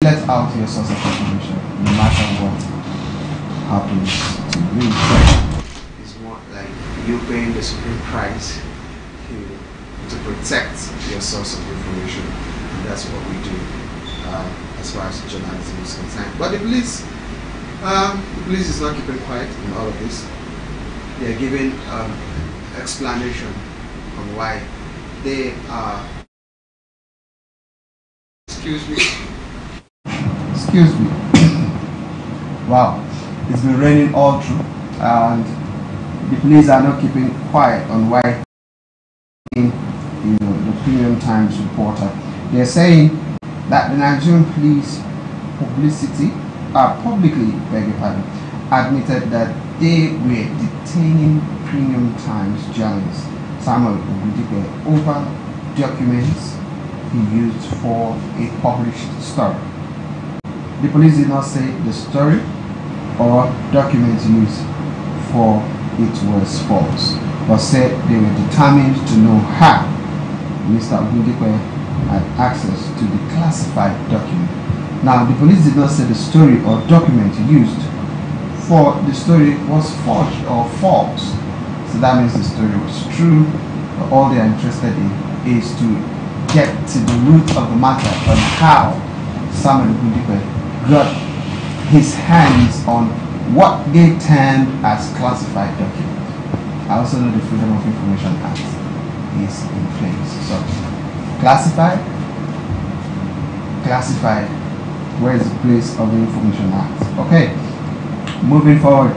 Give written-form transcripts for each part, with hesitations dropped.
get out your source of information, no matter what happens to you. It's more like you paying the supreme price to protect your source of information, and that's what we do as far as journalism is concerned. But the police is not keeping quiet in all of this. They are giving explanation on why they are. Excuse me. Wow, it's been raining all through, and the police are not keeping quiet on why. The Premium Times reporter, they're saying that the Nigerian police publicly, admitted that they were detaining Premium Times journalist Samuel Ogundipe over documents he used for a published story. The police did not say the story or documents used for it was false, but said they were determined to know how Mr. Ogundipe had access to the classified document. Now, the police did not say the story or document used for the story was forged or false. So that means the story was true, but all they are interested in is to get to the root of the matter on how Samuel Ogundipe got his hands on what they termed as classified documents. I also know the Freedom of Information Act is in place. So, classified, where is the place of the Information Act? Okay, moving forward,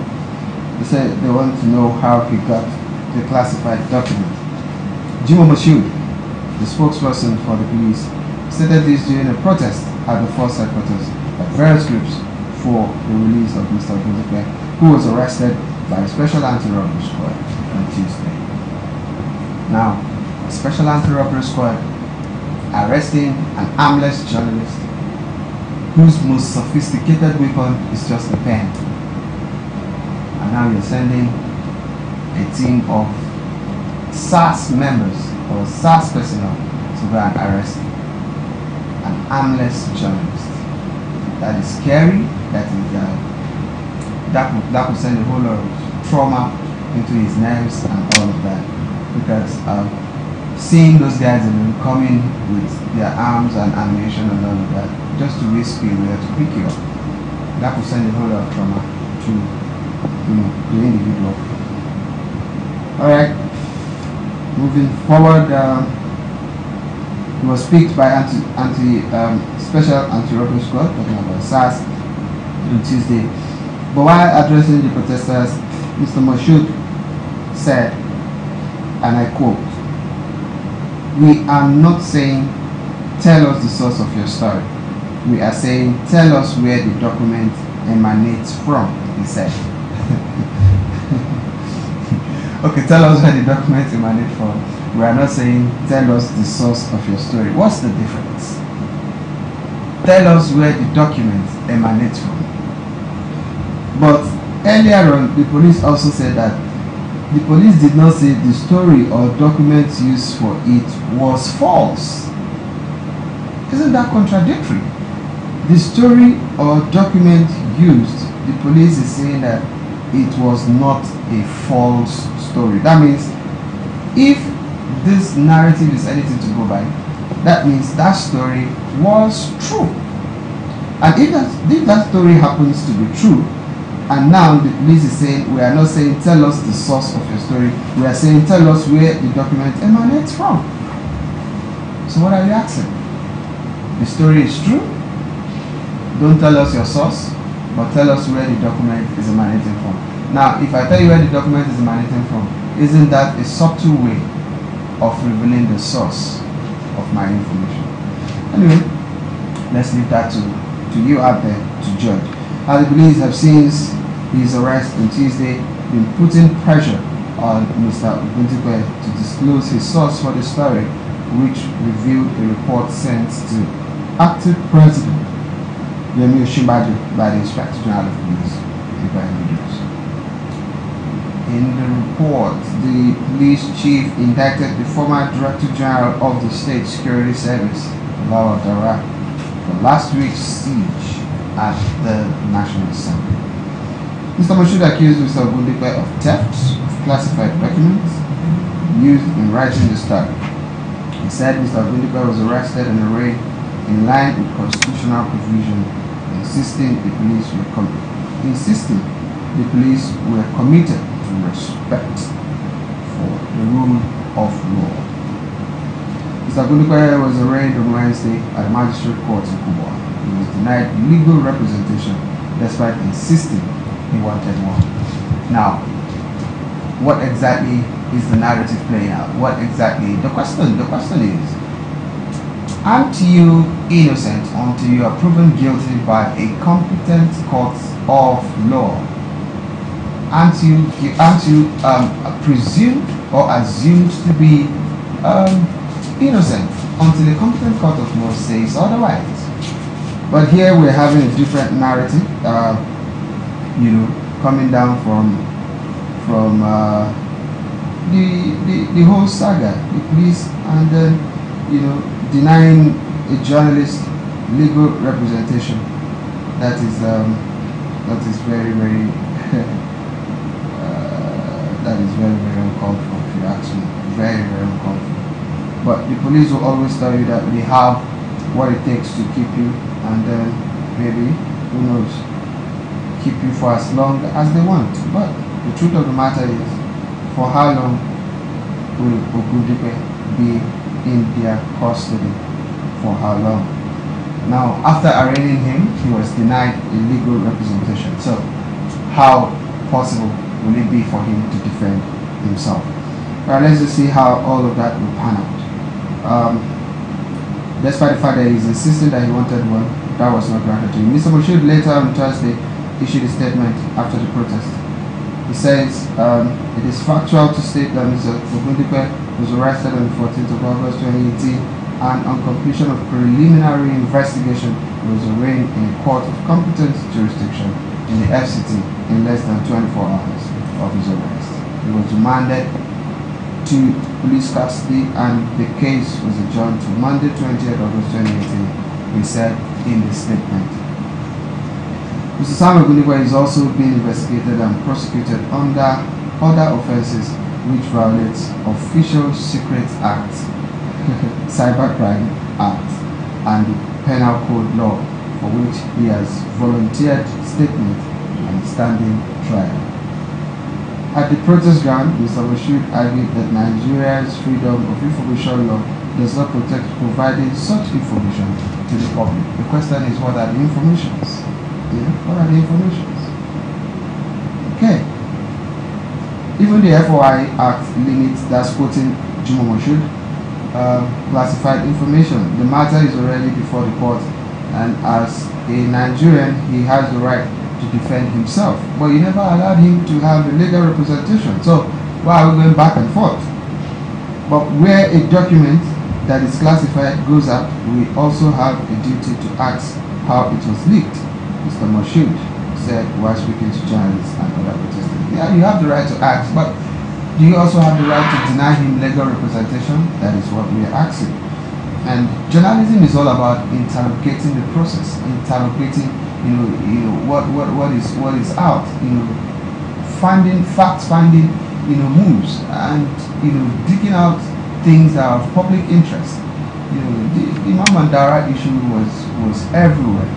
they said they want to know how he got the classified document. Jimoh Moshood, the spokesperson for the police, stated this during a protest at the Force headquarters by various groups for the release of Mr. Ogundipe, who was arrested by a special anti-robbery squad on Tuesday. Now, a special anti-robbery squad arresting an armless journalist whose most sophisticated weapon is just a pen. And now you're sending a team of SAS members or SAS personnel to go and arrest an armless journalist. That is scary. That could send a whole lot of trauma into his nerves and all of that, because seeing those guys coming with their arms and ammunition and all of that just to risk you or to pick you up, that could send a whole lot of trauma to the individual. Alright, moving forward, he was picked by special anti-robbery squad, talking about SAS, on Tuesday. But while addressing the protesters, Mr. Moshood said, and I quote, "We are not saying tell us the source of your story. We are saying tell us where the document emanates from," he said. Okay, tell us where the document emanates from. We are not saying tell us the source of your story. What's the difference? Tell us where the document emanates from. But earlier on, the police also said that the police did not say the story or documents used for it was false. Isn't that contradictory? The story or document used, the police is saying that it was not a false story. That means if this narrative is anything to go by, that means that story was true. And if that story happens to be true, and now the police is saying, we are not saying tell us the source of your story, we are saying tell us where the document emanates from. So what are you asking? The story is true, don't tell us your source, but tell us where the document is emanating from. Now, if I tell you where the document is emanating from, isn't that a subtle way of revealing the source of my information? Anyway, let's leave that to you out there to judge. How the police have since his arrest on Tuesday been putting pressure on Mr. Ogundipe to disclose his source for the story, which revealed a report sent to active President Yemi Osinbajo by the Inspector General of Police, Ibrahim Idris. In the report, the police chief indicted the former Director General of the State Security Service, Lawal Dara, for last week's siege at the National Assembly. Mr. Moshood accused Mr. Ogundipe of theft of classified documents used in writing the story. He said Mr. Ogundipe was arrested and arraigned in line with constitutional provision, insisting the police were committed to respect for the rule of law. Mr. Ogundipe was arraigned on Wednesday at the Magistrate Court in Kubwa. He was denied legal representation despite insisting he wanted one. Now, what exactly is the narrative playing out? What exactly? The question is, aren't you innocent until you are proven guilty by a competent court of law? Aren't you presumed or assumed to be innocent until a competent court of law says otherwise? But here we're having a different narrative, coming down from the whole saga, the police, and then denying a journalist legal representation. That is very very that is very very uncalled for, if you ask me. Very very uncalled for. But the police will always tell you that they have what it takes to keep you, and then maybe, who knows, keep you for as long as they want. But the truth of the matter is, for how long will Ogundipe be in their custody? For how long? Now, after arraigning him, he was denied a legal representation. So, how possible will it be for him to defend himself? Alright, let's just see how all of that will pan out. Despite the fact that he's insisting that he wanted one, that was not granted to him. Mr. Moshood later on Thursday issued a statement after the protest. He says, it is factual to state that Mr. Ogundipe was arrested on the 14th of August 2018, and on completion of preliminary investigation, he was arraigned in a court of competent jurisdiction in the FCT in less than 24 hours of his arrest. He was remanded to police custody, and the case was adjourned to Monday 20th August 2018, he said in the statement. Mr. Samuel Ogundipe is also being investigated and prosecuted under other offences which violates Official Secrets Act, Cybercrime Act, and the Penal Code law, for which he has volunteered statement and standing trial. At the protest ground, Mr. Moshood argued that Nigeria's freedom of information law does not protect providing such information to the public. The question is, what are the informations? What are the informations? Okay. Even the FOI Act limits, that's quoting Juma Moshood, classified information. The matter is already before the court, and as a Nigerian, he has the right to defend himself. But you never allowed him to have a legal representation. So why are we going back and forth? But where a document that is classified goes up, we also have a duty to ask how it was leaked, Mr. Moshood said while speaking to journalists and other protesters. Yeah, you have the right to ask, but do you also have the right to deny him legal representation? That is what we are asking. And journalism is all about interrogating the process, interrogating, what is out, finding facts, finding, moves, and digging out things that are of public interest. The Imam Mandara issue was everywhere.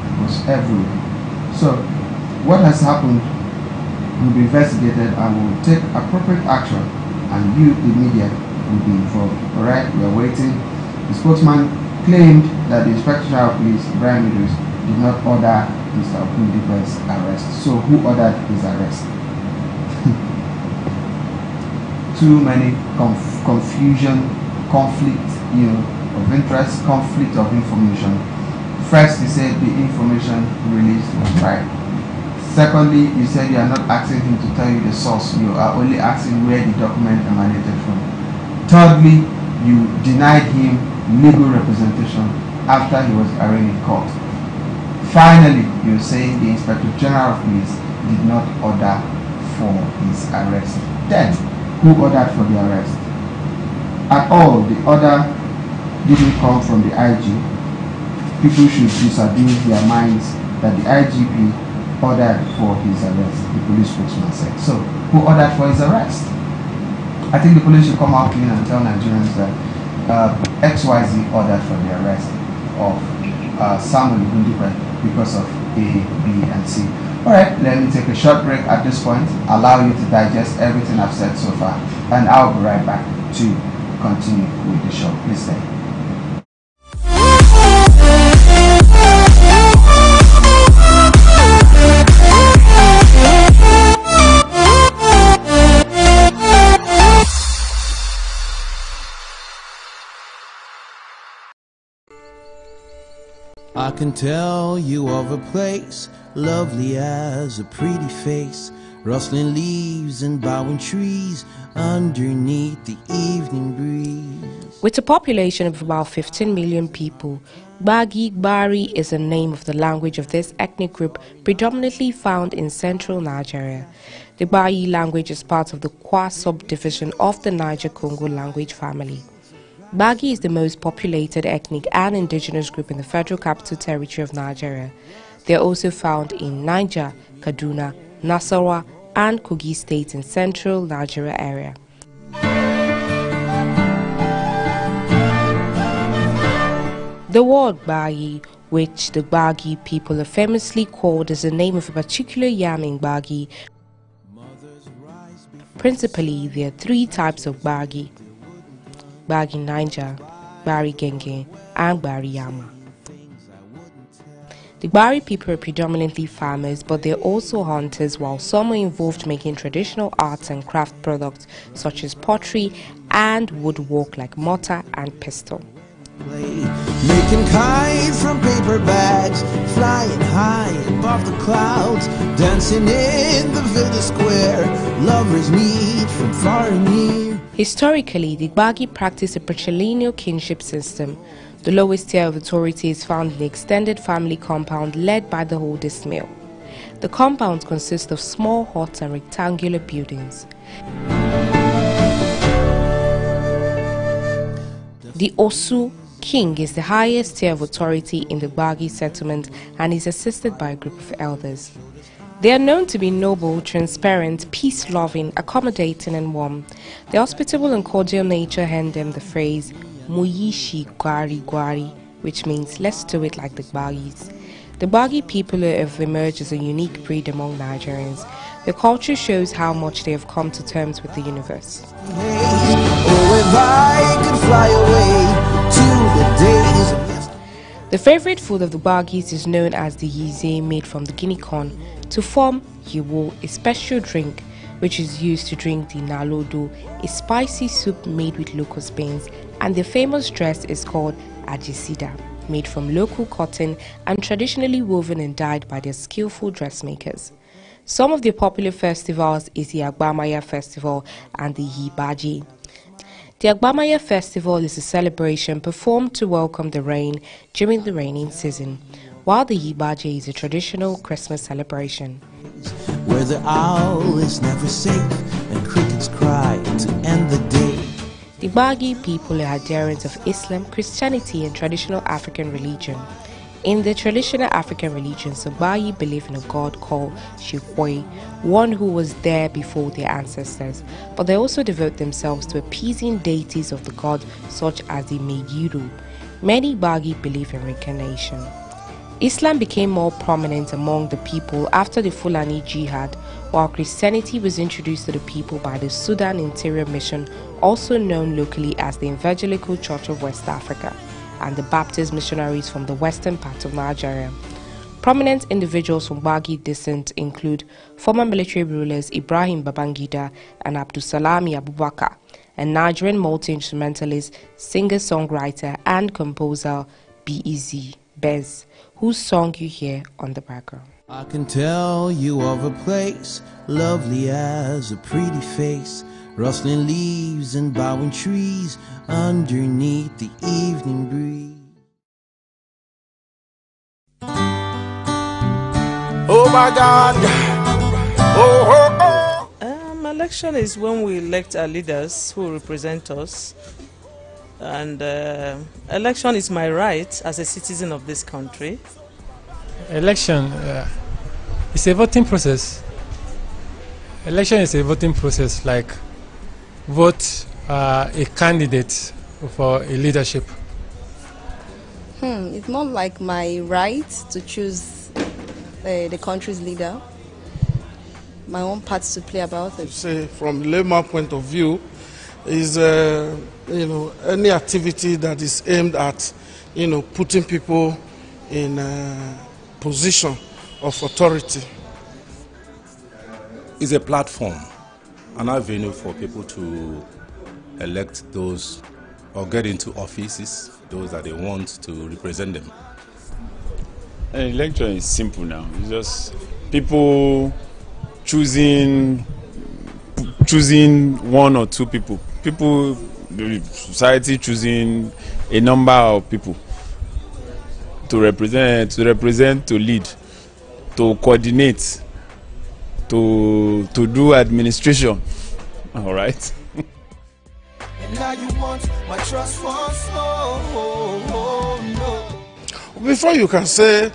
So what has happened will be investigated and will take appropriate action, and you, the media, will be involved. Alright, we are waiting. The spokesman claimed that the Inspector General of Police, Ibrahim Idris, did not order Mr. Ogundipe's arrest. So who ordered his arrest? Too many confusion, conflict, of interest, conflict of information. First, you said the information released was right. Secondly, you said you are not asking him to tell you the source. You are only asking where the document emanated from. Thirdly, you denied him legal representation after he was arraigned in court. Finally, you're saying the Inspector General of Police did not order for his arrest. Then, who ordered for the arrest? At all, the order didn't come from the IG. people should disabuse their minds that the IGP ordered for his arrest, the police spokesman said. So, who ordered for his arrest? I think the police should come out clean and tell Nigerians that XYZ ordered for the arrest of Samuel Igundupe because of A, B, and C. Alright, let me take a short break at this point, allow you to digest everything I've said so far, and I'll be right back to continue with the show. Please stay. I can tell you of a place, lovely as a pretty face, rustling leaves and bowing trees underneath the evening breeze. With a population of about 15 million people, Gbagi is the name of the language of this ethnic group predominantly found in central Nigeria. The Gbagi language is part of the Kwa subdivision of the Niger-Congo language family. Gbagi is the most populated ethnic and indigenous group in the Federal Capital Territory of Nigeria. They are also found in Niger, Kaduna, Nasarawa, and Kogi states in central Nigeria area. The word Gbagi, which the Gbagi people are famously called, is the name of a particular yam in Gbagi. Principally, there are three types of Gbagi: Gbagi Niger, Gbari Genge, and Gbari Yama. The Gbari people are predominantly farmers, but they're also hunters, while some are involved making traditional arts and craft products such as pottery and woodwork like mortar and pestle. Making kites from paper bags, flying high above the clouds, dancing in the village square, lovers meet from far and near. Historically, the Gbagi practice a patrilineal kinship system. The lowest tier of authority is found in the extended family compound led by the oldest male. The compounds consist of small huts and rectangular buildings. The Osu king is the highest tier of authority in the Gbagi settlement and is assisted by a group of elders. They are known to be noble, transparent, peace-loving, accommodating and warm. Their hospitable and cordial nature earned them the phrase Muyishi Gwari Gwari, which means let's do it like the Gbagis. The Gbagi people have emerged as a unique breed among Nigerians. Their culture shows how much they have come to terms with the universe. The favorite food of the Gbagis is known as the yize, made from the guinea corn. To form yiwo, a special drink which is used to drink the nalodo, a spicy soup made with locust beans, and the famous dress is called ajisida, made from local cotton and traditionally woven and dyed by their skillful dressmakers. Some of their popular festivals is the Agbamaya festival and the Yibaji. The Agbamaya festival is a celebration performed to welcome the rain during the raining season, while the Yibaji is a traditional Christmas celebration. Where the owl is never safe and crickets cry to end the day. The Gbagi people are adherents of Islam, Christianity and traditional African religion. In the traditional African religions, the Gbagi believe in a god called Shikwe, one who was there before their ancestors, but they also devote themselves to appeasing deities of the god such as the Megiru. Many Gbagi believe in reincarnation. Islam became more prominent among the people after the Fulani Jihad, while Christianity was introduced to the people by the Sudan Interior Mission, also known locally as the Evangelical Church of West Africa, and the Baptist missionaries from the western part of Nigeria. Prominent individuals from Gbagi descent include former military rulers Ibrahim Babangida and Abdulsalami Abubakar, and Nigerian multi-instrumentalist, singer-songwriter and composer B.E.Z. Bez, whose song you hear on the background. I can tell you of a place, lovely as a pretty face, rustling leaves and bowing trees underneath the evening breeze. Oh my God! Oh, oh, oh! Election is when we elect our leaders who represent us. And election is my right as a citizen of this country. Election is a voting process. Election is a voting process, like vote a candidate for a leadership. It's more like my right to choose the country's leader. My own part to play about it. Say from layman point of view, is any activity that is aimed at putting people in a position of authority. It's a platform, an avenue for people to elect those or get into offices, those that they want to represent them. An election is simple now. It's just people choosing one or two people. The society choosing a number of people to represent, to lead, to coordinate, to do administration. All right. And now you want my trust once more. No. Before you can say,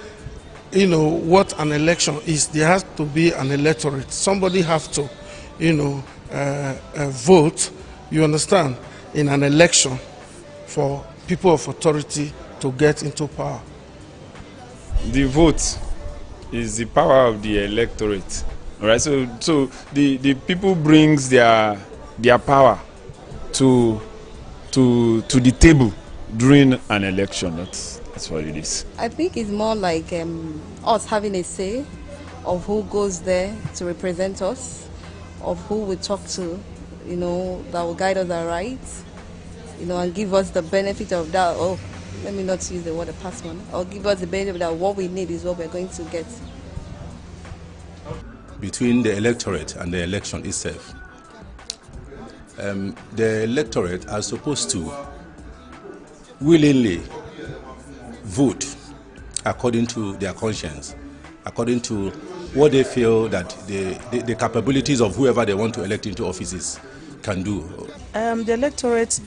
what an election is, there has to be an electorate. Somebody has to, vote, you understand, in an election for people of authority to get into power. The vote is the power of the electorate. All right. So the people brings their power to the table during an election. That's what it is. I think it's more like us having a say of who goes there to represent us, of who we talk to, that will guide us aright, and give us the benefit of that. Oh, let me not use the word a past one. Or give us the benefit that what we need is what we're going to get. Between the electorate and the election itself, the electorate are supposed to willingly vote according to their conscience, according to what they feel that the capabilities of whoever they want to elect into offices can do. The electorate,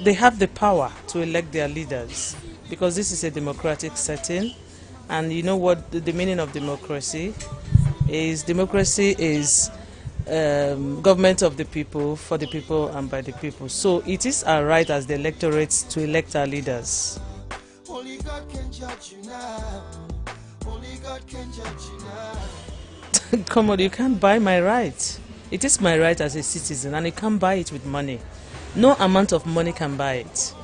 they have the power to elect their leaders because this is a democratic setting, and you know what the meaning of democracy is? Democracy is government of the people, for the people, and by the people. So it is our right as the electorate to elect our leaders. Only God can judge you now. Only God can judge you now. Come on, you can't buy my right. It is my right as a citizen, and you can't buy it with money. No amount of money can buy it.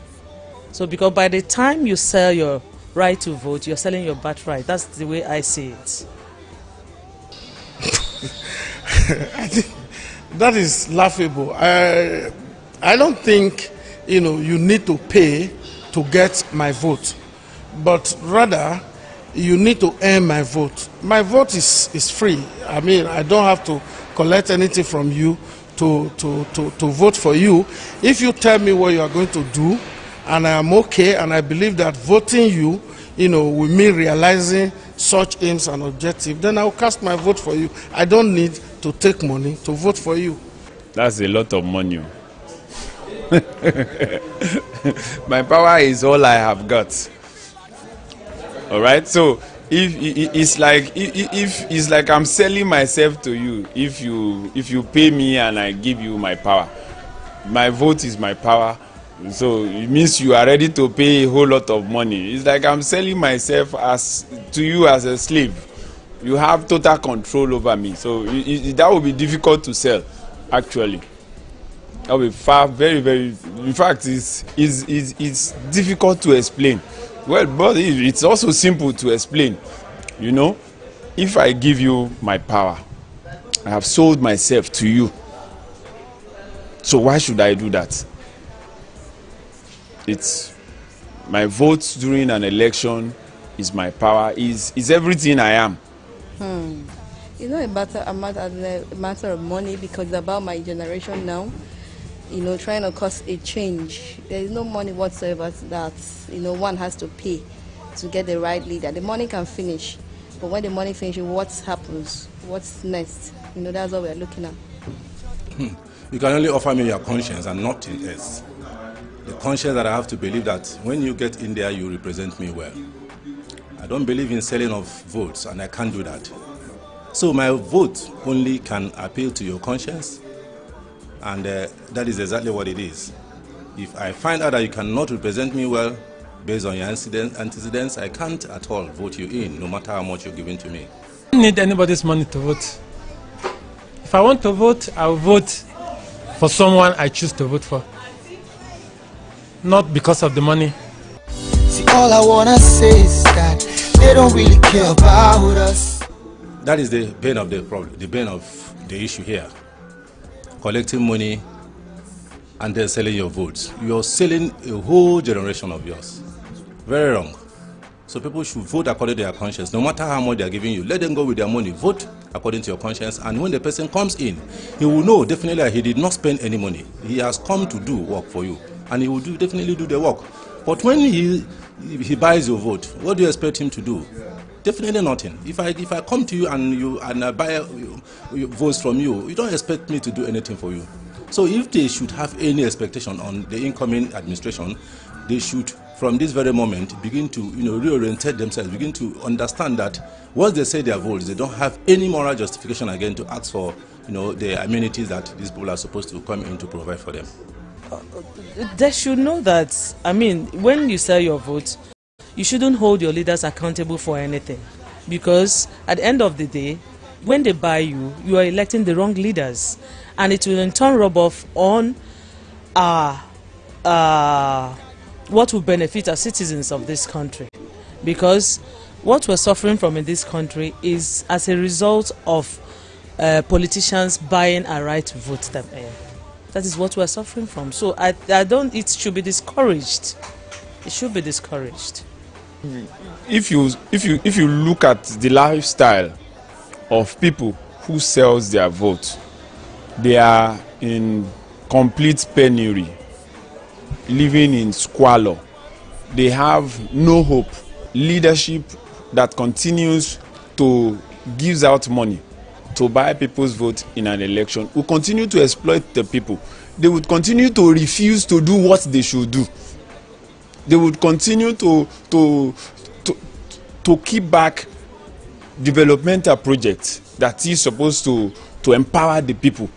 So because by the time you sell your right to vote, you're selling your birthright. That's the way I see it. I think that is laughable. I don't think you need to pay to get my vote, but rather you need to earn my vote. My vote is free. I mean, I don't have to collect anything from you to vote for you. If you tell me what you are going to do, and I am okay, and I believe that voting you, will mean realizing such aims and objectives, then I will cast my vote for you. I don't need to take money to vote for you. That's a lot of money. My power is all I have got. All right. So if it's like I'm selling myself to you. If you pay me and I give you my power, my vote is my power. So it means you are ready to pay a whole lot of money. It's like I'm selling myself to you as a slave. You have total control over me. So that would be difficult to sell, actually. That will be very, very. In fact, it's difficult to explain. Well, but it's also simple to explain. If I give you my power, I have sold myself to you. So why should I do that? It's my vote during an election is my power, is everything I am. A matter of money, because it's about my generation now, trying to cause a change. There is no money whatsoever that, one has to pay to get the right leader. The money can finish, but when the money finishes, what happens? What's next? That's what we're looking at. You can only offer me your conscience and nothing else. the conscience that I have to believe that when you get in there, you represent me well. I don't believe in selling of votes, and I can't do that. So my vote only can appeal to your conscience, and that is exactly what it is. If I find out that you cannot represent me well based on your antecedents, I can't at all vote you in, no matter how much you're giving to me. I don't need anybody's money to vote. If I want to vote, I'll vote for someone I choose to vote for. Not because of the money. See, all I wanna say is that they don't really care about us. That is the bane of the problem, the bane of the issue here. Collecting money and then selling your votes. You're selling a whole generation of yours. Very wrong. So people should vote according to their conscience. No matter how much they're giving you, let them go with their money. Vote according to your conscience. And when the person comes in, he will know definitely that he did not spend any money. He has come to do work for you. And he will definitely do the work. But when he buys your vote, what do you expect him to do? Definitely nothing. If I come to you and I buy votes from you, you don't expect me to do anything for you. So if they should have any expectation on the incoming administration, they should, from this very moment, begin to reorientate themselves, begin to understand that once they say their votes, they don't have any moral justification again to ask for the amenities that these people are supposed to come in to provide for them. They should know that, I mean, when you sell your vote, you shouldn't hold your leaders accountable for anything. Because at the end of the day, when they buy you, you are electing the wrong leaders. And it will in turn rub off on what will benefit our citizens of this country. Because what we're suffering from in this country is as a result of politicians buying our right to vote them in. That is what we're suffering from. So it should be discouraged. It should be discouraged. If you look at the lifestyle of people who sells their vote, they are in complete penury, living in squalor. They have no hope. Leadership that continues to give out money to buy people's vote in an election will continue to exploit the people. They would continue to refuse to do what they should do. They would continue to keep back developmental projects that is supposed to empower the people,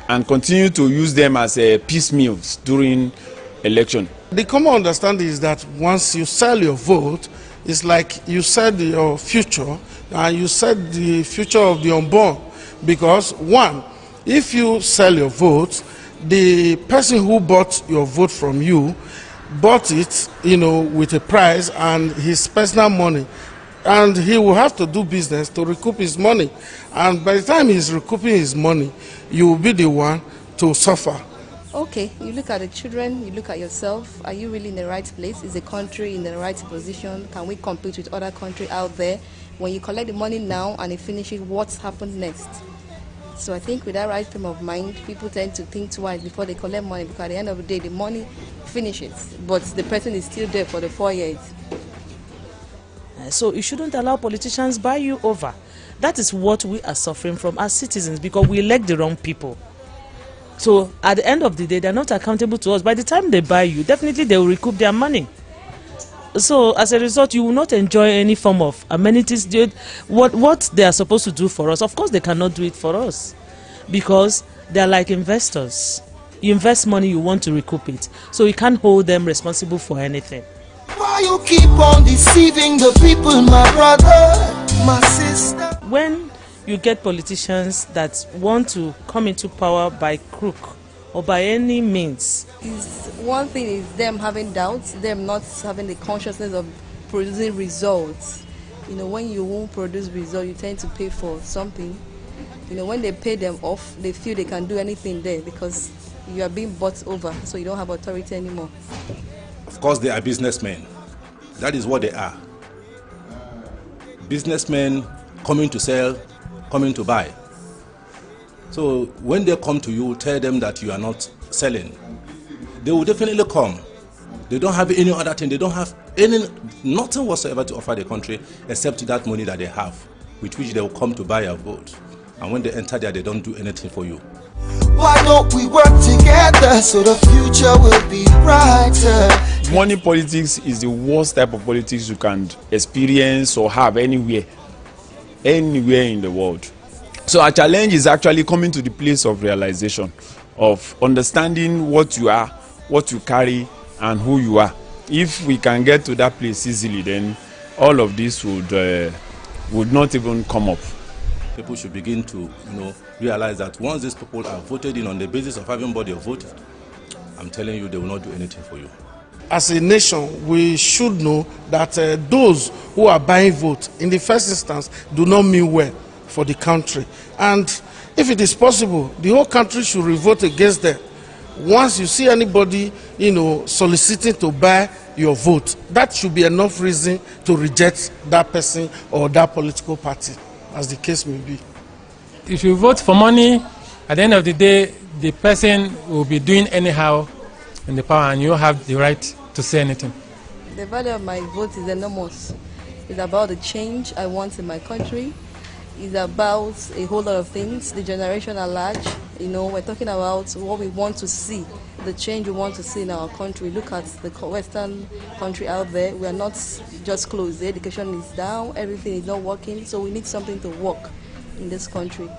and continue to use them as piecemeals during election. The common understanding is that once you sell your vote, it's like you sell your future, and you sell the future of the unborn. Because one, if you sell your vote, the person who bought your vote from you bought it, with a price and his personal money. And he will have to do business to recoup his money. And by the time he's recouping his money, you will be the one to suffer. Okay, you look at the children, you look at yourself. Are you really in the right place? Is the country in the right position? Can we compete with other countries out there? When you collect the money now and it finishes, what's happened next? So I think with that right frame of mind, people tend to think twice before they collect money, because at the end of the day, the money finishes, but the person is still there for the 4 years. So you shouldn't allow politicians buy you over. That is what we are suffering from as citizens, because we elect the wrong people. So at the end of the day, they're not accountable to us. By the time they buy you, definitely they will recoup their money. So as a result, you will not enjoy any form of amenities. What they are supposed to do for us, of course they cannot do it for us, because they are like investors. You invest money, you want to recoup it. So you can't hold them responsible for anything. Why you keep on deceiving the people, my brother, my sister? When you get politicians that want to come into power by crook or by any means, one thing is them having doubts, them not having the consciousness of producing results. When you won't produce results, you tend to pay for something. When they pay them off, they feel they can do anything there because you are being bought over, so you don't have authority anymore. Of course, they are businessmen. That is what they are. Businessmen coming to sell, coming to buy. So when they come to you, tell them that you are not selling. They will definitely come. They don't have any other thing. They don't have nothing whatsoever to offer the country except that money that they have, with which they will come to buy your vote. And when they enter there, they don't do anything for you. Why don't we work together so the future will be brighter? Money politics is the worst type of politics you can experience or have anywhere in the world. So our challenge is actually coming to the place of realization, of understanding what you are, what you carry, and who you are. If we can get to that place easily, then all of this would not even come up. People should begin to, realize that once these people are voted in on the basis of having body of vote, I'm telling you, they will not do anything for you. As a nation, we should know that those who are buying votes in the first instance do not mean well for the country. And if it is possible, the whole country should revolt against them. Once you see anybody, soliciting to buy your vote, that should be enough reason to reject that person or that political party, as the case may be. If you vote for money, at the end of the day, the person will be doing anyhow in the power, and you have the right to say anything. The value of my vote is enormous. It's about the change I want in my country. It's about a whole lot of things, the generation at large. We're talking about what we want to see, the change we want to see in our country. Look at the Western country out there. We are not just closed. The education is down, everything is not working, so we need something to work in this country.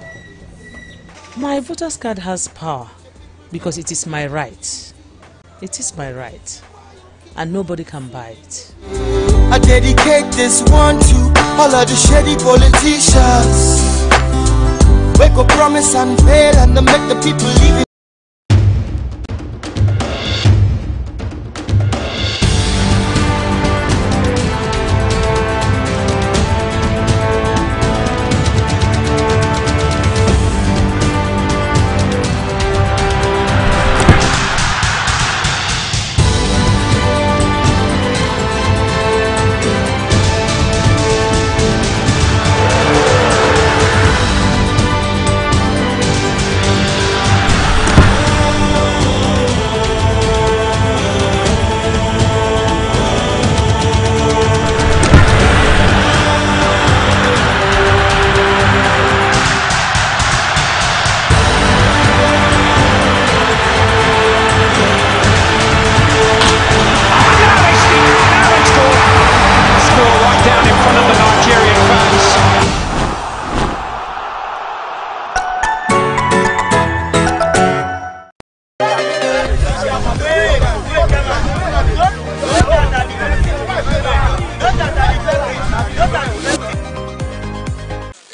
My voter's card has power because it is my right. It is my right, and nobody can buy it. I dedicate this one to all of the shady politicians. We go promise and fail and to make the people leave it.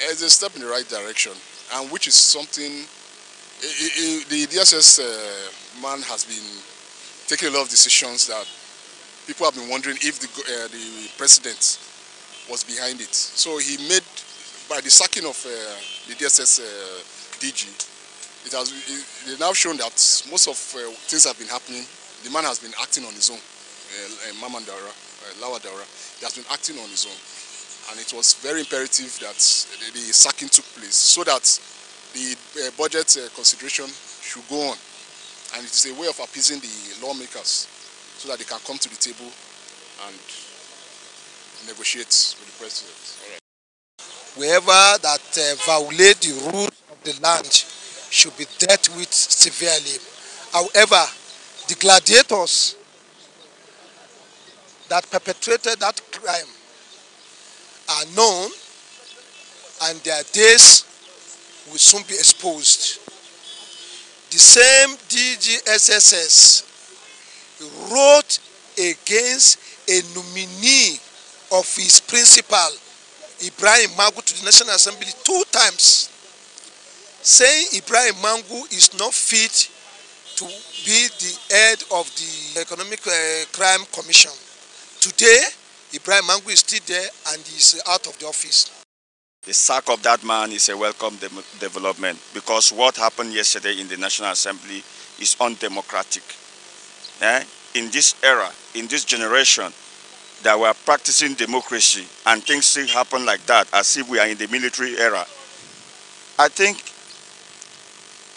It's a step in the right direction, and which is something the DSS man has been taking a lot of decisions that people have been wondering if the president was behind it. So he made, by the sacking of the DSS DG, they've now shown that most of things have been happening. The man has been acting on his own. Mamman Daura, Lawa Daura, he has been acting on his own. And it was very imperative that the sacking took place so that the budget consideration should go on. And it is a way of appeasing the lawmakers so that they can come to the table and negotiate with the president. All right. Whoever that violate the rules of the land should be dealt with severely. However, the gladiators that perpetrated that crime are known, and their days will soon be exposed. The same DGSSS wrote against a nominee of his principal, Ibrahim Magu, to the National Assembly 2 times, saying Ibrahim Magu is not fit to be the head of the Economic Crime Commission. Today, Ibrahim Magu is still there and is out of the office. The sack of that man is a welcome development, because what happened yesterday in the National Assembly is undemocratic. In this era, in this generation, that we are practicing democracy and things still happen like that as if we are in the military era. I think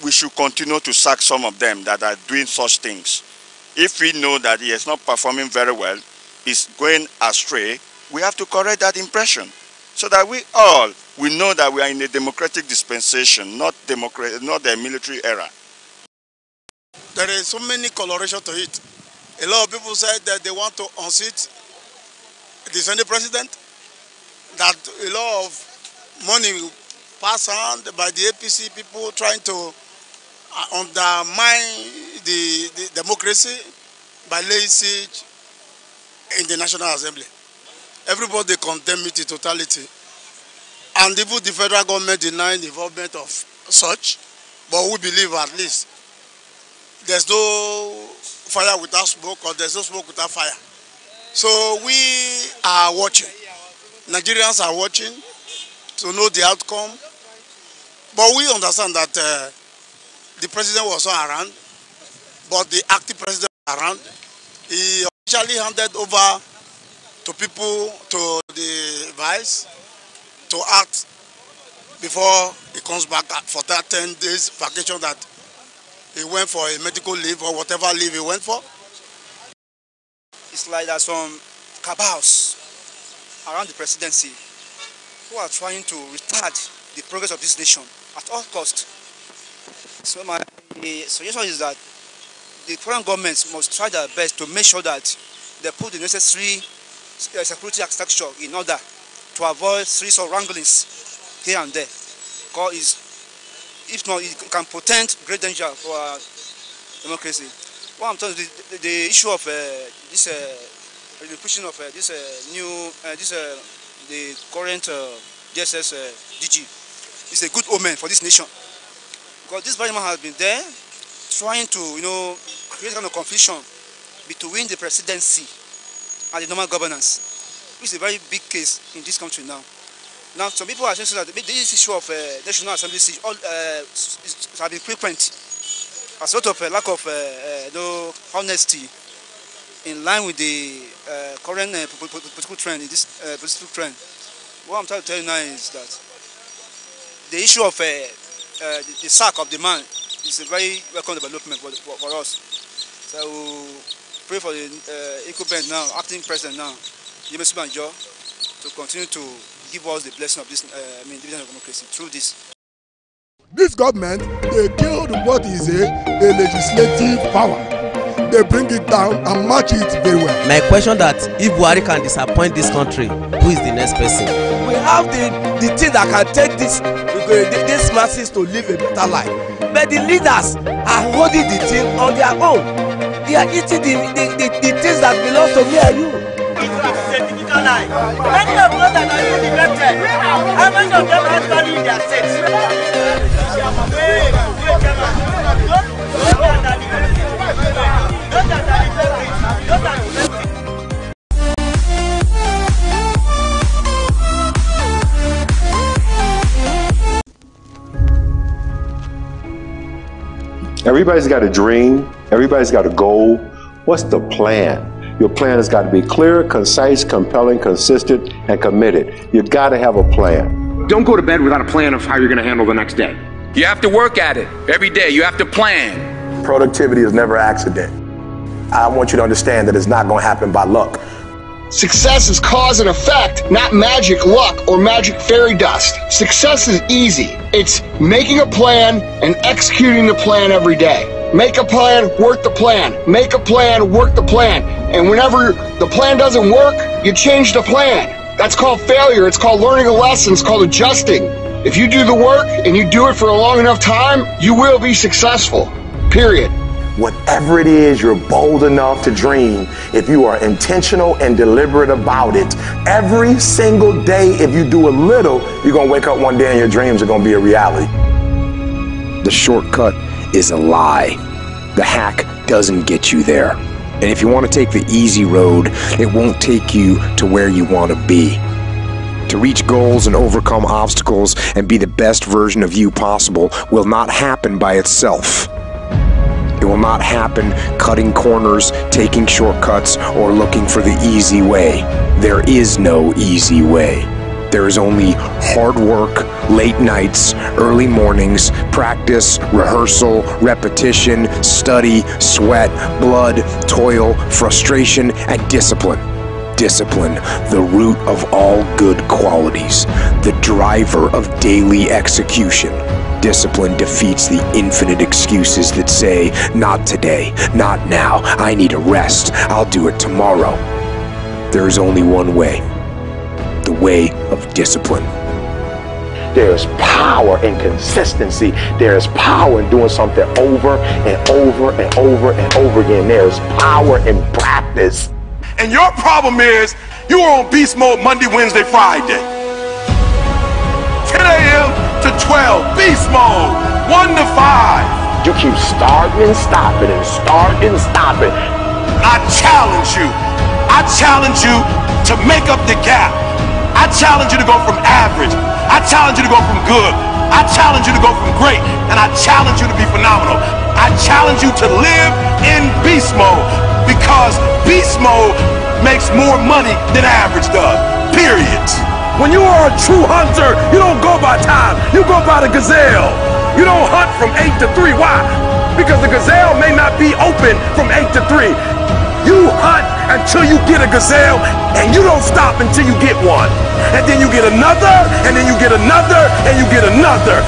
we should continue to sack some of them that are doing such things. If we know that he is not performing very well, is going astray, we have to correct that impression so that we all know that we are in a democratic dispensation, not the military era. There is so many coloration to it. A lot of people said that they want to unseat the Senate president, that a lot of money will pass on by the APC people trying to undermine the democracy by laying siege in the National Assembly. Everybody condemned it in totality. And even the federal government denied the involvement of such, but we believe at least there's no fire without smoke, or there's no smoke without fire. So we are watching. Nigerians are watching to know the outcome. But we understand that the president was not around, but the active president was around. He officially handed over to people, to the vice, to act before he comes back for that 10 days vacation that he went for, a medical leave or whatever leave he went for. It's like there's some cabals around the presidency who are trying to retard the progress of this nation at all costs. So my suggestion is that the foreign governments must try their best to make sure that they put the necessary security architecture in order to avoid series of wranglings here and there. Because if not, it can portend great danger for our democracy. What I'm telling you, the issue of this reputation of the current DSS DG is a good omen for this nation. Because this very man has been there trying to, create kind of confusion between the presidency and the normal governance, which is a very big case in this country now. Now, some people are saying that this issue of National Assembly siege has been frequent as a sort of lack of honesty in line with the current political trend. In this political trend, what I'm trying to tell you now is that the issue of the sack of the man is a very welcome development for us. So we pray for the incumbent now, acting president now, James Banjo, to continue to give us the blessing of this dividend of democracy through this. This government, they killed what is a legislative power. They bring it down and match it very well. My question that if Buhari can disappoint this country, who is the next person? We have the thing that can take these masses to live a better life. But the leaders are holding the thing on their own. They are eating the things that belong to me and you. Many of those that are even elected, how many of them have value in their states? Everybody's got a dream. Everybody's got a goal. What's the plan? Your plan has got to be clear, concise, compelling, consistent, and committed. You got to have a plan. Don't go to bed without a plan of how you're going to handle the next day. You have to work at it every day. You have to plan. Productivity is never accident. I want you to understand that it's not going to happen by luck. Success is cause and effect, not magic luck or magic fairy dust. Success is easy. It's making a plan and executing the plan every day. Make a plan, work the plan. Make a plan, work the plan. And whenever the plan doesn't work, you change the plan. That's called failure. It's called learning a lesson. It's called adjusting. If you do the work and you do it for a long enough time, you will be successful. Period. Whatever it is you're bold enough to dream, if you are intentional and deliberate about it, every single day, if you do a little, you're going to wake up one day and your dreams are going to be a reality. The shortcut is a lie. The hack doesn't get you there. And if you want to take the easy road, it won't take you to where you want to be. To reach goals and overcome obstacles and be the best version of you possible will not happen by itself. It will not happen cutting corners, taking shortcuts, or looking for the easy way. There is no easy way. There is only hard work, late nights, early mornings, practice, rehearsal, repetition, study, sweat, blood, toil, frustration, and discipline. Discipline, the root of all good qualities, the driver of daily execution. Discipline defeats the infinite excuses that say, not today, not now, I need a rest, I'll do it tomorrow. There is only one way, the way of discipline. There's power in consistency. There's power in doing something over and over and over and over again. There's power in practice. And your problem is you are on beast mode Monday, Wednesday, Friday. 10 a.m. to 12, beast mode, 1 to 5. You keep starting and stopping and starting and stopping. I challenge you. I challenge you to make up the gap. I challenge you to go from average. I challenge you to go from good. I challenge you to go from great. And I challenge you to be phenomenal. I challenge you to live in beast mode, because beast mode makes more money than average does. Period. When you are a true hunter, you don't go by time. You go by the gazelle. You don't hunt from 8 to 3. Why? Because the gazelle may not be open from 8 to 3. You hunt until you get a gazelle, and you don't stop until you get one. And then you get another, and then you get another, and you get another.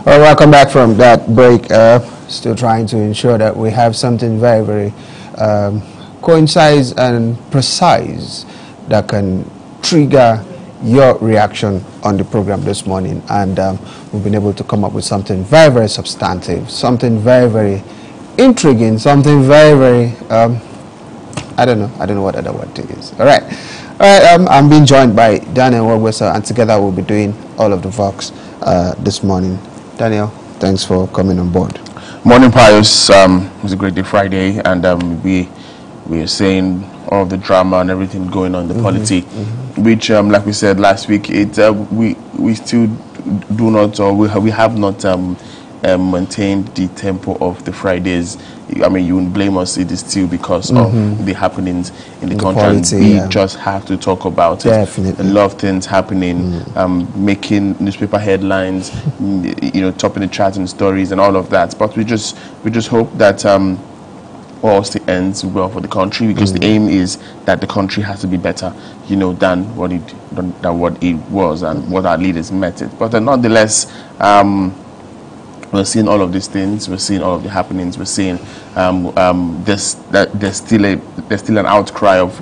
Well, welcome back from that break. Still trying to ensure that we have something very, very concise and precise that can trigger your reaction on the program this morning. And we've been able to come up with something very, very substantive, something very, very intriguing, something very, very, I don't know what other word it is. All right. I'm being joined by Daniel Wogwesa, and together we'll be doing all of the Vox this morning. Daniel, thanks for coming on board. Morning, Pius. It was a great day Friday, and we are saying all of the drama and everything going on in the polity, which, like we said last week, we still do not, or we have not maintained the tempo of the Fridays. I mean, you wouldn't blame us. It is still because of the happenings in the country, polity, and we just have to talk about it. A lot of things happening, making newspaper headlines, topping the charts and stories and all of that. But we just hope that all still ends well for the country, because the aim is that the country has to be better, than what it was and what our leaders met it. But nonetheless, we're seeing all of these things. We're seeing all of the happenings. We're seeing there's still an outcry of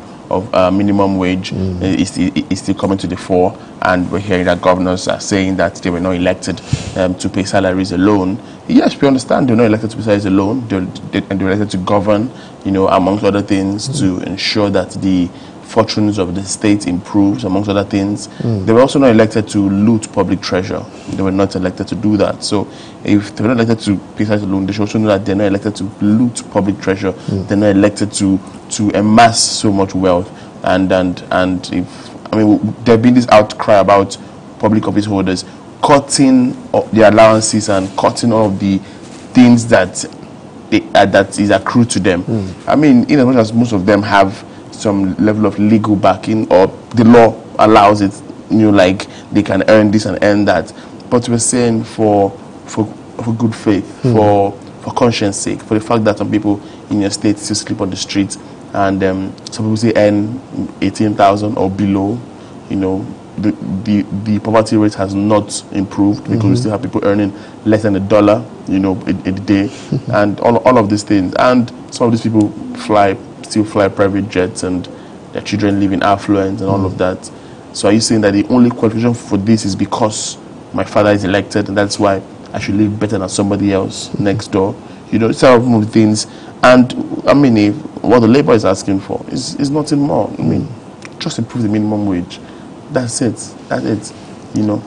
minimum wage is still coming to the fore, and we're hearing that governors are saying that they were not elected to pay salaries alone. Yes, we understand they're not elected to pay salaries alone. They're elected to govern, amongst other things, to ensure that the fortunes of the state improves, amongst other things. They were also not elected to loot public treasure. They were not elected to do that. So if they were not elected to pay salaries alone, they should also know that they're not elected to loot public treasure. They're not elected to amass so much wealth. And there's been this outcry about public office holders cutting their allowances and cutting all of the things that is accrued to them. I mean, in as much as most of them have some level of legal backing, or the law allows it, like they can earn this and earn that, but we're saying for good faith, for conscience sake, for the fact that some people in your state still sleep on the streets, and some people say earn 18,000 or below. You know, the poverty rate has not improved because we still have people earning less than $1, you know, a day, and all of these things. And some of these people still fly private jets, and their children live in affluence and all of that. So are you saying that the only qualification for this is because my father is elected, and that's why I should live better than somebody else next door? You know, several things. And I mean, what the Labour is asking for is nothing more. I mean, just improve the minimum wage. That's it. That's it. You know.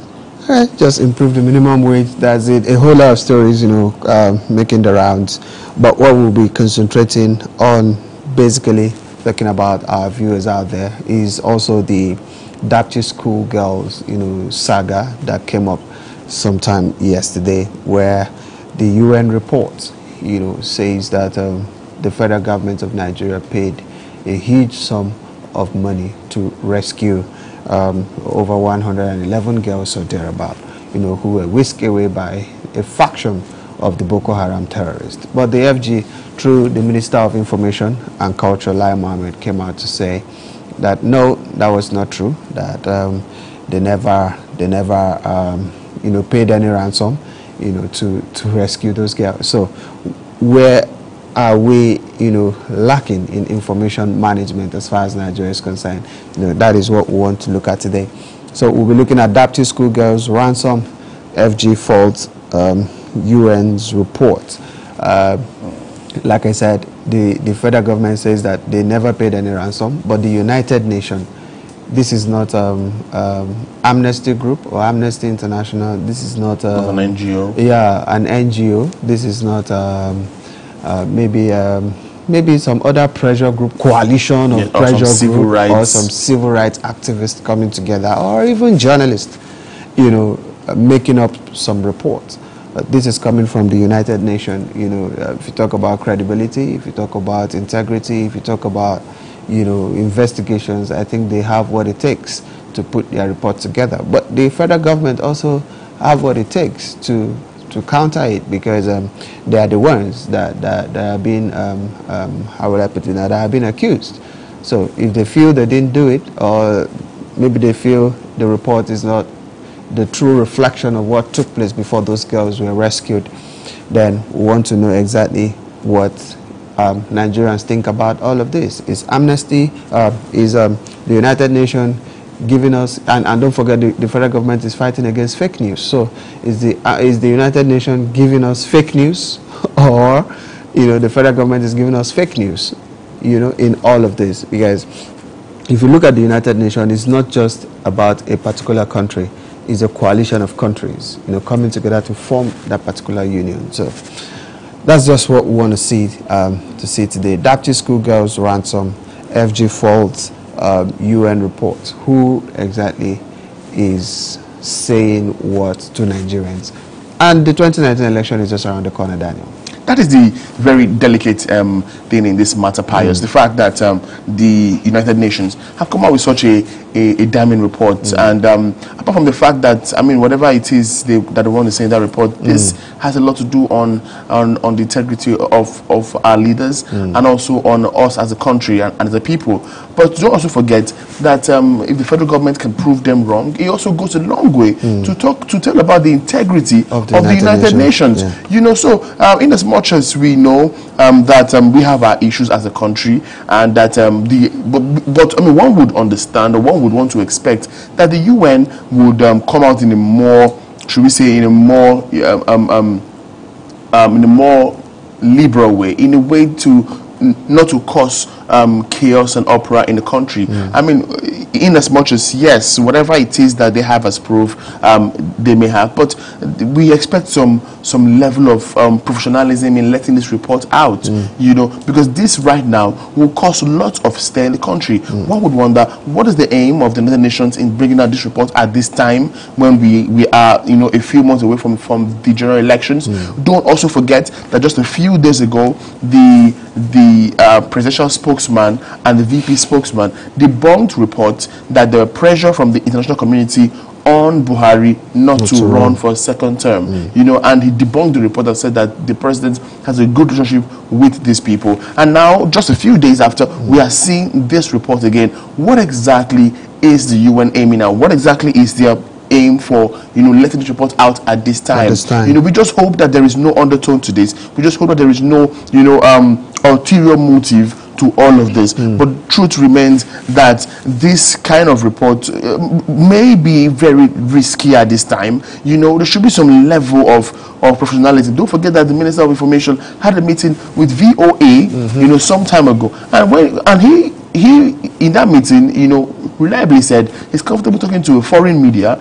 Just improve the minimum wage. That's it. A whole lot of stories, you know, making the rounds. But what we'll be concentrating on, basically talking about our viewers out there, is also the Dapchi school girls, you know, saga that came up sometime yesterday, where the UN report, you know, says that the federal government of Nigeria paid a huge sum of money to rescue over 111 girls or thereabout, you know, who were whisked away by a faction of the Boko Haram terrorists. But the FG, through the Minister of Information and Culture, Lai Mohammed, came out to say that no, that was not true, that they never you know, paid any ransom, you know, to rescue those girls. So where are we, you know, lacking in information management as far as Nigeria is concerned? You know, that is what we want to look at today. So we'll be looking at Dapchi school girls ransom, FG fault, UN's report. Like I said, the federal government says that they never paid any ransom, but the United Nations, this is not Amnesty Group or Amnesty International, this is not an NGO. Yeah, an NGO. This is not maybe some other pressure group, coalition of pressure group, or some civil rights activists coming together, or even journalists, you know, making up some reports. This is coming from the United Nations. You know, if you talk about credibility, if you talk about integrity, if you talk about, you know, investigations, I think they have what it takes to put their report together. But the federal government also have what it takes to counter it, because they are the ones that are being, how would I put it, that are being accused. So if they feel they didn't do it, or maybe they feel the report is not the true reflection of what took place before those girls were rescued, then we want to know exactly what Nigerians think about all of this. Is Amnesty, is the United Nations giving us, and don't forget the federal government is fighting against fake news. So is the United Nations giving us fake news, or, you know, the federal government is giving us fake news, you know, in all of this? Because if you look at the United Nations, it's not just about a particular country. It's a coalition of countries, you know, coming together to form that particular union. So that's just what we want to see today. Dapchi school girls ransom, FG fault, UN report. Who exactly is saying what to Nigerians? And the 2019 election is just around the corner, Daniel. That is the very delicate thing in this matter, Pius. The fact that the United Nations have come out with such a damning report, and apart from the fact that, I mean, whatever it is that they want to say in that report, this has a lot to do on the integrity of our leaders, and also on us as a country and as a people. But don't also forget that if the federal government can prove them wrong, it also goes a long way to tell about the integrity of the United Nations. Yeah. You know, so in as much as we know that we have our issues as a country, and that but I mean, one would understand, or one would want to expect that the UN would come out in a more, should we say, in a more liberal way, in a way to not to cause chaos and uproar in the country. I mean, in as much as, yes, whatever it is that they have as proof, they may have, but we expect some level of professionalism in letting this report out, you know, because this right now will cause lots of stir in the country. One would wonder, what is the aim of the United Nations in bringing out this report at this time when we are, you know, a few months away from the general elections? Don't also forget that just a few days ago, the presidential spokesman and the VP spokesman debunked reports that there were pressure from the international community on Buhari not to run for a second term, you know, and he debunked the report that said that the president has a good relationship with these people. And now, just a few days after, we are seeing this report again. What exactly is the UN aiming at? What exactly is their aim for, you know, letting this report out at this time? You know, we just hope that there is no undertone to this. We just hope that there is no, you know, ulterior motive to all of this. But truth remains that this kind of report may be very risky at this time. You know, there should be some level of professionalism. Don't forget that the Minister of Information had a meeting with VOA, you know, some time ago, and he in that meeting, you know, reliably said he's comfortable talking to a foreign media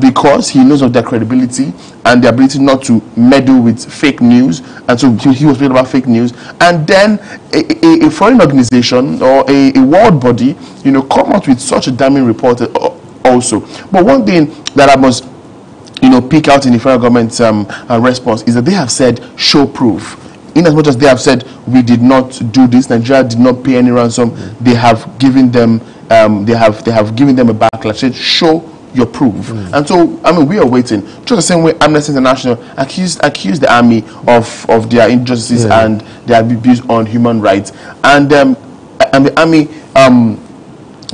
because he knows of their credibility and their ability not to meddle with fake news. And so he was talking about fake news. And then a foreign organization or a world body, you know, come out with such a damning report also. But one thing that I must, you know, pick out in the federal government's response is that they have said show proof. In as much as they have said we did not do this, Nigeria did not pay any ransom, they have given them they have given them a backlash. Said show your proof. And so I mean we are waiting. Just the same way Amnesty International accused the army of their injustices and their abuse on human rights, and the army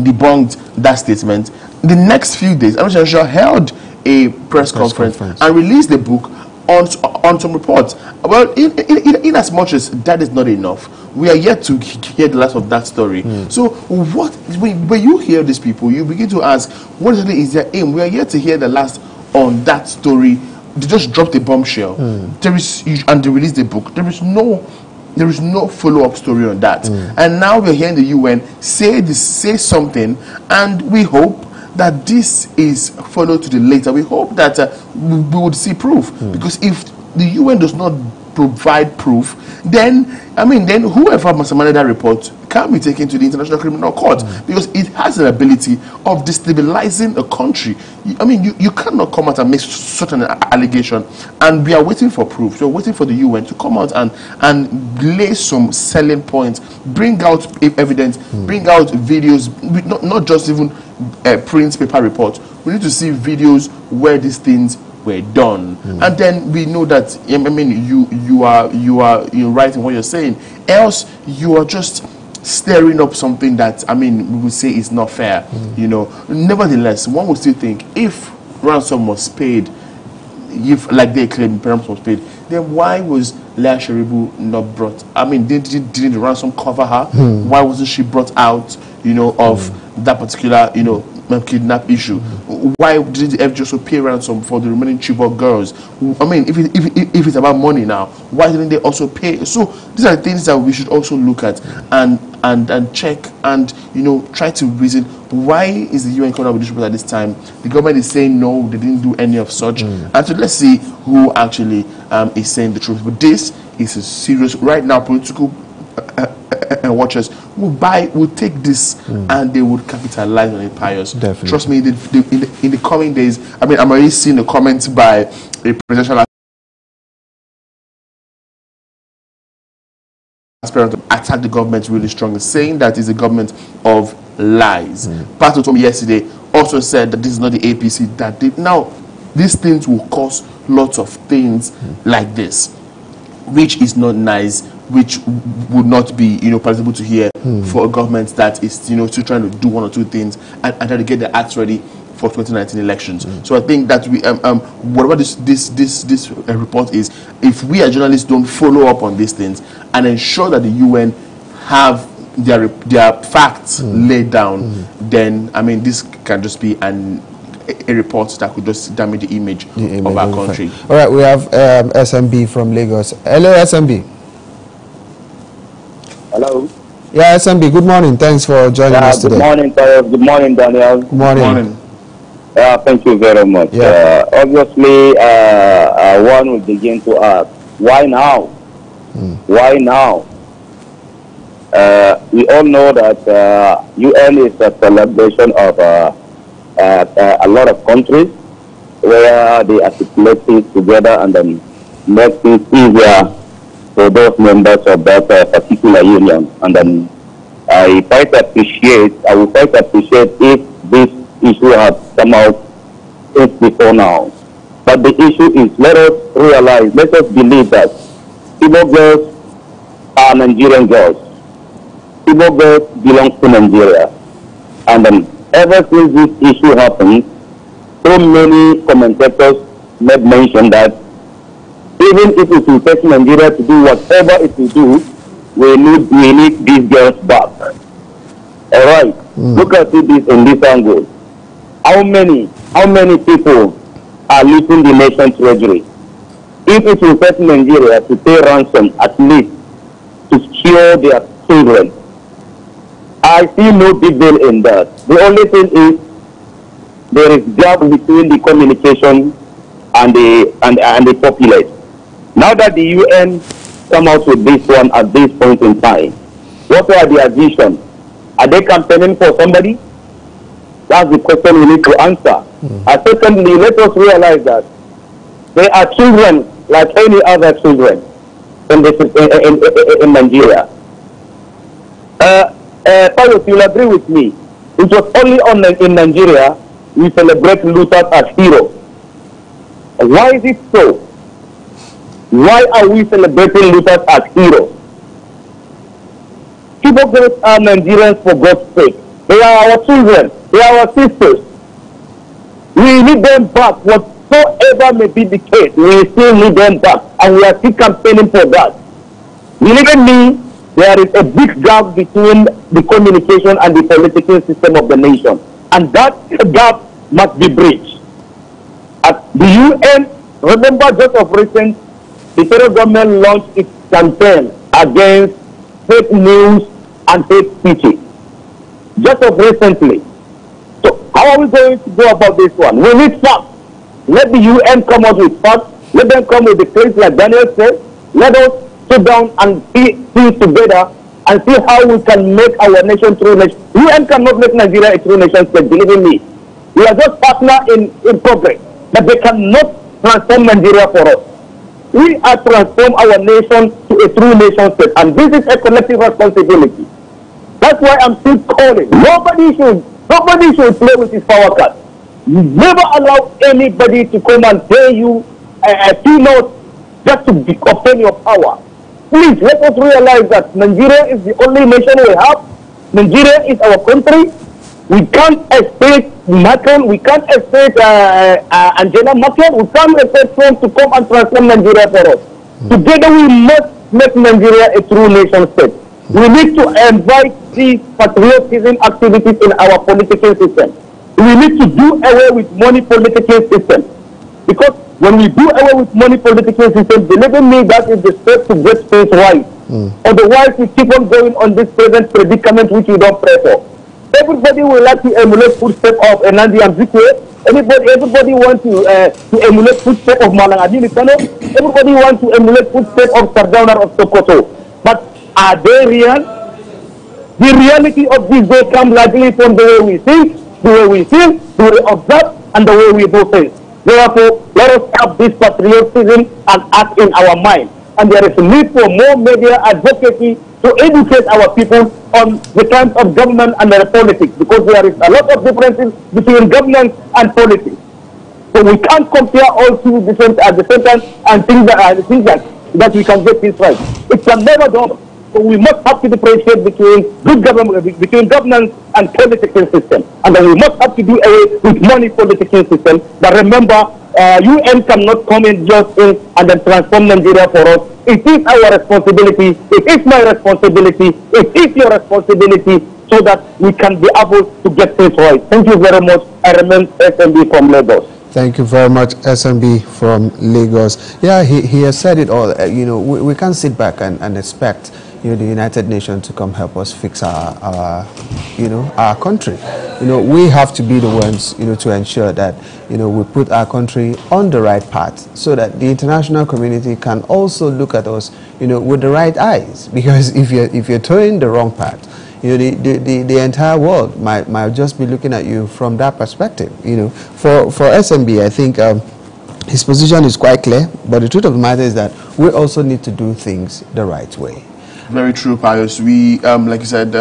debunked that statement. The next few days, Amnesty International held a press conference and released the book on some reports. Well, in as much as that is not enough, we are yet to hear the last of that story. So what, when you hear these people, you begin to ask, what exactly is their aim? We are yet to hear the last on that story. They just dropped a bombshell. There is, and they released the book. There is no follow-up story on that. And now we're hearing the UN say something, and we hope that this is followed to the later. We hope that we would see proof, because if the UN does not provide proof, then whoever must manage that report can be taken to the International Criminal Court, because it has an ability of destabilizing a country. I mean, you cannot come out and make such an allegation, and we are waiting for proof. We're waiting for the UN to come out and lay some selling points, bring out evidence, bring out videos, not just even print paper reports. We need to see videos where these things were done, and then we know that you are right in what you're saying. Else you are just stirring up something that we would say is not fair. You know, nevertheless, one would still think if ransom was paid, if like they claim ransom was paid, then why was Leah Sharibu not brought? Didn't the ransom cover her? Why wasn't she brought out? You know, of that particular kidnap issue. Why did the FG also pay ransom for the remaining Chibok girls? If it's about money now, why didn't they also pay? So these are things that we should also look at and check and try to reason. Why is the UN coming up with this report at this time? The government is saying no, they didn't do any of such. And so let's see who actually is saying the truth. But this is a serious right now. Political watchers will take this and they would capitalize on it, Pius. Definitely. Trust me, in the coming days, I'm already seeing the comments by a presidential aspirant to attack the government really strongly, saying that it's a government of lies. Pato told me yesterday also said that this is not the APC that did. Now, these things will cause lots of things like this, which is not nice, which would not be, palatable to hear for a government that is, still trying to do one or two things and try to get the acts ready for 2019 elections. So I think that we, whatever this report is, if we as journalists don't follow up on these things and ensure that the UN have their facts laid down, then this can just be a report that could just damage the image of our country. All right, we have SMB from Lagos. Hello, SMB. Hello. Yeah, SMB. Good morning. Thanks for joining us today. Good morning, Good morning, Daniel. Good morning. Thank you very much. Yeah. Obviously, one will begin to ask, why now? Why now? We all know that UN is a celebration of a lot of countries where they articulate things together and then make things easier for those members of that particular union. And then I would quite appreciate if this issue had come out things before now. But the issue is, let us realize, let us believe that Igbo girls are Nigerian girls. Igbo girls belong to Nigeria. And ever since this issue happened, so many commentators made mention that even if it will take Nigeria to do whatever it will do, we need these girls back. All right. Look at it in this angle. How many people are losing the nation's treasury? If it will take Nigeria to pay ransom at least to secure their children, I see no big deal in that. The only thing is there is gap between the communication and the populace. Now that the UN come out with this one at this point in time, what are their vision? Are they campaigning for somebody? That's the question we need to answer. And secondly, let us realize that they are children like any other children in Nigeria. Pius, you'll agree with me. It was only in Nigeria we celebrate Luther as heroes. Why is it so? Why are we celebrating Luther as heroes? People girls are Nigerians for God's sake. They are our children. They are our sisters. We need them back. Whatsoever may be the case, we still need them back. And we are still campaigning for that. Believe in me, there is a big gap between the communication and the political system of the nation. And that gap must be bridged. At the UN, remember just of recent, the federal government launched its campaign against fake news and hate speeches. Just of recently. So how are we going to go about this one? We need facts. Let the UN come out with facts. Let them come with the case like Daniel said. Let us sit down and see things together and see how we can make our nation true nation. UN cannot make Nigeria a true nation state, believe in me. We are just partner in progress. But they cannot transform Nigeria for us. We are transform our nation to a true nation state. And this is a collective responsibility. That's why I'm still calling. Nobody should play with his power card. Never allow anybody to come and pay you a peanut just to obtain your power. Please, let us realize that Nigeria is the only nation we have. Nigeria is our country. We can't expect Macron, we can't expect Angela Merkel, we can't expect Trump to come and transform Nigeria for us. Together we must make Nigeria a true nation state. We need to invite these patriotism activities in our political system. We need to do away with money political system. Because when we do away with money political system, believe in me, that is the step to get things right. Otherwise, we keep on going on this present predicament which we don't pray for. Everybody will like to emulate footsteps of Enandi Amzikwe. Everybody wants to emulate footsteps of Malang Adini Kano. Everybody wants to emulate footsteps of Sardauna of Sokoto. But are they real? The reality of this day comes largely from the way we think, the way we feel, the way we observe, and the way we do things. Therefore, let us have this patriotism and act in our mind. And there is a need for more media advocacy to educate our people on the kinds of government and their politics, because there is a lot of differences between government and politics. So we can't compare all two different at the same time and think that we can get this right. It can never do. So we must have to differentiate between good government, between governance and political system, and then we must have to do away with money political system. But remember, UN cannot come in just in and then transform Nigeria for us. It is our responsibility. It is my responsibility. It is your responsibility, so that we can be able to get things right. Thank you very much. I remain SMB from Lagos. Thank you very much, SMB from Lagos. Yeah, he has said it all. We can't sit back and expect the United Nations to come help us fix our country. We have to be the ones, to ensure that, we put our country on the right path, so that the international community can also look at us, with the right eyes. Because if you're towing the wrong path, the entire world might just be looking at you from that perspective. For SMB, I think his position is quite clear, but the truth of the matter is that we also need to do things the right way. Very true, Pius. We, like you said,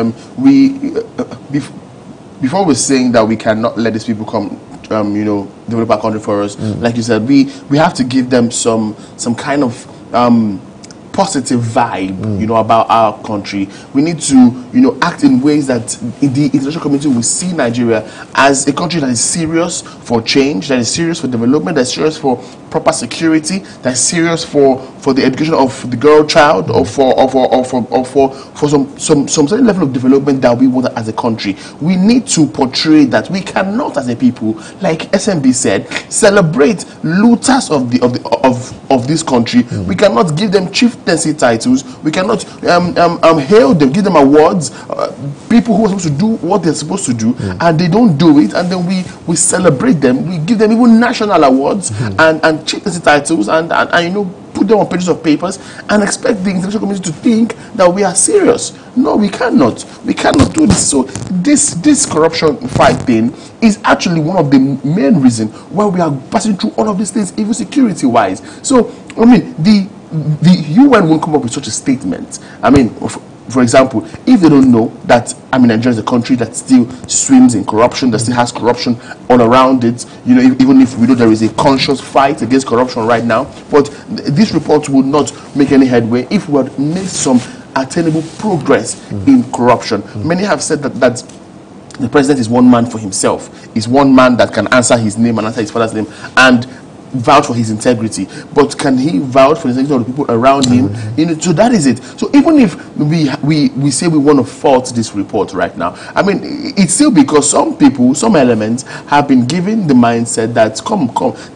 before we're saying that we cannot let these people come you know, develop our country for us. Like you said, we have to give them some kind of positive vibe, you know, about our country. We need to, you know, act in ways that the international community will see Nigeria as a country that is serious for change, that is serious for development, that is serious for proper security, that is serious for the education of the girl child, or for some certain level of development that we want as a country. We need to portray that. We cannot, as a people, like SMB said, celebrate looters of this country. We cannot give them chieftaincy titles. We cannot hail them, give them awards. People who are supposed to do what they're supposed to do, and they don't do it, and then we celebrate them. We give them even national awards and chieftaincy titles, and you know, put them on pages of papers and expect the international community to think that we are serious. No, we cannot. We cannot do this. So this corruption fight thing is actually one of the main reasons why we are passing through all of these things, even security-wise. So, I mean, the UN won't come up with such a statement. I mean, for example, if they don't know that, I mean, Nigeria is a country that still swims in corruption, that still has corruption all around it, you know, even if we know there is a conscious fight against corruption right now, but this report will not make any headway if we had made some attainable progress in corruption. Many have said that the president is one man for himself. He's one man that can answer his name and answer his father's name and vouch for his integrity, but can he vouch for the integrity of the people around him? You know, so that is it. So even if we say we want to fault this report right now, I mean, it's still because some people, some elements have been given the mindset that come,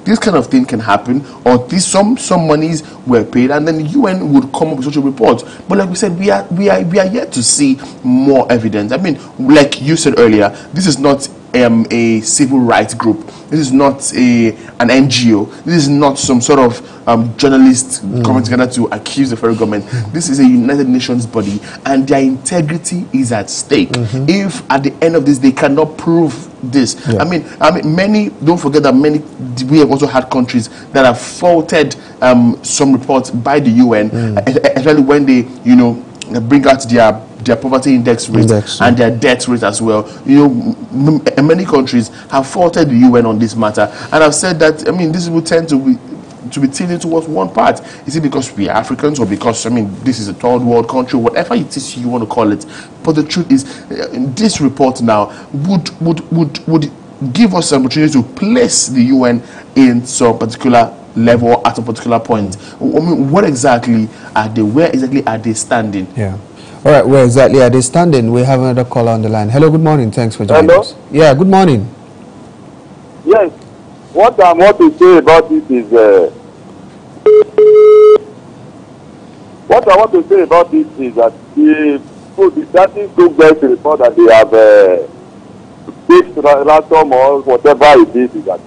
this kind of thing can happen, or this some monies were paid, and then the UN would come up with such a report. But like we said, we are yet to see more evidence. I mean, like you said earlier, this is not a civil rights group. This is not an NGO. This is not some sort of journalists coming together to accuse the federal government. This is a United Nations body, and their integrity is at stake. If at the end of this they cannot prove this, I mean, many, don't forget that we have also had countries that have faulted some reports by the UN, especially when they, you know, bring out their poverty index rate and their debt rate as well. You know, many countries have faulted the UN on this matter, and I've said that, I mean, this will tend to be tilted towards one part. Is it because we are Africans, or because, I mean, this is a third world country, whatever it is you want to call it? But the truth is, this report now would give us an opportunity to place the UN in some particular level at a particular point. I mean, what exactly are they? Where exactly are they standing? Yeah. All right, where exactly are they standing? We have another caller on the line. Hello, good morning. Thanks for joining us. Yeah, good morning. Yes. What I want to say about this is, what I want to say about this is that the starting to get report that they have fixed ransom or whatever it is that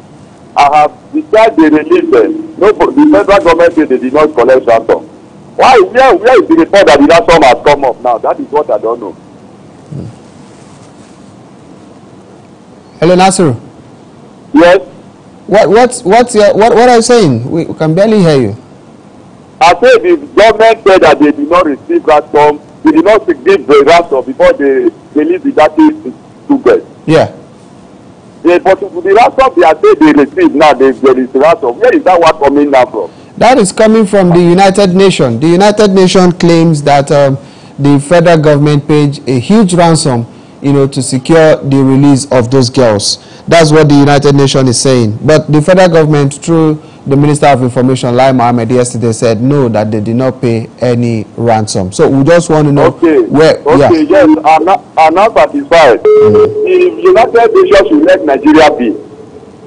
I have decided they release them. No, the federal government said they did not collect ransom. Why? Where is the report that the ransom has come up now? That is what I don't know. Hello, Nasser. Yes. What are you saying? We can barely hear you. I said the government said that they did not receive ransom. They did not give the ransom before they release the data to get. Yeah. But the ransom they are saying they received now, there is ransom. Where is that one coming now from? That is coming from the United Nations. The United Nations claims that the federal government paid a huge ransom, you know, to secure the release of those girls. That's what the United Nations is saying. But the federal government, through the Minister of Information, Lai Mohammed, yesterday said no, that they did not pay any ransom. So we just want to know where. Okay, yes, I'm not satisfied. The United Nations should let Nigeria be.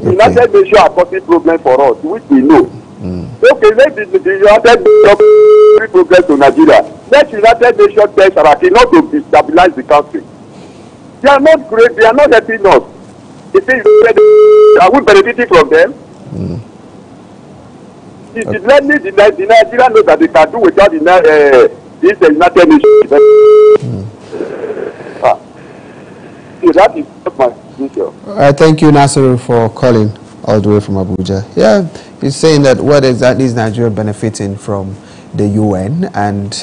The United Nations are causing problem for us, which we know. Okay, let the United Nations bring progress to Nigeria. Let United Nations tell Saraki not to destabilize the country. They are not great. They are not helping us. They say, are we benefiting from them? Let me the Nigeria know that they can do without this United Nations. So that is my position. Thank you, Nasser, for calling all the way from Abuja. Yeah, he's saying that what exactly is Nigeria benefiting from the UN, and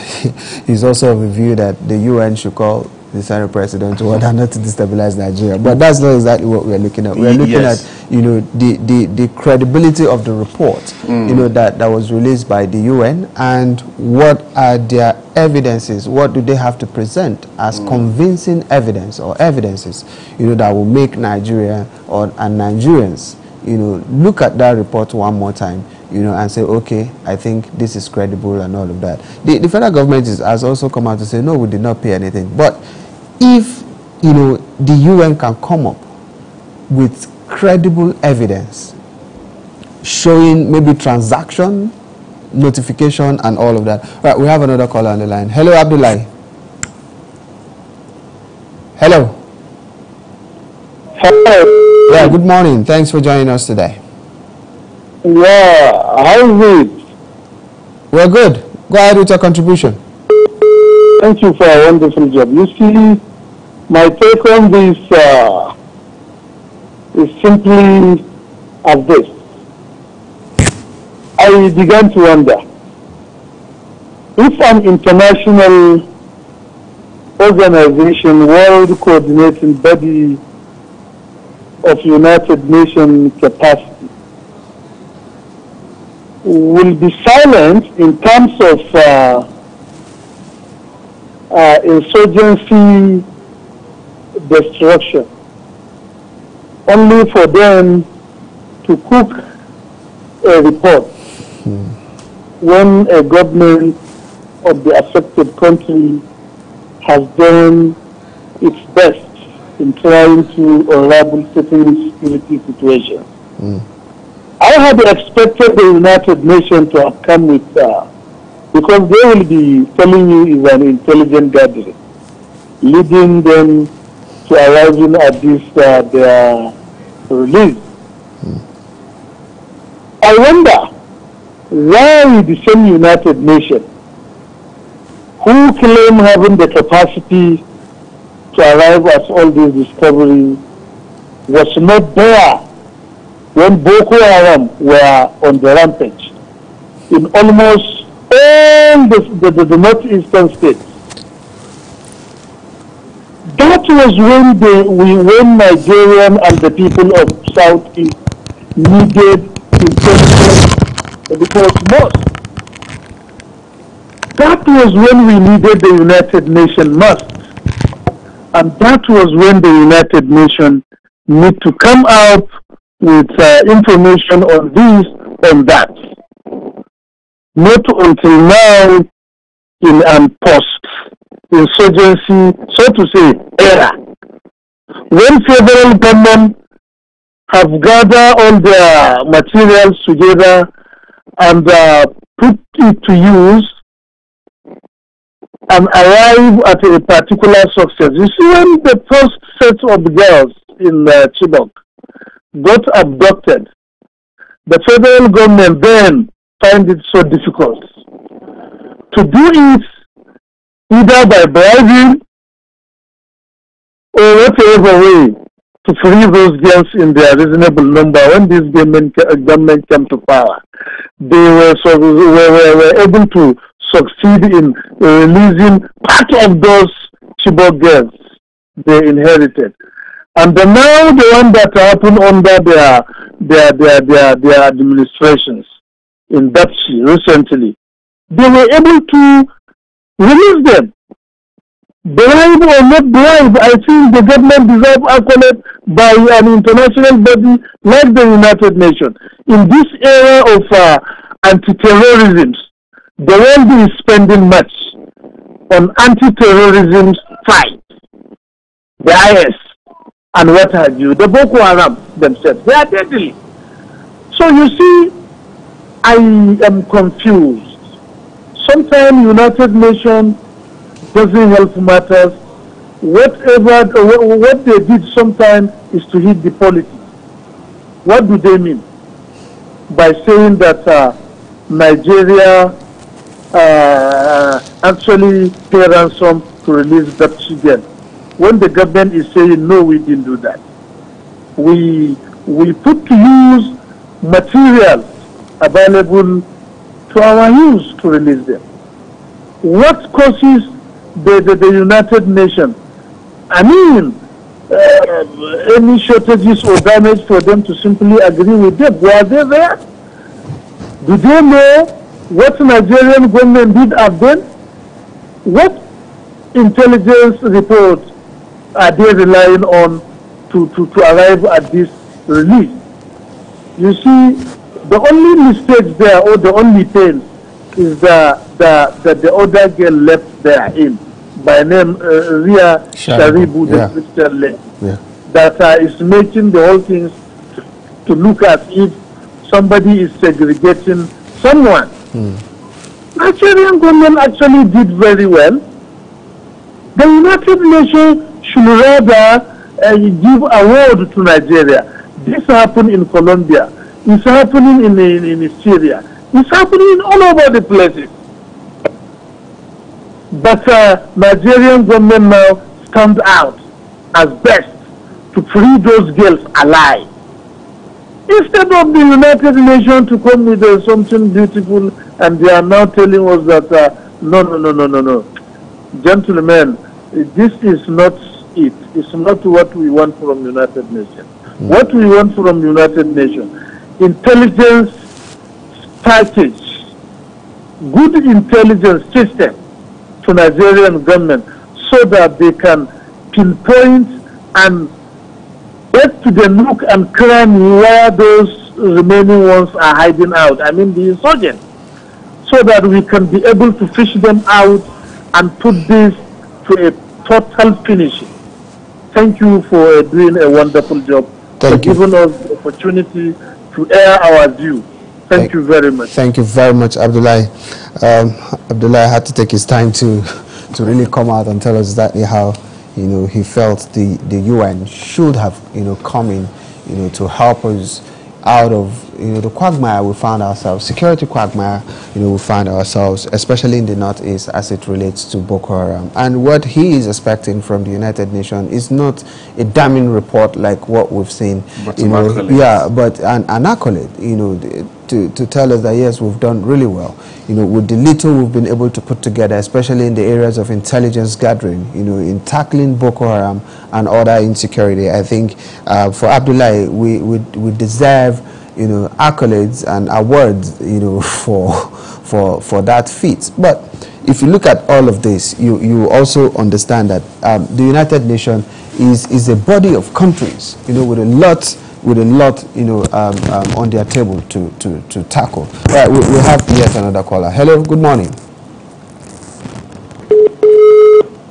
he's also of the view that the UN should call the Senate president to order not to destabilize Nigeria. But that's not exactly what we're looking at. We're looking at, you know, the credibility of the report, you know, that was released by the UN, and what are their evidences, what do they have to present as convincing evidence or evidences, you know, that will make Nigeria and Nigerians, you know, look at that report one more time, you know, and say, okay, I think this is credible and all of that. The federal government has also come out to say, no, we did not pay anything. But if, you know, the UN can come up with credible evidence showing maybe transaction, notification, and all of that. All right, we have another caller on the line. Hello, Abdullahi. Hello. Hello. Yeah, good morning. Thanks for joining us today. Yeah, how is it? We're good. Go ahead with your contribution. Thank you for a wonderful job. You see, my take on this is simply as this. I began to wonder if an international organization, world coordinating body of United Nations capacity will be silent in terms of insurgency destruction, only for them to cook a report when a government of the affected country has done its best in trying to unravel certain security situations. I had expected the United Nations to have come with, because they will be telling you is an intelligent gathering, leading them to arriving at this their release. I wonder why the same United Nations, who claim having the capacity to arrive at all these discoveries, was not there when Boko Haram were on the rampage in almost all the northeastern states. That was when Nigerian and the people of Southeast needed intelligence because most. That was when we needed the United Nations most. And that was when the United Nations need to come out with information on this, on that. Not until now in an post-insurgency, so to say, era. When federal government have gathered all their materials together and put it to use and arrive at a particular success. You see, when the first set of girls in Chibok got abducted, the federal government then find it so difficult to do it either by bribing or whatever way to free those girls in their reasonable number. When this government came to power, they were able to succeed in releasing part of those Chibok girls they inherited. And now the one that happened under their administrations in Dapchi recently, they were able to release them. Bribe or not bribe, I think the government deserves accolade by an international body like the United Nations. In this era of anti-terrorism, the world is spending much on anti-terrorism fight. The IS and what have you, the Boko Haram themselves, they are deadly. So you see, I am confused. Sometimes United Nations doesn't help matters. What they did sometimes is to hit the politics. What do they mean? By saying that Nigeria actually pay ransom to release that children. When the government is saying, no, we didn't do that. We put to use materials available to our use to release them. What causes the United Nations I mean, any shortages or damage for them to simply agree with them. Were they there? Do they know what Nigerian government did have then? What intelligence report are they relying on to arrive at this release? You see, the only mistake there, or the only pain, is that the other girl left there in, by name Ria Sharibu, the Christian lady, that is making the whole thing to look as if somebody is segregating someone. Nigerian government actually did very well. The United Nations should rather give award to Nigeria. This happened in Colombia. It's happening in Syria. It's happening all over the places. But Nigerian government now stand out as best to free those girls alive. Instead of the United Nations to come with something beautiful, and they are now telling us that no. Gentlemen, this is not it. It's not what we want from United Nations. What we want from United Nations, intelligence package, good intelligence system to Nigerian government, so that they can pinpoint and get to the nook and cranny where those remaining ones are hiding out. I mean the insurgents, so that we can be able to fish them out and put this to a total finishing. Thank you for doing a wonderful job. For giving us the opportunity to air our view. Thank you very much. Thank you very much, Abdullahi. Abdullahi had to take his time to really come out and tell us exactly how he felt the UN should have come in to help us out of the quagmire we found ourselves, security quagmire we find ourselves, especially in the Northeast as it relates to Boko Haram. And what he is expecting from the United Nations is not a damning report like what we've seen, but but an accolade, to tell us that yes, we've done really well, with the little we've been able to put together, especially in the areas of intelligence gathering, in tackling Boko Haram and other insecurity. I think for Abdullahi, we deserve accolades and awards for that feat. But if you look at all of this, you also understand that the United Nations is a body of countries, with a lot on their table to tackle. Right, we have yet another caller. Hello, good morning.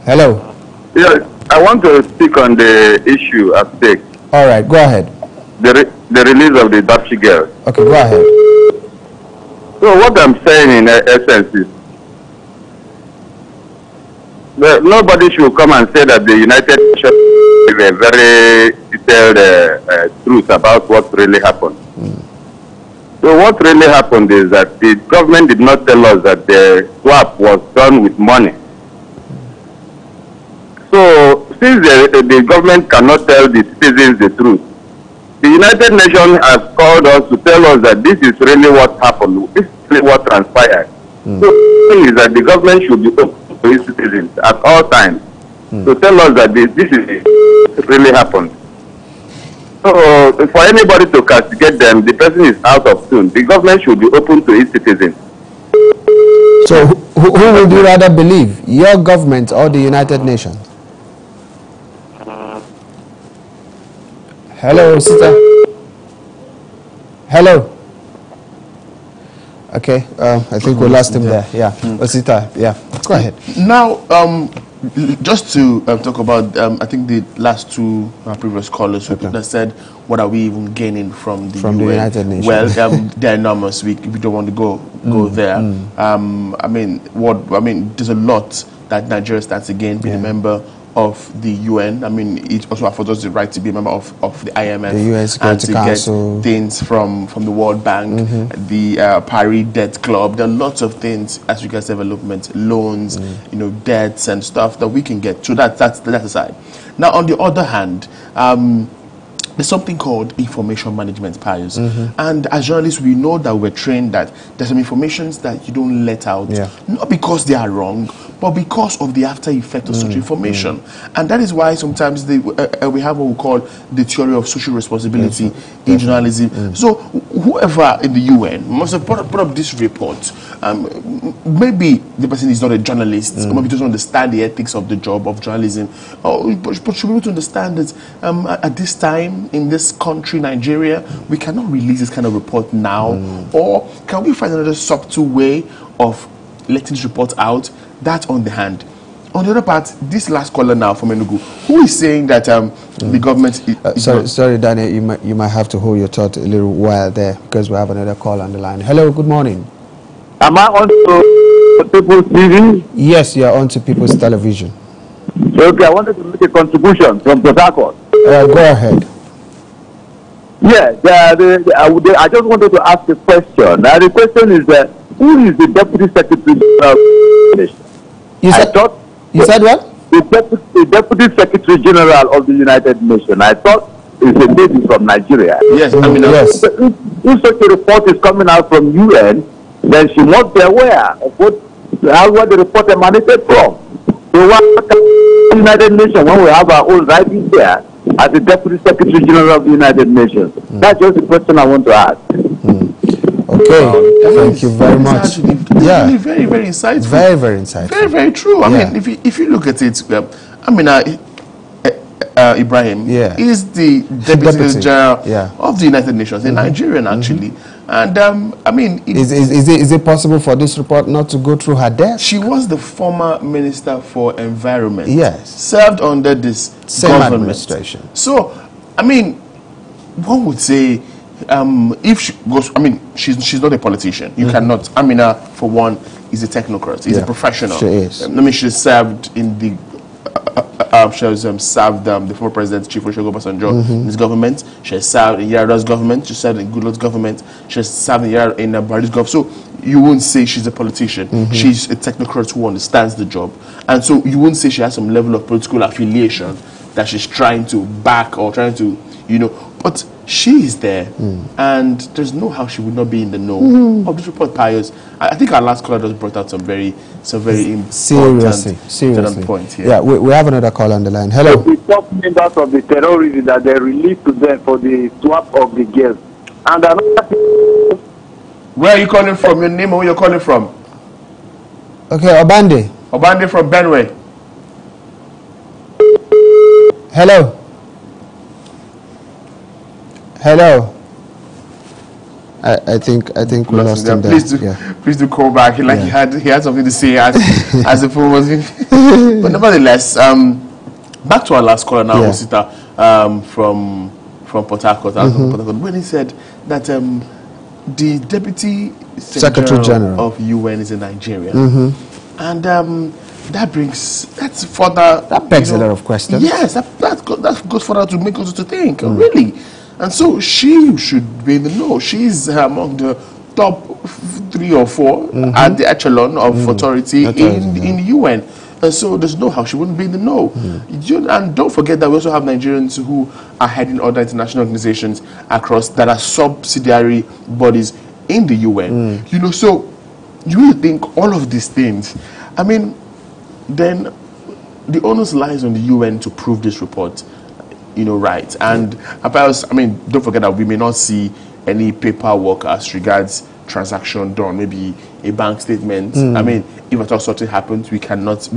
Hello. Yes, I want to speak on the issue at stake. All right, go ahead. The release of the Dapchi girls. Okay, go ahead. So what I'm saying in essence is that nobody should come and say that the United Nations is a very detailed truth about what really happened. So what really happened is that the government did not tell us that the swap was done with money. So since the government cannot tell the citizens the truth, the United Nations has called us to tell us that this is really what happened, this is really what transpired. So the thing is that the government should be open to its citizens at all times to tell us that this is really happened. So for anybody to castigate them, the person is out of tune. The government should be open to its citizens. So who would you rather believe, your government or the United Nations? Hello, sister. Hello. Okay, I think we lost him there. Yeah, Osita, yeah. Go ahead. Now, just to talk about, I think the last two previous callers that said, what are we even gaining from the United Nations? Well, they're enormous. We don't want to go there. I mean, there's a lot that Nigeria stands to gain being a member of the UN. I mean, it also affords us the right to be a member of the IMF, the UN Security Council, get things from the World Bank, the Paris Debt Club. There are lots of things as regards development, loans, debts and stuff that we can get. So that's aside. Now, on the other hand, there's something called information management, Pius. And as journalists, we know that we're trained that there's some informations that you don't let out, not because they are wrong, but because of the after effect of such information. And that is why sometimes we have what we call the theory of social responsibility in journalism. So whoever in the UN must have put up this report. Maybe the person is not a journalist, or maybe doesn't understand the ethics of the job of journalism, but should be able to understand that at this time in this country, Nigeria, we cannot release this kind of report now, or can we find another subtle way of letting this report out? That's on the hand. On the other part, this last caller now from Enugu, who is saying that the government... sorry, Daniel, you might have to hold your thought a little while there, because we have another call on the line. Hello, good morning. Am I on to People's TV? Yes, you are on to People's Television. Okay, I wanted to make a contribution from Port Harcourt. Go ahead. Yeah, I just wanted to ask a question. Now, the question is who is the Deputy Secretary General of the Nation? You said what? The Deputy Secretary General of the United Nations. I thought it's a lady from Nigeria. Yes, I mean, yes. If such a report is coming out from UN, then she must be aware of where the report emanated from. So why the United Nations, when we have our own writing there, as the Deputy Secretary General of the United Nations? That's just the question I want to ask. Okay, thank you very much. Really very, very insightful. Very, very insightful. Very, very true. I mean, if you look at it, Ibrahim is the Deputy General of the United Nations, a Nigerian actually. And I mean, is it possible for this report not to go through her desk? She was the former Minister for Environment. Yes, served under this same government. Administration. So, I mean, one would say, if she goes, I mean, she's not a politician. You cannot. Amina, for one, is a technocrat. He's a professional. She is. I mean, she served in the. She has served the former president, Chief Olusegun Obasanjo, in his government. She has served in Yar'Adua's government. She served in Goodluck's government. She has served in Buhari's government. So you wouldn't say she's a politician. She's a technocrat who understands the job. And so you wouldn't say she has some level of political affiliation that she's trying to back or trying to, but she is there, and there's no how she would not be in the know of this report. Pius, I think our last caller just brought out some very important points here. Yeah, we have another call on the line. Hello. The top members of the terrorism that they released to them for the swap of the girls. And another. Where are you calling from? Your name and where you're calling from? Okay, Obande. Obande from Benue. Hello. Hello. I think we lost him there. Please do call back. He had something to say as the phone was in. But nevertheless, back to our last caller now, Osita, from Port Harcourt, when he said that the Deputy Secretary General of UN is in Nigeria, and that begs a lot of questions. Yes, that goes further to make us to think, really. And so she should be in the know. She's among the top 3 or 4 at the echelon of authority in the UN. And so there's no how she wouldn't be in the know. And don't forget that we also have Nigerians who are heading other international organizations across that are subsidiary bodies in the UN. So you really think all of these things, I mean, then the onus lies on the UN to prove this report. Right. And perhaps, I mean, don't forget that we may not see any paperwork as regards transaction done, maybe a bank statement. I mean, if at all something happens, we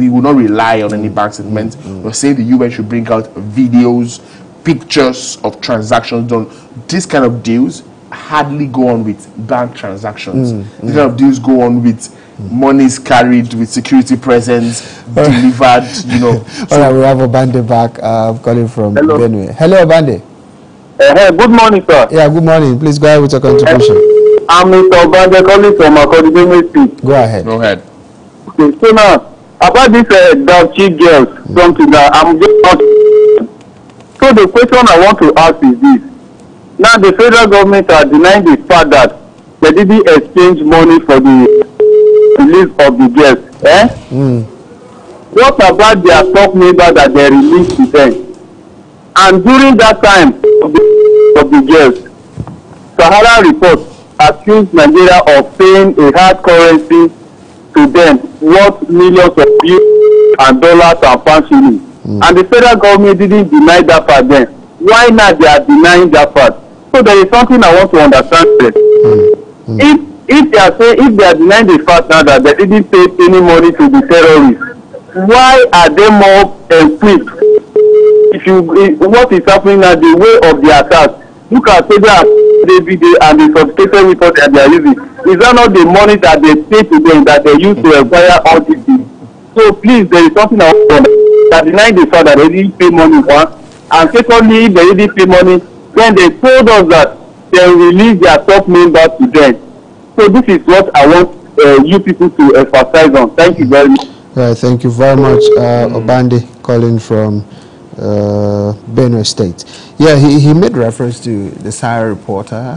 will not rely on any bank statement. We're saying the UN should bring out videos, pictures of transactions done. This kind of deals hardly go on with bank transactions. This kind of deals go on with monies carried with security presence, delivered, All right, we have Obande back. Calling from Benue. Hello, Obande. Good morning, sir. Yeah, good morning. Please go ahead with your contribution. I'm Mr. Obande calling from Akodi. Go ahead. Go ahead. Okay, so now, about this Dutchy girls, something that I'm just So the question I want to ask is this. Now, the federal government are denying the fact that they didn't exchange money for the release of the girls. What about their top member that they released to them? And during that time of the girls, Sahara report accused Nigeria of paying a hard currency to them worth millions of euros and dollars and pound shillings. And the federal government didn't deny that part then. Why not they are denying that part? So there is something I want to understand there. If they are saying, if they are denying the fact now that they didn't pay any money to the terrorists, why are they more equipped? What is happening now, the way of the attack? Look at every day and the sophisticated report that they are using. Is that not the money that they pay to them that they use to acquire all these things? So please, there is something I want to understand. That denying the fact that they didn't pay money once, and secondly, if they didn't pay money, then they told us that they will release their top members to them. So this is what I want you people to emphasize on. Thank you very much. Right, thank you very much, Obande, calling from Benue State. Yeah, he made reference to the Sahara reporter,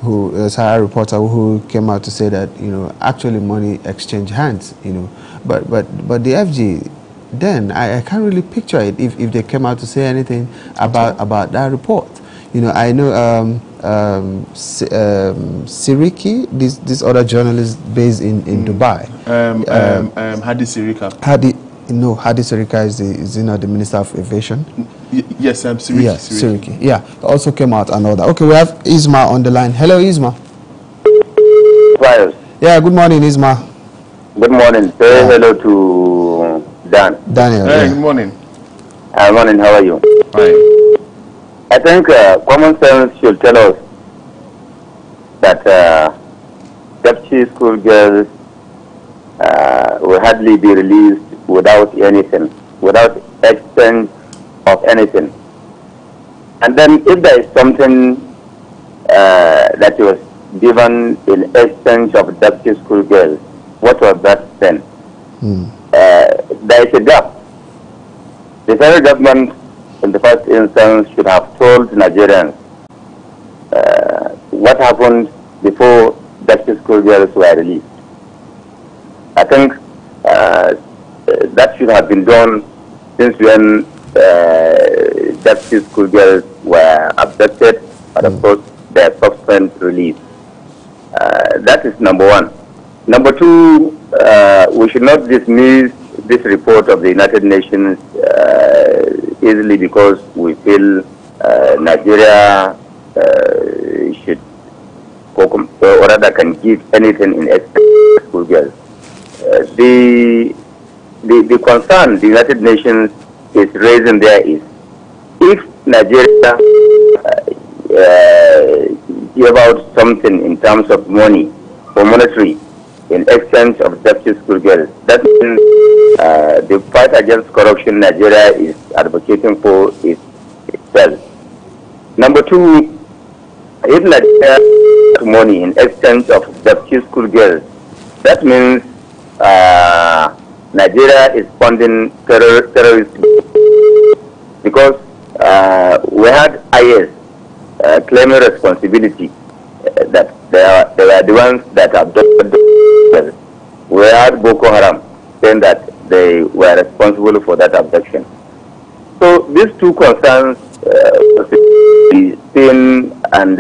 who came out to say that, you know, actually money exchange hands, you know, but the FG. Then I can't really picture it if they came out to say anything about that report. You know, I know Siriki, this other journalist based in Dubai. Hadi Sirika. Hadi Sirika is you know, the Minister of Aviation. Yes, Siriki. Yeah, Siriki. Yeah, also came out and all that. Okay, we have Isma on the line. Hello, Isma. Right. Yeah, good morning, Isma. Good morning. Say hello to Daniel. Hey, good morning. Good morning. How are you? Fine. I think common sense should tell us that deputy school girls will hardly be released without anything, without exchange of anything. And then if there is something that was given in exchange of deputy school girls, what was that then? There is a gap. The federal government, in the first instance, should have told Nigerians what happened before deputy school girls were released. I think that should have been done since when deputy school girls were abducted, but of course their subsequent release. That is number one. Number two, we should not dismiss this report of the United Nations easily because we feel Nigeria should, or rather can give anything in exchange school girls. The concern the United Nations is raising there is, if Nigeria give out something in terms of money or monetary in exchange of deputy school girls, that means the fight against corruption Nigeria is advocating for is itself. Number two, if Nigeria gives money in exchange of deputy school girls, that means Nigeria is funding terrorists, because we had IS claiming responsibility that they were the ones that abducted the. We had Boko Haram saying that they were responsible for that abduction. So these two concerns be seen and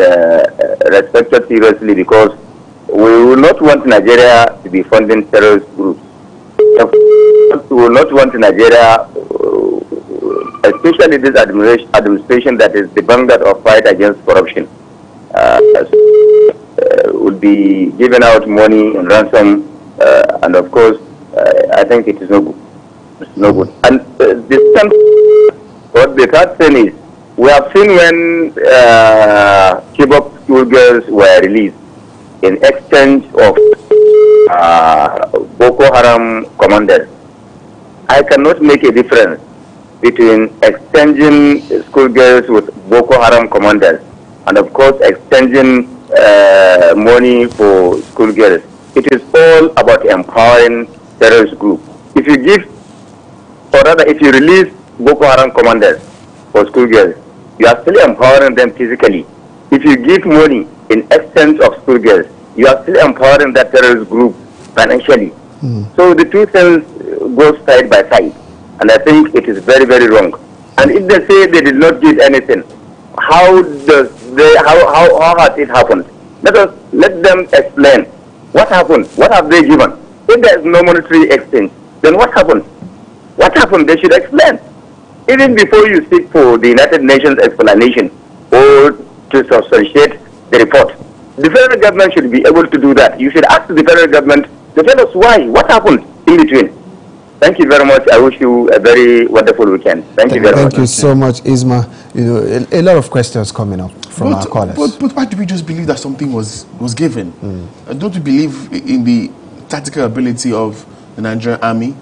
respected seriously, because we will not want Nigeria to be funding terrorist groups. We will not want Nigeria, especially this administration that is the vanguard of fight against corruption, will be giving out money in ransom, and of course, I think it is no good. It's no good. And what the third thing is, we have seen when Chibok schoolgirls were released in exchange of Boko Haram commanders. I cannot make a difference between exchanging schoolgirls with Boko Haram commanders and of course exchanging money for schoolgirls. It is all about empowering terrorist groups. If you give, or rather if you release Boko Haram commanders for schoolgirls, you are still empowering them physically. If you give money in exchange of schoolgirls, you are still empowering that terrorist group financially. So the two things go side by side, and I think it is very, very wrong. And if they say they did not give anything, how has it happened? Let them explain what happened. What have they given? If there is no monetary exchange, then what happened? What happened? They should explain. Even before you seek for the United Nations explanation or to substantiate the report, the federal government should be able to do that. You should ask the federal government to tell us why, what happened in between. Thank you very much. I wish you a very wonderful weekend. Thank you very much. Thank you so much, Isma. You know, a lot of questions coming up from our callers. But why do we just believe that something was given? Don't you believe in the tactical ability of the Nigerian army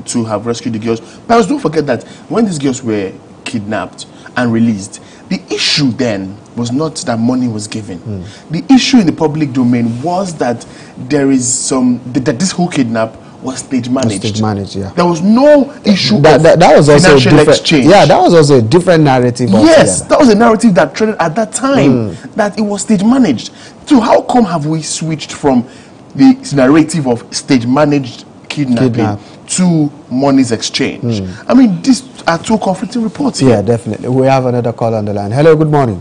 to have rescued the girls? But don't forget that when these girls were kidnapped and released, the issue then was not that money was given. The issue in the public domain was that there is that this whole kidnap was stage managed. Stage managed, yeah. There was no issue that was also financial exchange. Yeah, that was also a different narrative. Yes, that was a narrative that traded at that time, that it was stage managed. So how come have we switched from the narrative of stage managed kidnapping to money's exchange? I mean, these are two conflicting reports here. Yeah, definitely. We have another call on the line. Hello, good morning.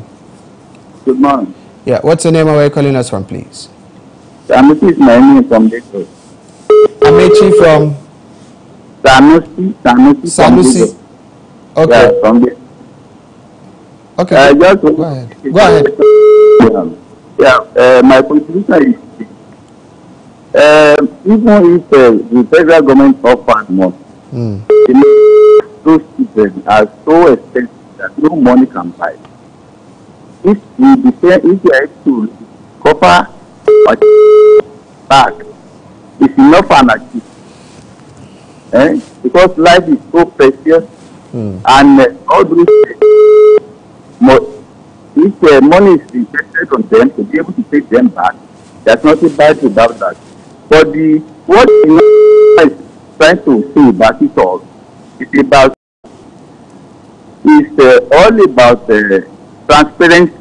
Good morning. Yeah, what's your name and where are you calling us from, please? Sanusi is my name from Lagos. Amechi from? Sanusi. Okay. Yeah, from Lagos. Okay. Just go ahead. Yeah, my contribution is even if the federal government offers money, those children are so expensive that no money can buy. If we are able to cover back, it's enough and achieve. Because life is so precious, and all those if money is invested on them to be able to take them back, there's nothing bad about that. But what is trying to say about it all is all about transparency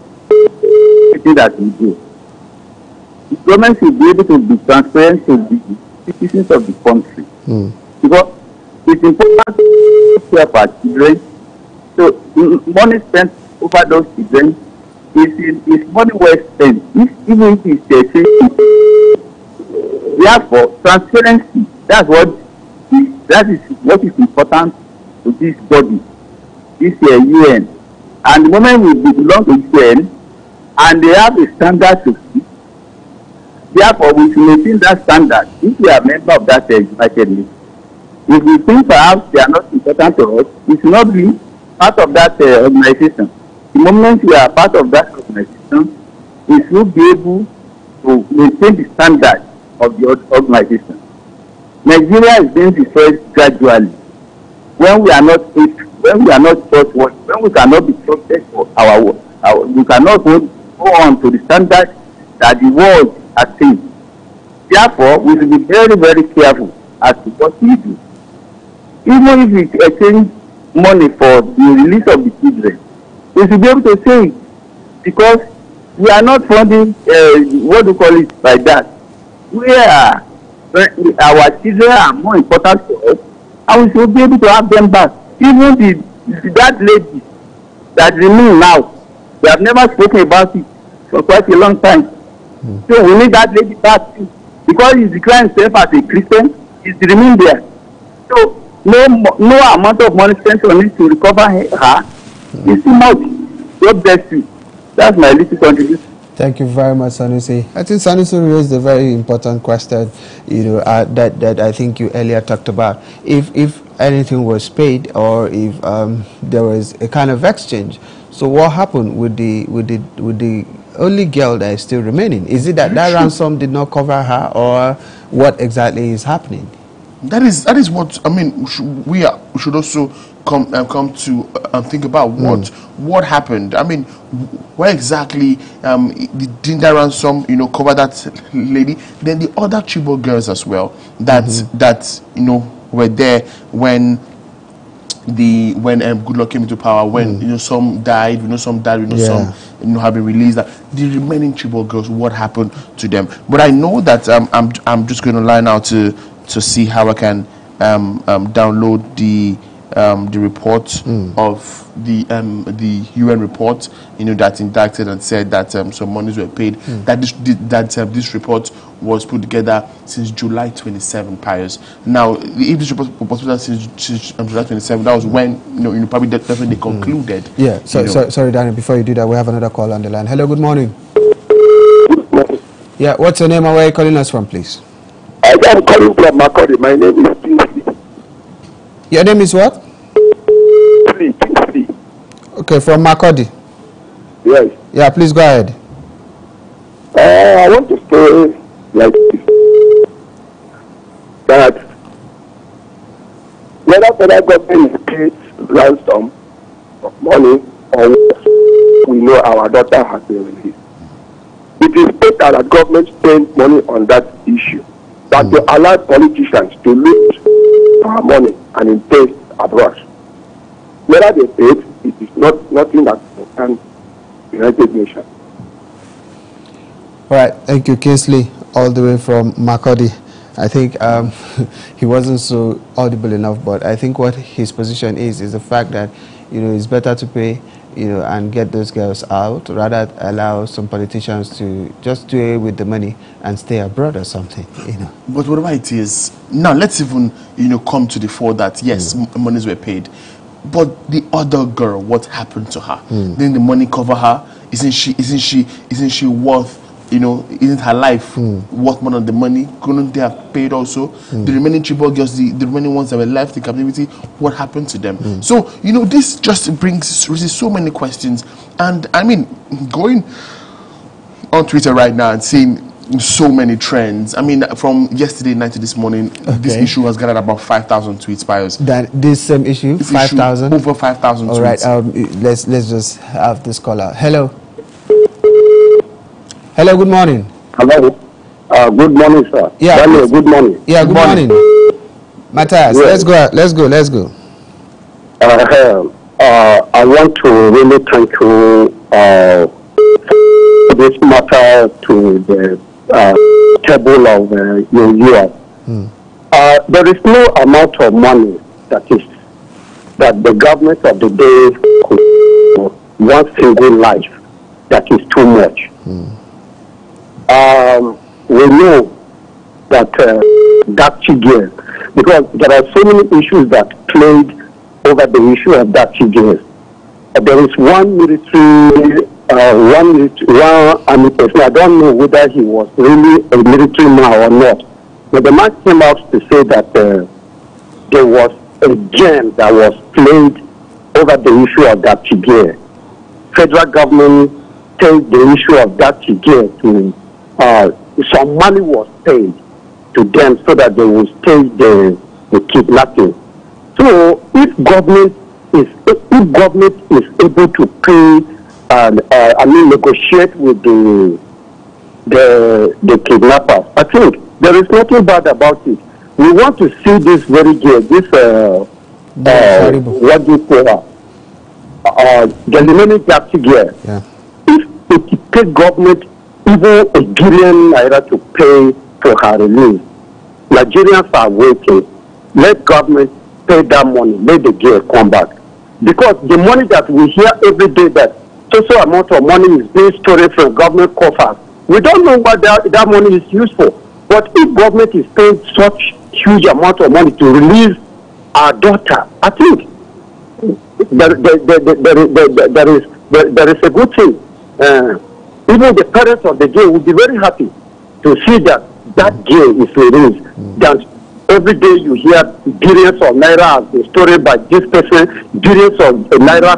that we do. The government should be able to be transparent to the citizens of the country. Because it's important to care for our children. So money spent over those children is money well spent, even if it's therefore, transparency, that is what is important to this body, this UN. And the moment we belong to UN, and they have a standard to keep, therefore we should maintain that standard if we are a member of that United Nations. If we think perhaps they are not important to us, we should not be part of that organization. The moment we are part of that organization, we should be able to maintain the standard of the organization. Nigeria is being destroyed gradually. When we are not trustworthy, when we cannot be trusted for our we cannot go on to the standard that the world has seen. Therefore, we should be very, very careful as to what we do. Even if we exchange money for the release of the children, we should be able to say it, because we are not funding what do you call it like that. Where our children are more important to us, and we should be able to have them back. Even that lady that remains now, we have never spoken about it for quite a long time. So we need that lady back too, because he declared himself as a Christian, he's remained there. So no amount of money spent on it to recover her. It's too much. God bless you. That's my little contribution. Thank you very much, Sanusi. I think Sanusi raised a very important question, that I think you earlier talked about. If anything was paid, or if there was a kind of exchange, so what happened with the only girl that is still remaining? Is it that ransom did not cover her, or what exactly is happening? That is what I mean. We should also come to think about what happened. I mean, where exactly did that ransom cover that lady? Then the other Chibok girls as well that were there when Goodluck came into power, when some died, some died, some have been released. That the remaining Chibok girls, what happened to them? But I know that I'm just going to line out to see how I can download the report of the UN report, that indicted and said that some monies were paid. That this report was put together since July 27, Pius. Now, if this report was put together since July 27, that was when probably definitely concluded. Yeah. Sorry, Daniel. Before you do that, we have another call on the line. Hello. Good morning. Yeah. What's your name and where are you calling us from, please? I am calling from Makurdi. My name is Kingsley. Your name is what? Kingsley. Okay, from Makurdi. Yes. Yeah, please go ahead. I want to say like this, that whether federal government pays ransom of money or what, we know our daughter has been released. It is better that government spend money on that issue than to allow politicians to lose our money and invest abroad. Whether they paid, it is nothing that can United Nations. All right, thank you, Kingsley, all the way from Makurdi. I think he wasn't so audible enough, but I think what his position is the fact that it's better to pay and get those girls out rather allow some politicians to just do it with the money and stay abroad or something. But whatever it is, now let's even come to the fore that yes, monies were paid. But the other girl, what happened to her? Didn't the money cover her? Isn't she worth, isn't her life worth more than the money? Couldn't they have paid also? The remaining Chibok girls, the remaining ones that were left in captivity, what happened to them? So, this just raises so many questions. And I mean, going on Twitter right now and seeing so many trends. I mean, from yesterday night to this morning, this issue has gathered about 5,000 tweets, Pius. That this same issue, 5,000? Over 5,000 tweets. All right, let's just have this caller. Hello. Hello, good morning. Hello. Good morning, sir. Yeah. Daniel, good morning. Yeah, good morning. Matthias, yes. let's go. I want to really thank you this matter to the table of your US. There is no amount of money that the government of the day could one single life that is too much. We know that that Chigir, because there are so many issues that played over the issue of that Chigir. There is one military, one army person. I don't know whether he was really a military man or not. But the man came out to say that there was a game that was played over the issue of that Chigir. Federal government take the issue of that Chigir to some money was paid to them so that they will stay the kidnapping. So if government is able to pay negotiate with the kidnappers, I think there is nothing bad about it. We want to see this very good. This what do you call the remaining taxi gear. Yeah. If the state government even a billion naira to pay for her release, Nigerians are waiting. Let government pay that money. Let the girl come back. Because the money that we hear every day that so amount of money is being stored from government coffers, we don't know what that money is used for. But if government is paying such huge amount of money to release our daughter, I think there is a good thing. Even the parents of the girl will be very happy to see that girl is released. That every day you hear billions of naira has been stored by this person, billions of naira,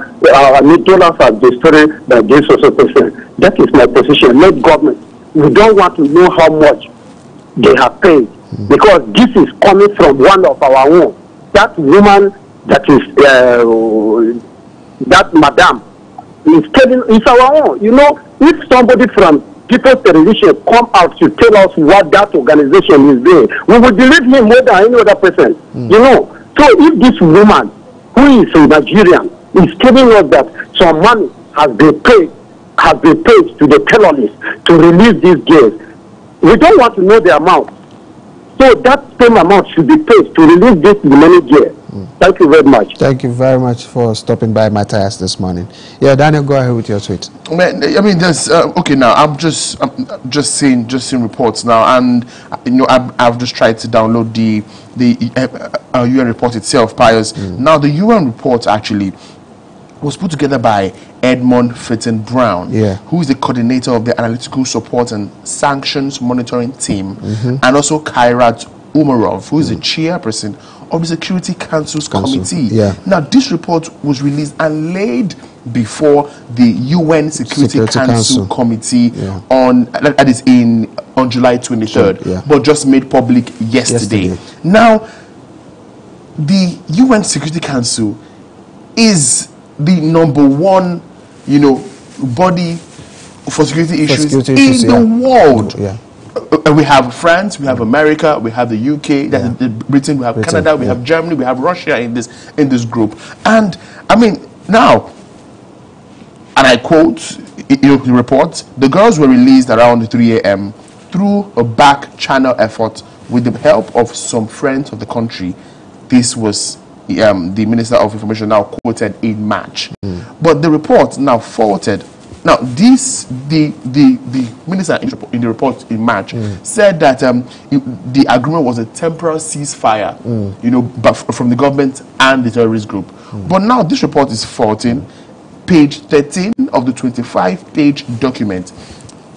dollars has been stored by this other person. That is my position. Let government. We don't want to know how much they have paid because this is coming from one of our own. That woman, that is that madam, is telling. It's our own. You know, if somebody from People's Television come out to tell us what that organization is doing, we will believe him more than any other person. You know, so if this woman, who is a Nigerian, is telling us that some money has been paid to the terrorists to release these girls, we don't want to know the amount. So that same amount should be paid to release this remaining girl. Thank you very much. Thank you very much for stopping by Matthias this morning. Yeah, Daniel, go ahead with your tweet. I mean, there's okay. Now I'm just seeing reports now, and I've just tried to download the UN report itself, Pius. Now the UN report actually was put together by Edmund Fitton Brown, who is the coordinator of the Analytical Support and Sanctions Monitoring Team, and also Kairat Umarov, who is the chairperson of the Security Council's committee. Now, this report was released and laid before the UN Security Council committee on July 23rd, but just made public yesterday. Now, the UN Security Council is the #1, body for security issues in the world. We have France, we have America, we have the UK, Britain, we have Canada, we have Germany, we have Russia in this group. And I mean, now, and I quote the report: the girls were released around 3 a.m. through a back channel effort with the help of some friends of the country. This was the Minister of Information now quoted in March. But the report now faulted. Now, the minister in the report in March said that the agreement was a temporary ceasefire, but from the government and the terrorist group. But now this report is faulting. Page 13 of the 25-page document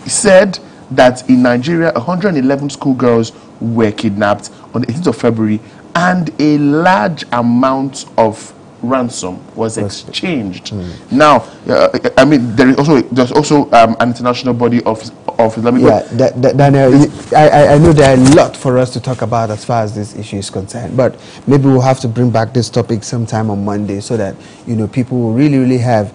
said that in Nigeria, 111 schoolgirls were kidnapped on the 18th of February, and a large amount of ransom was exchanged. Now, I mean, there's also an international body of Islamic. Daniel, I know there are a lot for us to talk about as far as this issue is concerned, but maybe we'll have to bring back this topic sometime on Monday so that people will really have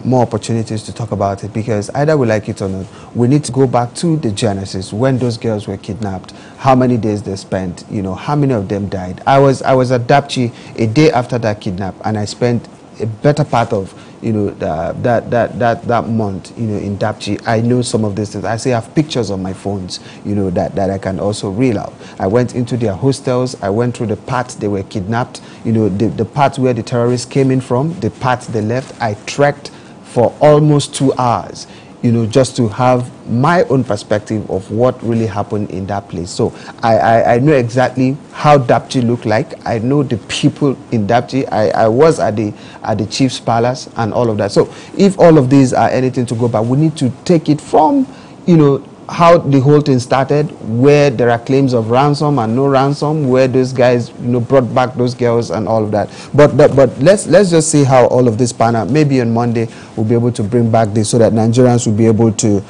more opportunities to talk about it, because either we like it or not, we need to go back to the genesis when those girls were kidnapped, how many days they spent, how many of them died. I was at Dapchi a day after that kidnap, and I spent a better part of that month in Dapchi. I know some of these things. I have pictures on my phones that I can also reel out. I went into their hostels. I went through the parts they were kidnapped, the parts where the terrorists came in from, the parts they left. I trekked for almost 2 hours just to have my own perspective of what really happened in that place. So I know exactly how Dapchi looked like. I know the people in Dapchi. I was at the Chief's Palace and all of that. So if all of these are anything to go by, we need to take it from, how the whole thing started, where there are claims of ransom and no ransom, where those guys brought back those girls and all of that. But let's just see how all of this pan out. Maybe on Monday we'll be able to bring back this so that Nigerians will be able to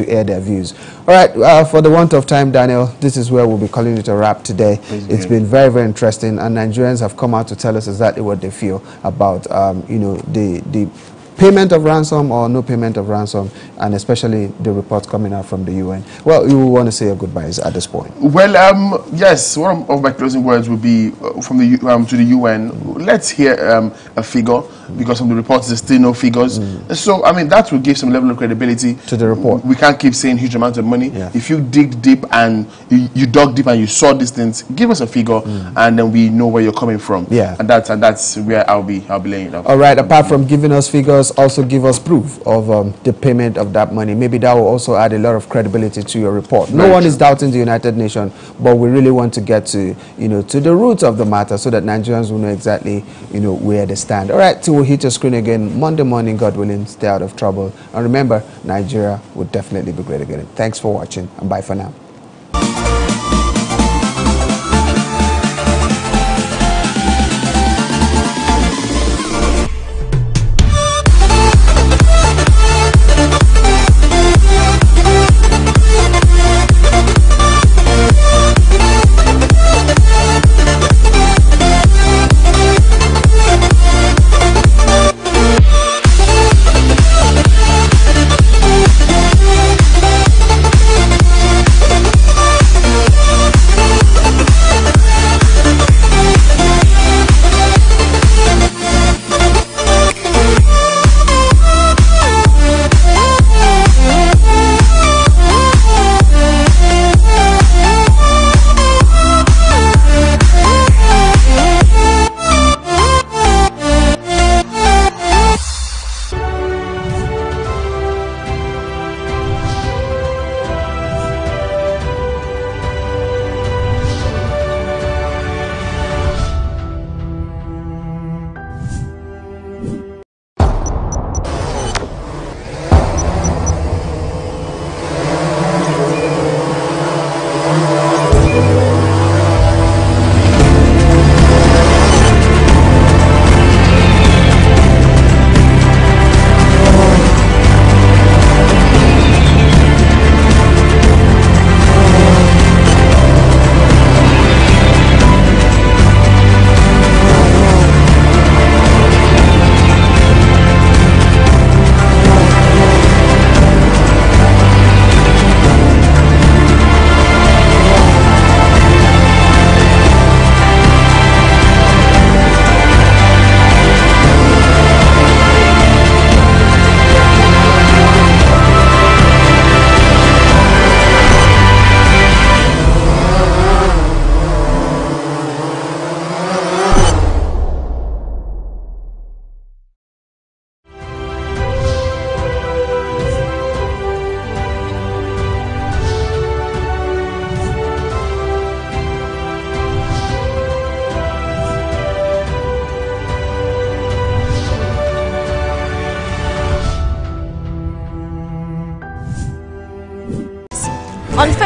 air their views. All right, for the want of time, Daniel, this is where we'll be calling it a wrap today. It's been very, very interesting, and Nigerians have come out to tell us exactly what they feel about the payment of ransom or no payment of ransom, and especially the reports coming out from the UN. Well, you want to say your goodbyes at this point. Well, yes, one of my closing words would be from the to the UN. Let's hear a figure, because from the reports there's still no figures. So, I mean, that will give some level of credibility to the report. We can't keep saying huge amounts of money. If you dig deep and you dug deep and you saw these things, give us a figure, and then we know where you're coming from. And that's where I'll be laying it up. All right. Apart from giving us figures, also give us proof of the payment of that money. Maybe that will also add a lot of credibility to your report. No one is doubting the United Nations, but we really want to get to to the roots of the matter so that Nigerians will know exactly where they stand. All right, till we hit your screen again Monday morning, God willing, stay out of trouble, and remember, Nigeria will definitely be great again. Thanks for watching, and bye for now.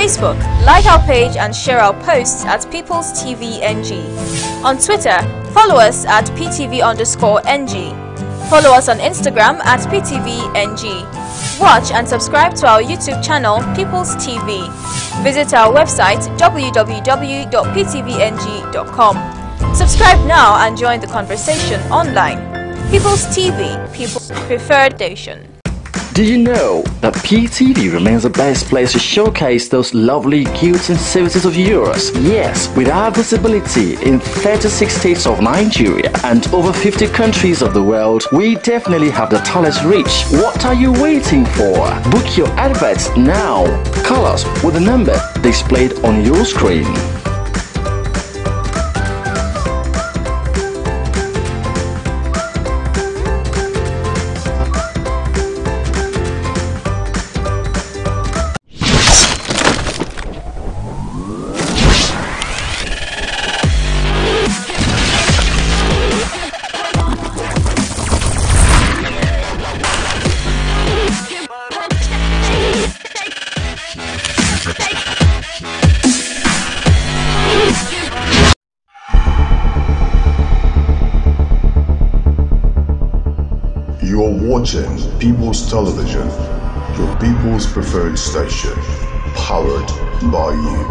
Facebook, like our page and share our posts at People's TV NG. On Twitter, follow us at PTV_NG. Follow us on Instagram at PTVNG. Watch and subscribe to our YouTube channel, People's TV. Visit our website, www.ptvng.com. Subscribe now and join the conversation online. People's TV, people's preferred station. Do you know that PTV remains the best place to showcase those lovely goods and services of yours? Yes, with our visibility in 36 states of Nigeria and over 50 countries of the world, we definitely have the tallest reach. What are you waiting for? Book your adverts now. Call us with the number displayed on your screen. You're watching People's Television, your people's preferred station, powered by you.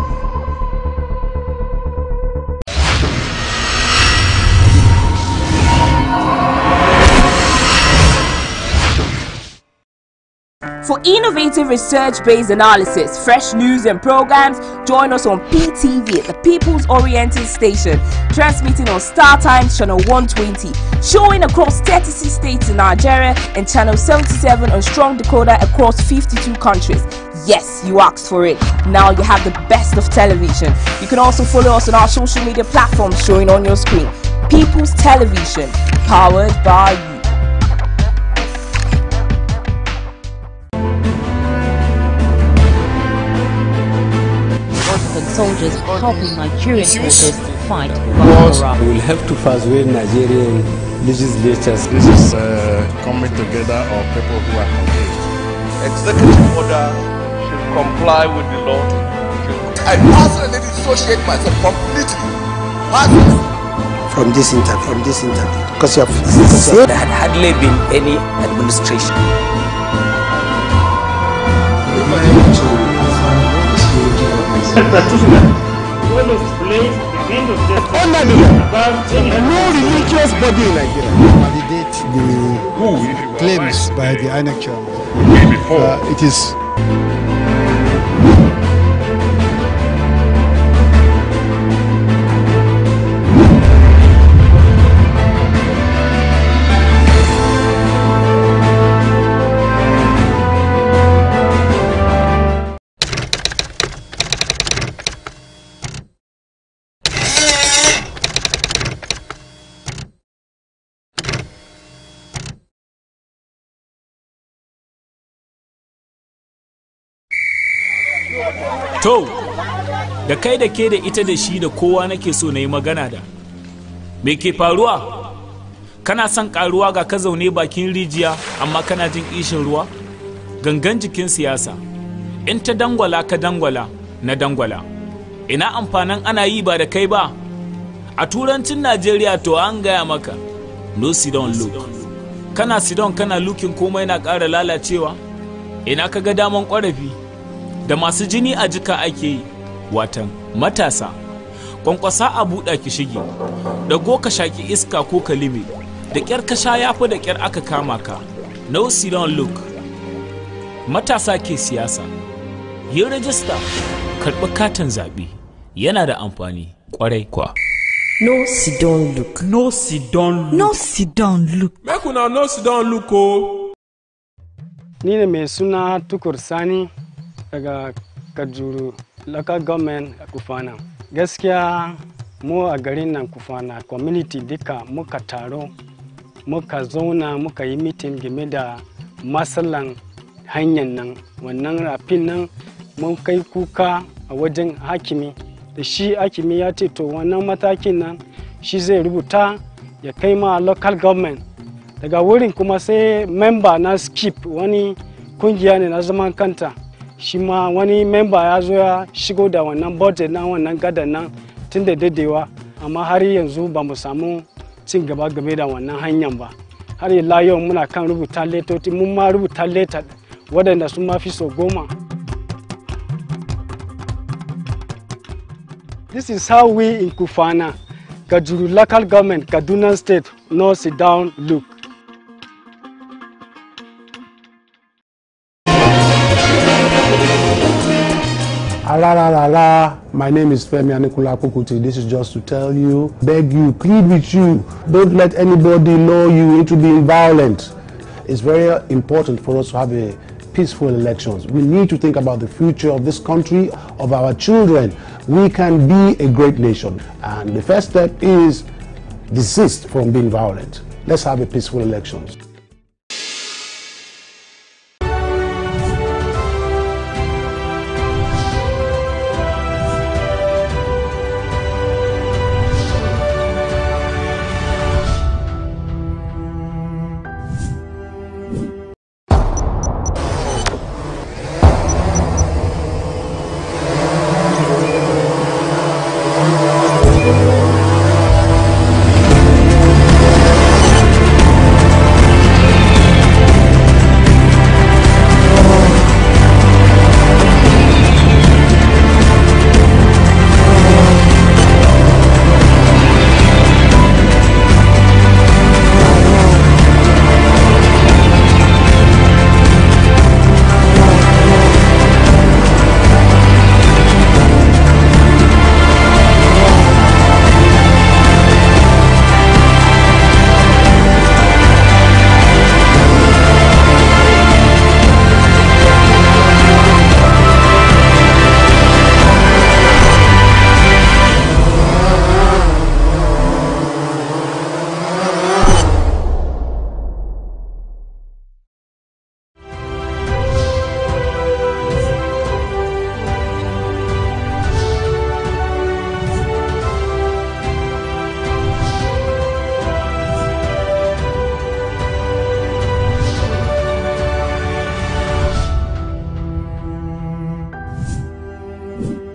For innovative research-based analysis, fresh news and programs, join us on PTV, the People's Oriented Station, transmitting on Star Times Channel 120, showing across 36 states in Nigeria, and Channel 77 on Strong Decoder across 52 countries. Yes, you asked for it. Now you have the best of television. You can also follow us on our social media platforms showing on your screen. People's Television, powered by you. Soldiers helping Nigerian forces fight Boko Haram. We will have to persuade Nigerian legislatures. This is coming together of people who are confused. Executive order should comply with the law. I personally dissociate myself completely. From this interview, because you have said there had hardly been any administration. No religious body in Nigeria validate the claims by the INEC chairman. It is To, da kai da ke da ita da shi da kowa nake so na yi magana da. Me ke faruwa? Kana son karuwa ga ka zaune bakin rijiya amma kana jin kishin ruwa? Gangan jikin siyasa. In ta dangwala ka dangwala na dangwala. Ina amfanin ana yi ba da kai ba? A turancin Najeriya to an gaya maka. No sit down look. Kana sit down kana looking komai na ƙara lalacewa? Ina ka ga daman ƙorafi? Da masu jini a jika ake yi, watan matasa. Kwankwasa a buɗa ki shige, dago ka shaki iska ko kalime, da ƙyar ka sha yafi da ƙyar aka kama ka. No sit down look. Matasa ke siyasa. Yin rajista, karɓi katin zaɓe, yana da amfani ƙwarai kwa. No sit down look. No sit down look. No sit down look. Make una no sit down look o. Ni ne mai suna Tukur Sani daga Kajuru local government a Kufana. Gaskiya mu a garin nan Kufana community duka muka taro muka zauna muka yi meeting game da matsalan hanyar nan, wannan rafin nan mun kai kuka a wajen hakimi da shi hakimi ya ce to wannan matakin nan shi zai rubuta ya kai ma local government. Daga wurin kuma sai member na skip wani kungiya ne na zaman kanta shi ma wani member ya zo ya shigo da wannan budget na wannan gadan nan tun da dadewa, amma har yanzu ba mu samu cin gaba game da wannan hanyar ba. Har ila yau muna kan rubuta letoti, mun ma rubuta leta waɗanda sun mafi so 10. This is how we in Kufana, Kajuru local government, Kaduna State, now sit down, look. My name is Femi Anikula Kukuti. This is just to tell you, beg you, plead with you, don't let anybody lure you into being violent. It's very important for us to have a peaceful elections. We need to think about the future of this country, of our children. We can be a great nation. And the first step is desist from being violent. Let's have a peaceful elections.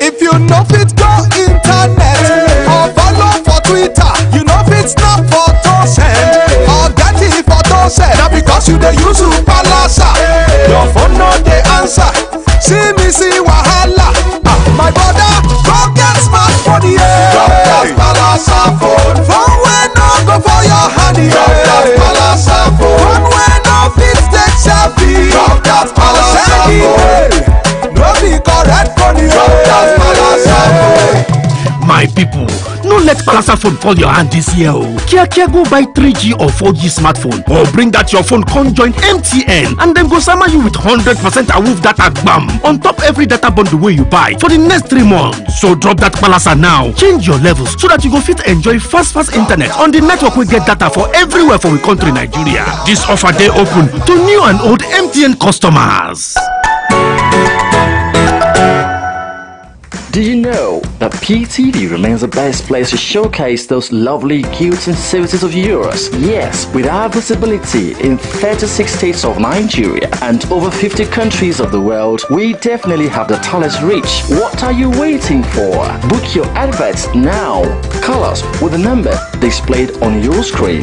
If you know fit go internet or follow for Twitter, you know fit snap photo send or get it photo send. Now because you dey use Palasa, your phone no dey answer. See me see wahala. My brother, go get smartphone, yeah. Drop that Palasa phone. Phone wey no go for your hand, yeah. Drop that Palasa phone. Phone wey no fit take selfie. Drop that Palasa phone. No be correct phone, yeah. Drop that Palasa phone. My people, no let Palasa phone fall your hand this year. Kia go buy 3G or 4G smartphone or bring that your phone come join MTN and then go summer you with 100% awoof data bam on top every data bundle wey you buy for the next 3 months. So drop that Palasa now, change your levels so that you go fit enjoy fast internet on the network we get data for everywhere for we country Nigeria. This offer dey open to new and old MTN customers. Do you know that PTV remains the best place to showcase those lovely goods and services of yours? Yes, with our visibility in 36 states of Nigeria and over 50 countries of the world, we definitely have the talent reach. What are you waiting for? Book your adverts now. Call us with the number displayed on your screen.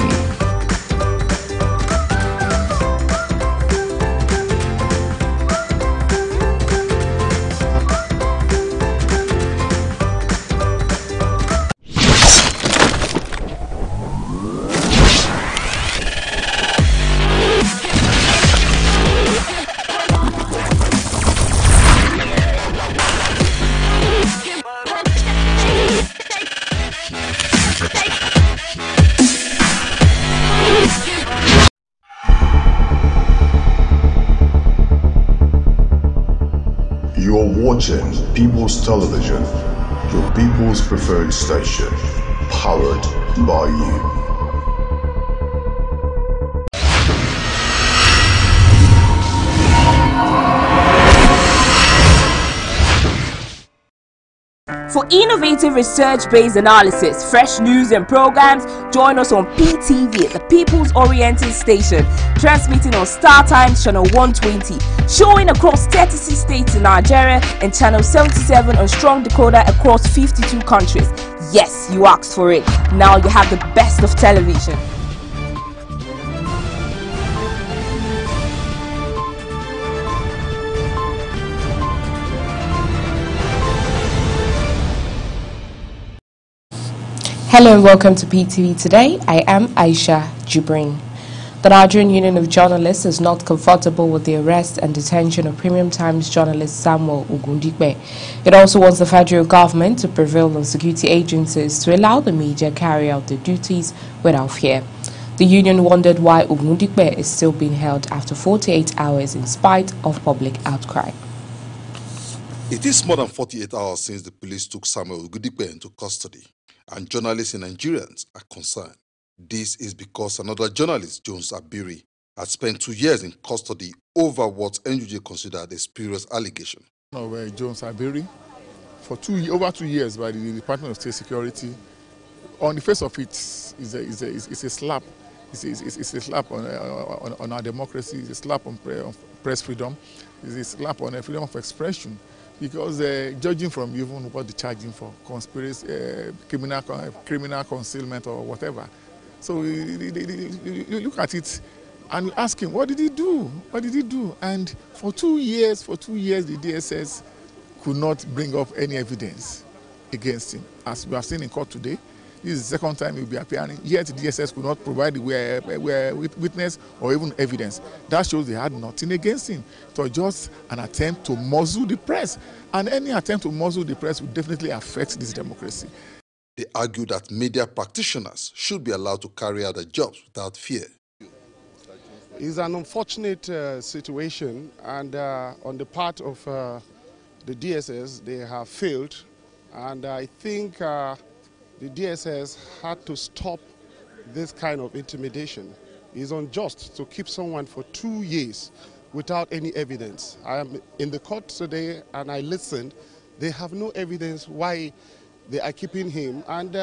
You're watching People's Television, your people's preferred station, powered by you. For innovative research-based analysis, fresh news and programs, join us on PTV, the People's Oriented Station, transmitting on Star Times Channel 120, showing across 36 states in Nigeria, and Channel 77 on Strong Decoder across 52 countries. Yes, you asked for it. Now you have the best of television. Hello and welcome to PTV Today. I am Aisha Jibrin. The Nigerian Union of Journalists is not comfortable with the arrest and detention of Premium Times journalist Samuel Ogundikpe. It also wants the federal government to prevail on security agencies to allow the media carry out their duties without fear. The union wondered why Ogundikpe is still being held after 48 hours in spite of public outcry. It is more than 48 hours since the police took Samuel Ogundikpe into custody, and journalists and Nigerians are concerned. This is because another journalist, Jones Abiri, had spent 2 years in custody over what NUJ considered a spurious allegation. Jones Abiri, for over 2 years by the Department of State Security, on the face of it, is a slap. It's a slap on our democracy. It's a slap on press freedom. It's a slap on freedom of expression. Because judging from even what they're charging for, conspiracy, criminal concealment or whatever. So you look at it and you ask him, what did he do? What did he do? And for 2 years, the DSS could not bring up any evidence against him. As we have seen in court today, this is the second time he will be appearing, yet the DSS could not provide the witness or even evidence. That shows they had nothing against him. It was just an attempt to muzzle the press. And any attempt to muzzle the press would definitely affect this democracy. They argue that media practitioners should be allowed to carry out their jobs without fear. It's an unfortunate situation, and on the part of the DSS, they have failed. And I think the DSS had to stop this kind of intimidation. It's unjust to keep someone for 2 years without any evidence. I am in the court today and I listened. They have no evidence why they are keeping him, and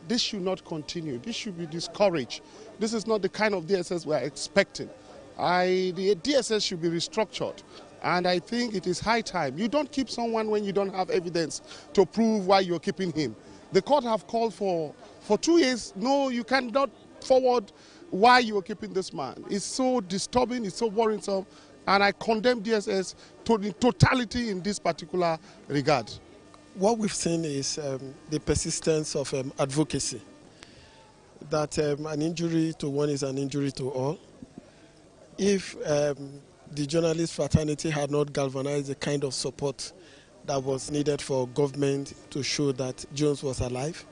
this should not continue. This should be discouraged. This is not the kind of DSS we are expecting. The DSS should be restructured, and I think it is high time. You don't keep someone when you don't have evidence to prove why you're keeping him. The court have called for 2 years. No, you cannot forward why you are keeping this man. It's so disturbing, it's so worrisome, and I condemn DSS to the totality in this particular regard. What we've seen is the persistence of advocacy, that an injury to one is an injury to all. If the journalist fraternity had not galvanized the kind of support that was needed for government to show that Jones was alive,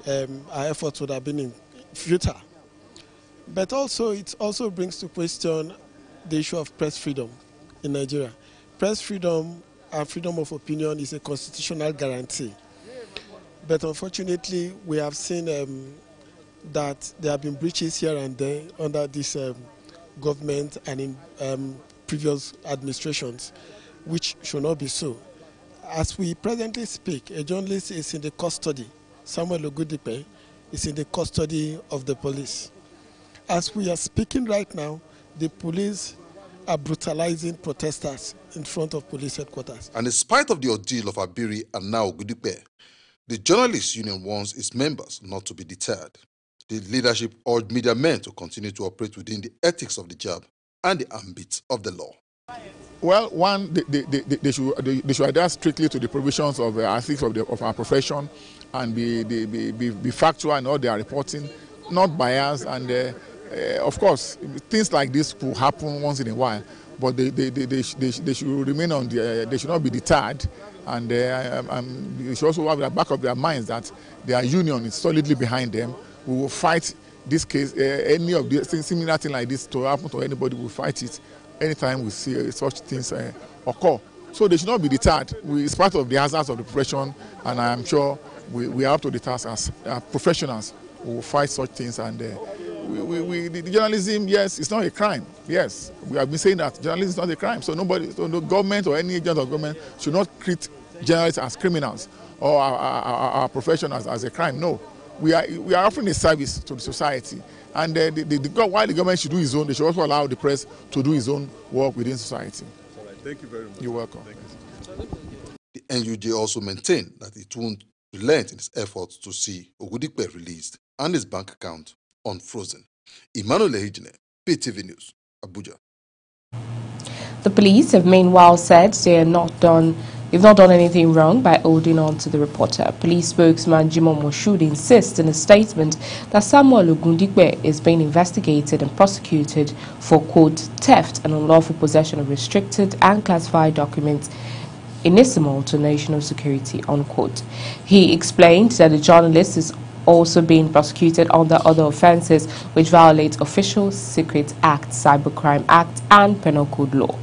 our efforts would have been futile. But also, it also brings to question the issue of press freedom in Nigeria. Press freedom and freedom of opinion is a constitutional guarantee. But unfortunately, we have seen that there have been breaches here and there under this government and in previous administrations, which should not be so. As we presently speak, a journalist is in the custody. Samuel Ogundikpe is in the custody of the police. As we are speaking right now, the police are brutalizing protesters in front of police headquarters. And in spite of the ordeal of Abiri and now Ogundikpe, the Journalists Union wants its members not to be deterred. The leadership urged media men to continue to operate within the ethics of the job and the ambit of the law. Well, one, they should adhere strictly to the provisions of ethics of our profession and be factual in all their reporting, not biased, and of course, things like this will happen once in a while, but they should remain on they should not be deterred, and they should also have at the back of their minds that their union is solidly behind them. We will fight this case, any of the similar thing like this to happen to anybody, we will fight it anytime we see such things occur. So they should not be deterred. It's part of the hazards of the profession, and I am sure we are up to the task as professionals. We will fight such things, and the journalism, yes, it's not a crime. Yes, we have been saying that journalism is not a crime. So no government or any agent of government should not treat journalists as criminals or our profession as a crime. No, we are offering a service to the society, and while the government should do its own, they should also allow the press to do its own work within society. All right, thank you very much. You're welcome. The NUJ also maintained that it won't relent in its efforts to see Ogundikpe released and his bank account unfrozen. Emmanuel Ehijine, PTV News, Abuja. The police have meanwhile said they've not done anything wrong by holding on to the reporter. Police spokesman Jimoh Moshood insists in a statement that Samuel Ogundikpe is being investigated and prosecuted for, quote, theft and unlawful possession of restricted and classified documents inimical to national security, unquote. He explained that the journalist is also being prosecuted under other offences which violate Official Secret Act, Cybercrime Act and Penal Code law.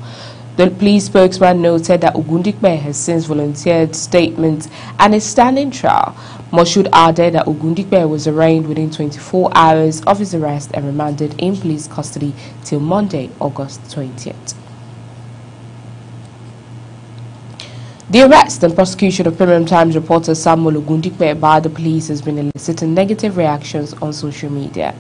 The police spokesman noted that Ogundikpe has since volunteered statements and is standing trial. Moshood added that Ogundikpe was arraigned within 24 hours of his arrest and remanded in police custody till Monday, August 20th. The arrest and prosecution of Premium Times reporter Samuel Ogundikpe by the police has been eliciting negative reactions on social media.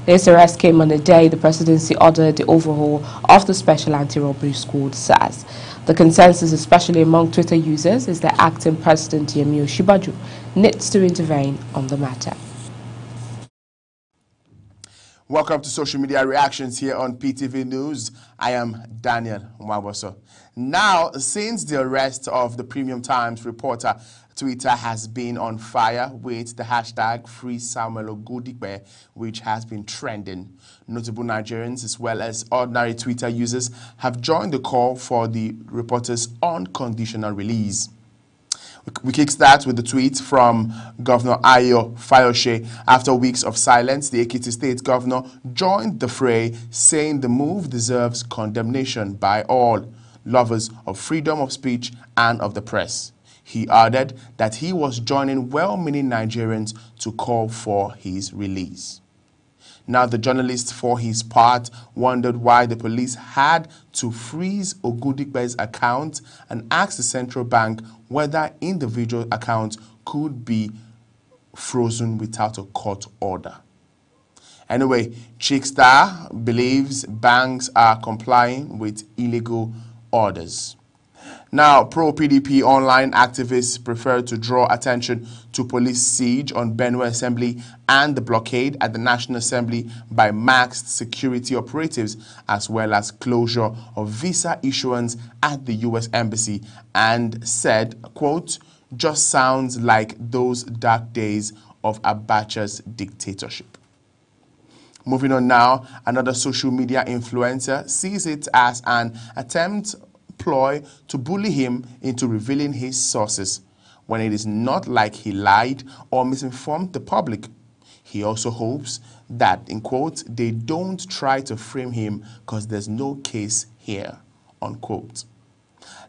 This arrest came on the day the presidency ordered the overhaul of the Special Anti-Robbery Squad, SAS. The consensus, especially among Twitter users, is that acting President Yemi Osinbajo needs to intervene on the matter. Welcome to Social Media Reactions here on PTV News. I am Daniel Mwaboso. Now, since the arrest of the Premium Times reporter, Twitter has been on fire with the hashtag #FreeSamuelOgundikpe, which has been trending. Notable Nigerians as well as ordinary Twitter users have joined the call for the reporter's unconditional release. We kickstart with the tweet from Governor Ayo Fayose. After weeks of silence, the Ekiti State Governor joined the fray, saying the move deserves condemnation by all lovers of freedom of speech and of the press. He added that he was joining well-meaning Nigerians to call for his release. Now, the journalist, for his part, wondered why the police had to freeze Ogundikpe's account and asked the central bank whether individual accounts could be frozen without a court order. Anyway, Chickstar believes banks are complying with illegal orders. Now, pro-PDP online activists prefer to draw attention to police siege on Benue Assembly and the blockade at the National Assembly by masked security operatives, as well as closure of visa issuance at the U.S. Embassy, and said, quote, just sounds like those dark days of Abacha's dictatorship. Moving on now, another social media influencer sees it as an attempt ploy to bully him into revealing his sources when it is not like he lied or misinformed the public. He also hopes that, in quotes, they don't try to frame him because there's no case here, unquote.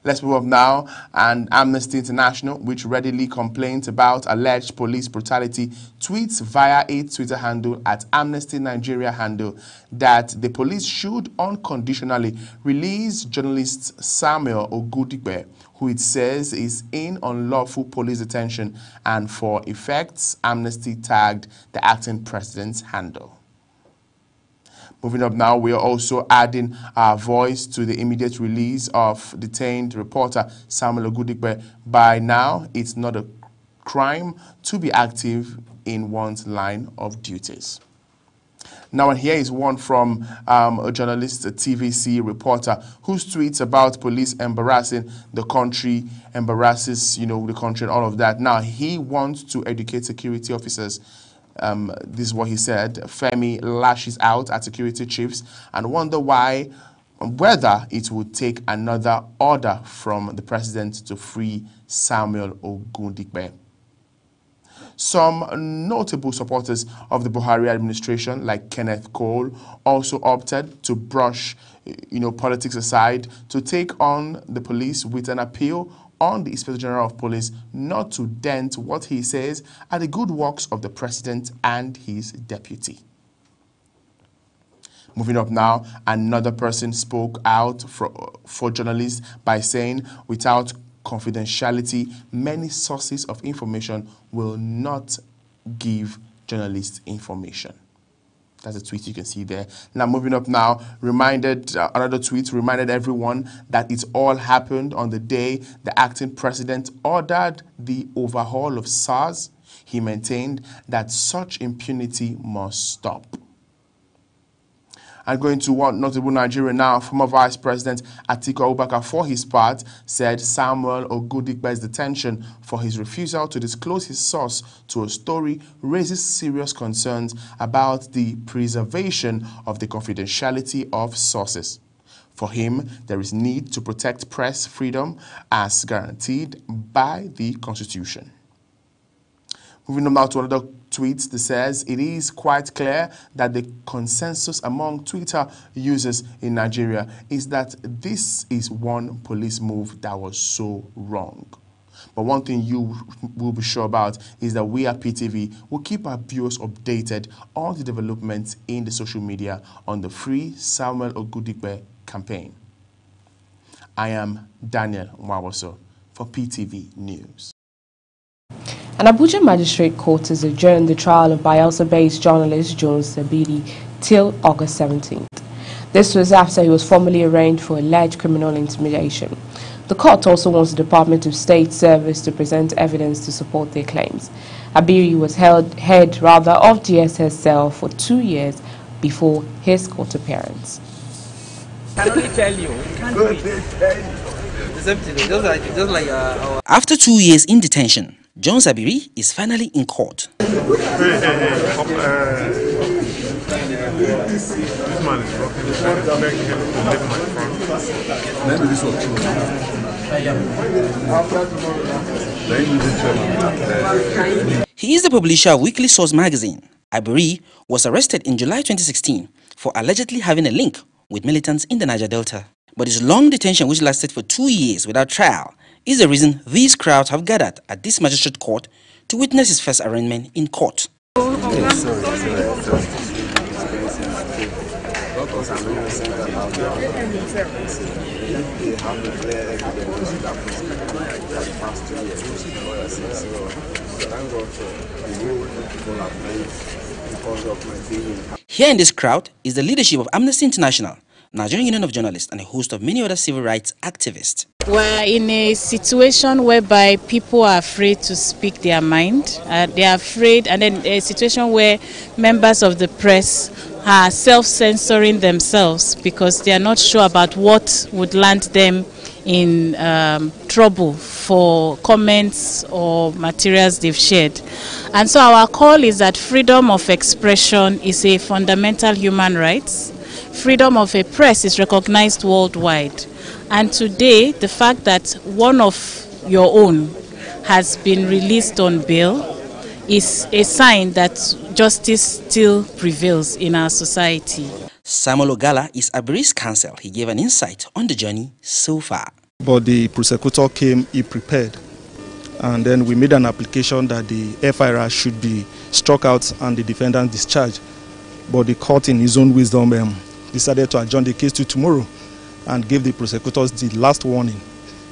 Let's move up now, and Amnesty International, which readily complains about alleged police brutality, tweets via its Twitter handle at Amnesty Nigeria handle that the police should unconditionally release journalist Samuel Ogundikpe, who it says is in unlawful police detention, and for effects, Amnesty tagged the acting president's handle. Moving up now, we are also adding our voice to the immediate release of detained reporter Samuel Ogundikpe. By now, it's not a crime to be active in one's line of duties. Now, and here is one from a journalist, a TVC reporter, whose tweets about police embarrassing the country, embarrasses, the country and all of that. Now, he wants to educate security officers. This is what he said. Femi lashes out at security chiefs and whether it would take another order from the president to free Samuel Ogundikpe. Some notable supporters of the Buhari administration, like Kenneth Cole, also opted to brush, politics aside to take on the police with an appeal on the Inspector General of Police not to dent what he says are the good works of the president and his deputy. Moving up now, another person spoke out for journalists by saying, without confidentiality, many sources of information will not give journalists information. That's a tweet you can see there. Now, moving up now, another tweet reminded everyone that it all happened on the day the acting president ordered the overhaul of SARS. He maintained that such impunity must stop. And going to one notable Nigeria now, former Vice President Atiku Abubakar, for his part, said Samuel Ogudigbe's detention for his refusal to disclose his source to a story raises serious concerns about the preservation of the confidentiality of sources. For him, there is need to protect press freedom as guaranteed by the Constitution. Moving on now to another tweet that says, it is quite clear that the consensus among Twitter users in Nigeria is that this is one police move that was so wrong. But one thing you will be sure about is that we at PTV will keep our viewers updated on the developments in the social media on the Free Samuel Ogudigbe campaign. I am Daniel Mwawoso for PTV News. An Abuja Magistrate Court has adjourned the trial of Bayelsa-based journalist Jones Abiri till August 17th. This was after he was formally arraigned for alleged criminal intimidation. The court also wants the Department of State Service to present evidence to support their claims. Abiri was head of DSS cell for 2 years before his court appearance. I can only tell you. After 2 years in detention, Jones Abiri is finally in court. This man is rocking his head. Maybe this was true. He is the publisher of Weekly Source magazine. Abiri was arrested in July 2016 for allegedly having a link with militants in the Niger Delta. But his long detention, which lasted for 2 years without trial, is the reason these crowds have gathered at this magistrate court to witness his first arraignment in court. Here in this crowd is the leadership of Amnesty International, Nigerian Union of Journalists, and a host of many other civil rights activists. We're in a situation whereby people are afraid to speak their mind. They are afraid, and then a situation where members of the press are self-censoring themselves because they are not sure about what would land them in trouble for comments or materials they've shared. And so our call is that freedom of expression is a fundamental human right. Freedom of a press is recognized worldwide. And today, the fact that one of your own has been released on bail is a sign that justice still prevails in our society. Samuel Ogala is Abiri's counsel. He gave an insight on the journey so far. But the prosecutor came prepared, and then we made an application that the FIR should be struck out and the defendant discharged. But the court, in his own wisdom, decided to adjourn the case to tomorrow and gave the prosecutors the last warning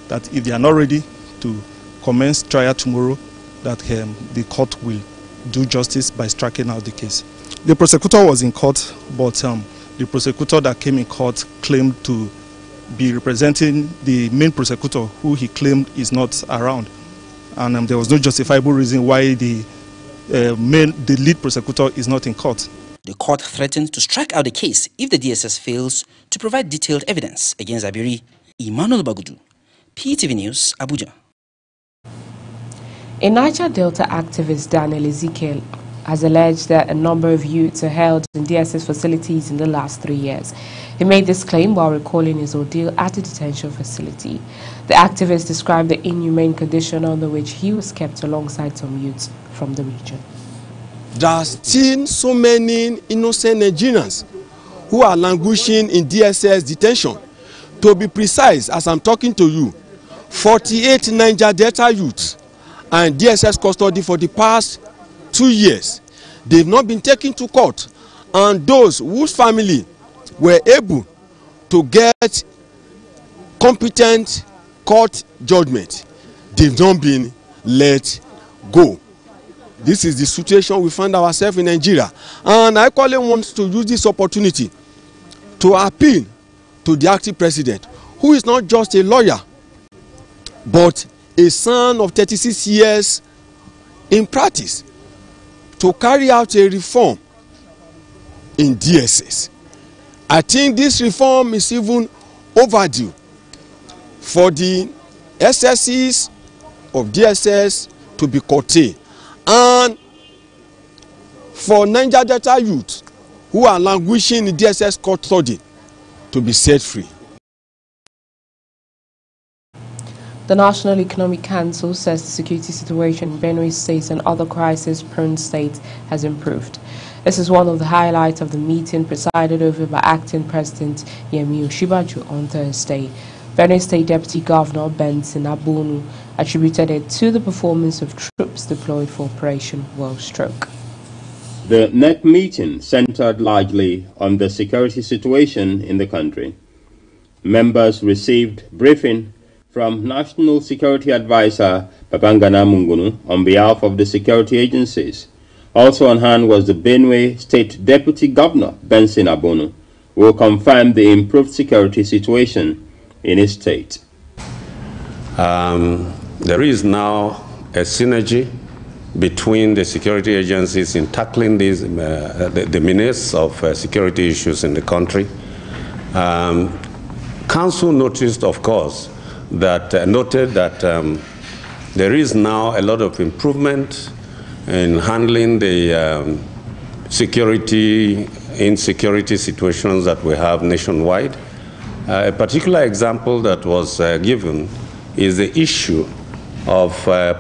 that if they are not ready to commence trial tomorrow, that the court will do justice by striking out the case. The prosecutor was in court, but the prosecutor that came in court claimed to be representing the main prosecutor, who he claimed is not around. And there was no justifiable reason why the lead prosecutor is not in court. The court threatened to strike out the case if the DSS fails to provide detailed evidence against Abiri. Emmanuel Bagudu, PTV News, Abuja. A Niger Delta activist, Daniel Ezekiel, has alleged that a number of youths are held in DSS facilities in the last 3 years. He made this claim while recalling his ordeal at a detention facility. The activist described the inhumane condition under which he was kept alongside some youths from the region. There are still so many innocent Nigerians who are languishing in DSS detention. To be precise, as I'm talking to you, 48 Niger Delta youths are in DSS custody for the past 2 years. They've not been taken to court, and those whose family were able to get competent court judgment, they've not been let go. This is the situation we find ourselves in Nigeria. And I equally want to use this opportunity to appeal to the acting president, who is not just a lawyer, but a son of 36 years in practice, to carry out a reform in DSS. I think this reform is even overdue for the SSCs of DSS to be curtailed, and for Niger Delta youth who are languishing in DSS custody to be set free. The National Economic Council says the security situation in Benue State and other crisis-prone states has improved. This is one of the highlights of the meeting presided over by Acting President Yemi Osinbajo on Thursday. Benue State Deputy Governor Benson Abonu attributed it to the performance of troops deployed for Operation World Stroke. The NEC meeting centered largely on the security situation in the country. Members received briefing from National Security Advisor Babangana Mungunu on behalf of the security agencies. Also on hand was the Benue State Deputy Governor Benson Abonu, who confirmed the improved security situation in his state. There is now a synergy between the security agencies in tackling these, the menace of security issues in the country. Council noticed, of course, that noted that there is now a lot of improvement in handling the insecurity situations that we have nationwide. A particular example that was given is the issue of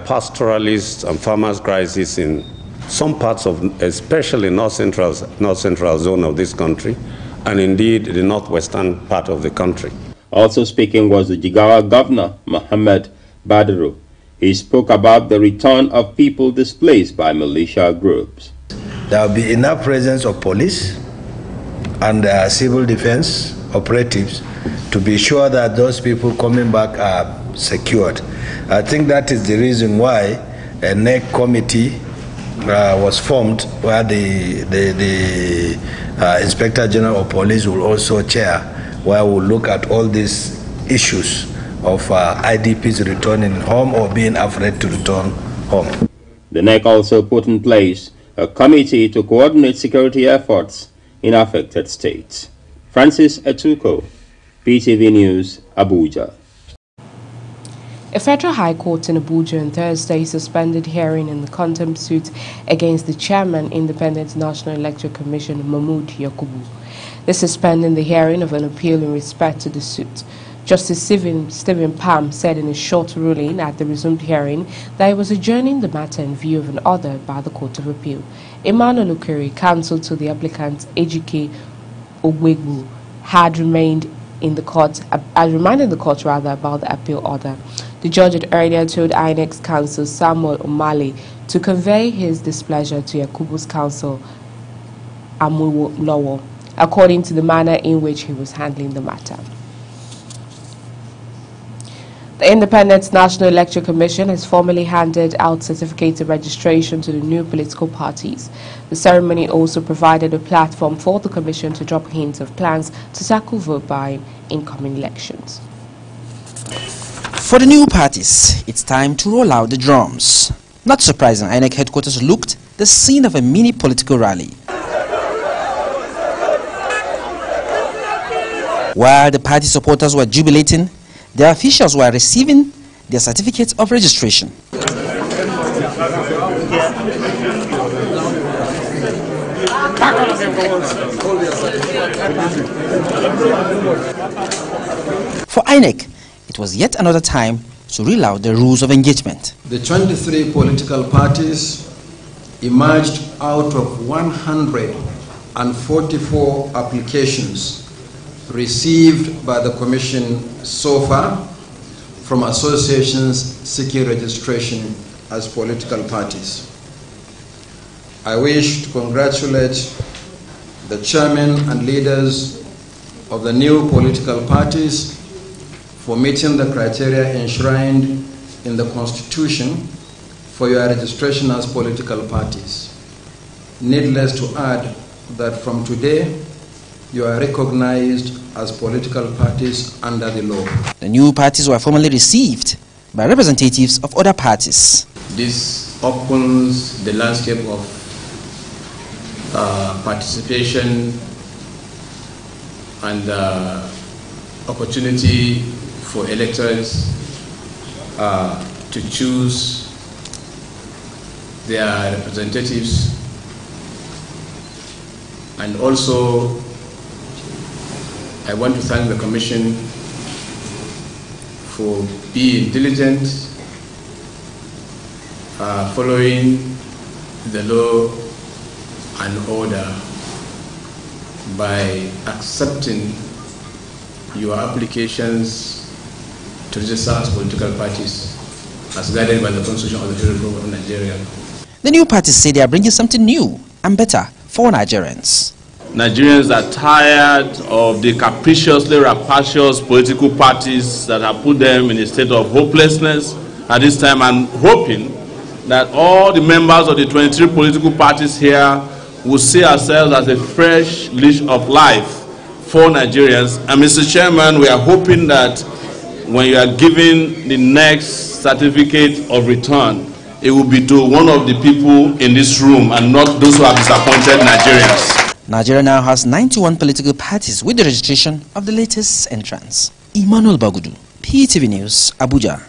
pastoralists and farmers' crisis in some parts of, especially north central zone of this country, and indeed the northwestern part of the country. Also speaking was the Jigawa Governor, Mohammed Badaru. He spoke about the return of people displaced by militia groups. There will be enough presence of police and civil defense operatives to be sure that those people coming back are secured. I think that is the reason why a NEC committee was formed, where the Inspector General of Police will also chair, where we'll look at all these issues of IDPs returning home or being afraid to return home. The NEC also put in place a committee to coordinate security efforts in affected states. Francis Etuko, PTV News, Abuja. A federal high court in Abuja on Thursday suspended hearing in the contempt suit against the chairman, Independent National Electoral Commission, Mahmood Yakubu. They suspending the hearing of an appeal in respect to the suit. Justice Stephen Palm said in a short ruling at the resumed hearing that he was adjourning the matter in view of an order by the Court of Appeal. Emmanuel Okere, counsel to the applicant Ejike Ogwegbu, had reminded the court about the appeal order. The judge had earlier told INEC's counsel Samuel Omale to convey his displeasure to Yakubu's counsel Amuwo Lowo, according to the manner in which he was handling the matter. The Independent National Electoral Commission has formally handed out certificates of registration to the new political parties. The ceremony also provided a platform for the Commission to drop hints of plans to tackle vote buying in coming elections. For the new parties, it's time to roll out the drums. Not surprising, INEC headquarters looked the scene of a mini political rally. While the party supporters were jubilating, their officials were receiving their certificates of registration. For INEC, it was yet another time to reel out the rules of engagement. The 23 political parties emerged out of 144 applications received by the Commission so far from associations seeking registration as political parties. I wish to congratulate the chairmen and leaders of the new political parties for meeting the criteria enshrined in the Constitution for your registration as political parties. Needless to add that from today, you are recognized as political parties under the law. The new parties were formally received by representatives of other parties. This opens the landscape of participation and opportunity for electors to choose their representatives, and also I want to thank the Commission for being diligent, following the law and order by accepting your applications to register as political parties as guided by the Constitution of the Federal Republic of Nigeria. The new parties say they are bringing something new and better for Nigerians. Nigerians are tired of the capriciously rapacious political parties that have put them in a state of hopelessness at this time. I'm hoping that all the members of the 23 political parties here will see ourselves as a fresh lease of life for Nigerians. And Mr. Chairman, we are hoping that when you are giving the next certificate of return, it will be to one of the people in this room and not those who have disappointed Nigerians. Nigeria now has 91 political parties with the registration of the latest entrants. Emmanuel Bagudu, PTV News, Abuja.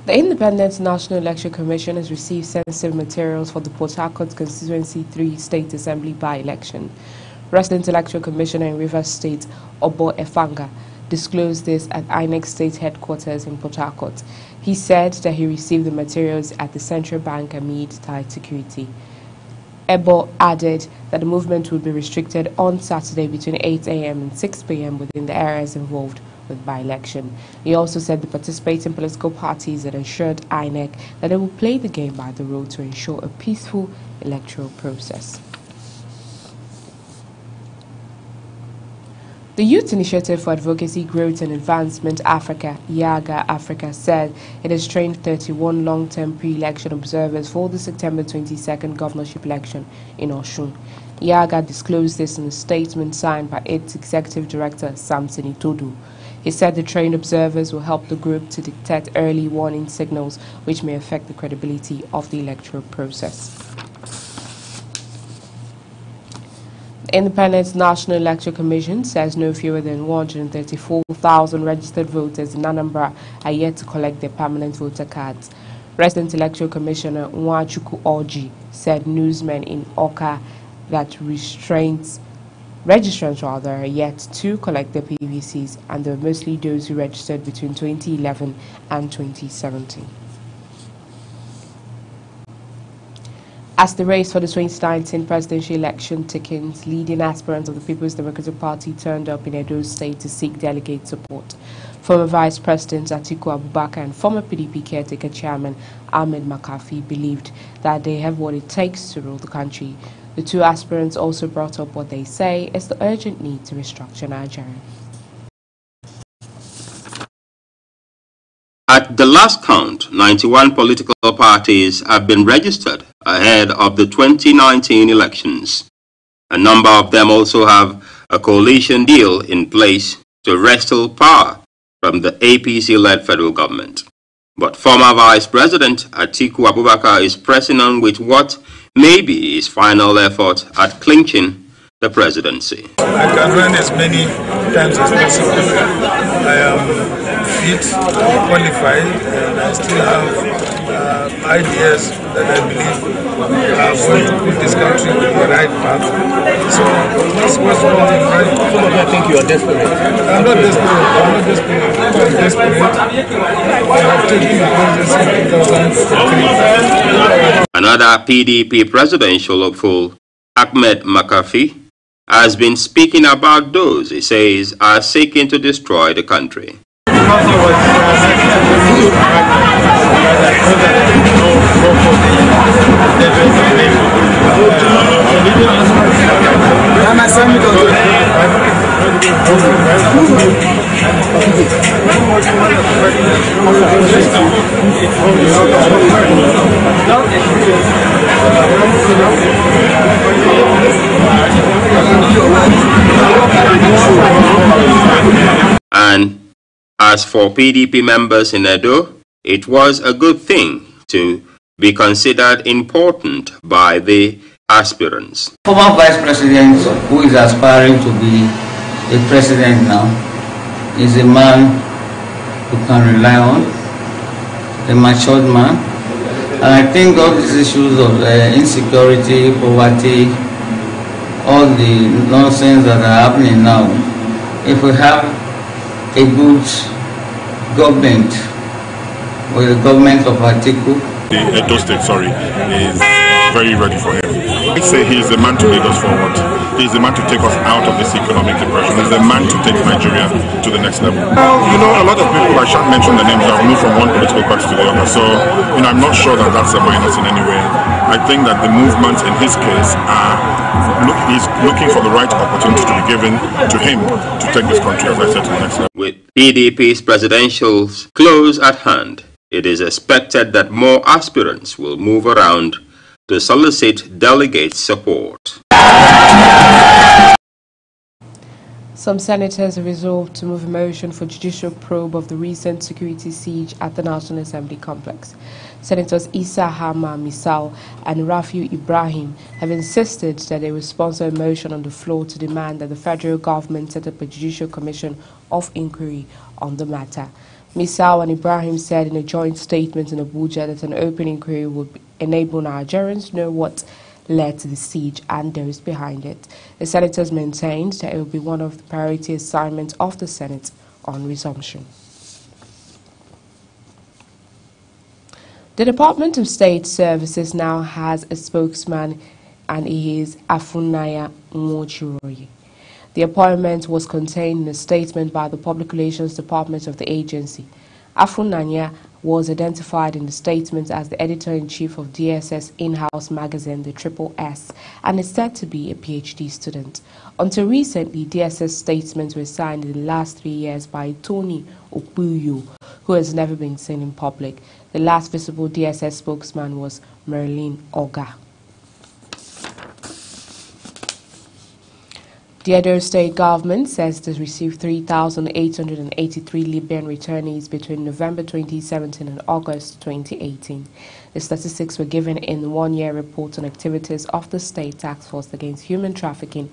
The Independent National Election Commission has received sensitive materials for the Port Harcourt Constituency 3 State Assembly by-election. Resident Electoral Commissioner in Rivers State, Obo Efanga, disclosed this at INEC State Headquarters in Port Harcourt. He said that he received the materials at the Central Bank amid tight security. Ebo added that the movement would be restricted on Saturday between 8 a.m. and 6 p.m. within the areas involved with by-election. He also said the participating political parties had assured INEC that they will play the game by the rule to ensure a peaceful electoral process. The Youth Initiative for Advocacy, Growth and Advancement Africa, YAGA Africa, said it has trained 31 long-term pre-election observers for the September 22nd governorship election in Osun. YAGA disclosed this in a statement signed by its executive director, Samson Itodu. He said the trained observers will help the group to detect early warning signals which may affect the credibility of the electoral process. The Independent National Electoral Commission says no fewer than 134,000 registered voters in Anambra are yet to collect their permanent voter cards. Resident Electoral Commissioner Nwachukwu Orji said newsmen in Oka that registrants are yet to collect their PVCs, and they are mostly those who registered between 2011 and 2017. As the race for the 2019 presidential election thickens, leading aspirants of the People's Democratic Party turned up in Edo State to seek delegate support. Former Vice President Atiku Abubakar and former PDP caretaker chairman Ahmed Makafi believed that they have what it takes to rule the country. The two aspirants also brought up what they say is the urgent need to restructure Nigeria. At the last count, 91 political parties have been registered ahead of the 2019 elections. A number of them also have a coalition deal in place to wrestle power from the APC-led federal government. But former Vice President Atiku Abubakar is pressing on with what may be his final effort at clinching the presidency. I can run as many times as possible. I am fit, qualified, and I still have ideas that I believe are going to put this country on the right path. So this was what I'm right. Some of you think you are desperate. I'm not desperate. I'm desperate. I have taken the presidency in 2003. Another PDP presidential hopeful, Ahmed Makafi, has been speaking about those he says are seeking to destroy the country. And as for PDP members in Edo, it was a good thing to be considered important by the aspirants. Former Vice President, who is aspiring to be a president now, is a man who can rely on, a matured man. And I think all these issues of insecurity, poverty, all the nonsense that are happening now, if we have a good government, or the government of Atiku, the Edo State, is very ready for him. I'd say he is the man to lead us forward. He is the man to take us out of this economic depression. He is the man to take Nigeria to the next level. You know, a lot of people, I shan't mention the names, have moved from one political party to the other. So, you know, I'm not sure that that's a minus in any way. I think that the movements in his case he's looking for the right opportunity to be given to him to take this country, as I said, to the next level. With PDP's presidentials close at hand, it is expected that more aspirants will move around to solicit delegate support. Some senators have resolved to move a motion for judicial probe of the recent security siege at the National Assembly complex. Senators Issa Hama Misal and Rafiu Ibrahim have insisted that they will sponsor a motion on the floor to demand that the federal government set up a judicial commission of inquiry on the matter. Misal and Ibrahim said in a joint statement in Abuja that an open inquiry would enable Nigerians to know what led to the siege and those behind it. The senators maintained that it will be one of the priority assignments of the Senate on resumption. The Department of State Services now has a spokesman, and he is Afunaya Nwochiroye. The appointment was contained in a statement by the Public Relations Department of the agency. Afunanya was identified in the statement as the editor-in-chief of DSS in-house magazine, the Triple S, and is said to be a PhD student. Until recently, DSS statements were signed in the last 3 years by Tony Okuyo, who has never been seen in public. The last visible DSS spokesman was Merlin Oga. The Edo State government says it has received 3,883 Libyan returnees between November 2017 and August 2018. The statistics were given in the one-year report on activities of the State Task Force Against Human Trafficking.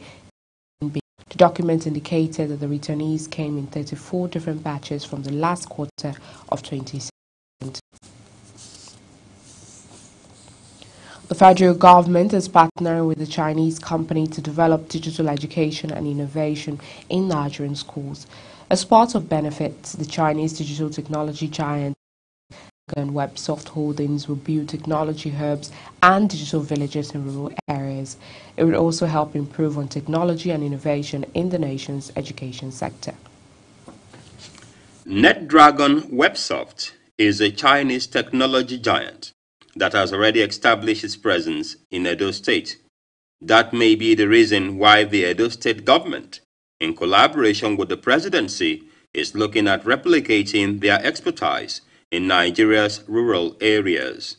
The document indicated that the returnees came in 34 different batches from the last quarter of 2017. The federal government is partnering with the Chinese company to develop digital education and innovation in Nigerian schools. As part of benefits, the Chinese digital technology giant and Websoft Holdings will build technology hubs and digital villages in rural areas. It will also help improve on technology and innovation in the nation's education sector. NetDragon Websoft is a Chinese technology giant that has already established its presence in Edo State. That may be the reason why the Edo State government, in collaboration with the presidency, is looking at replicating their expertise in Nigeria's rural areas.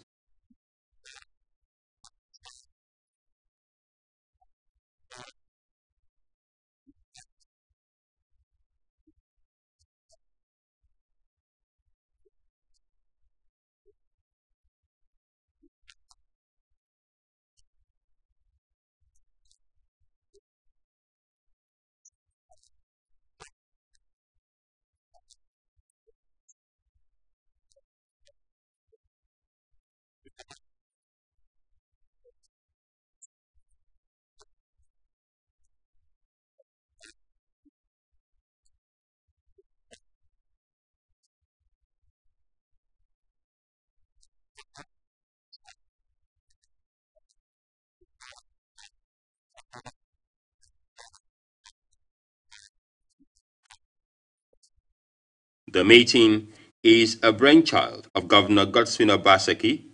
The meeting is a brainchild of Governor Godswin Obaseki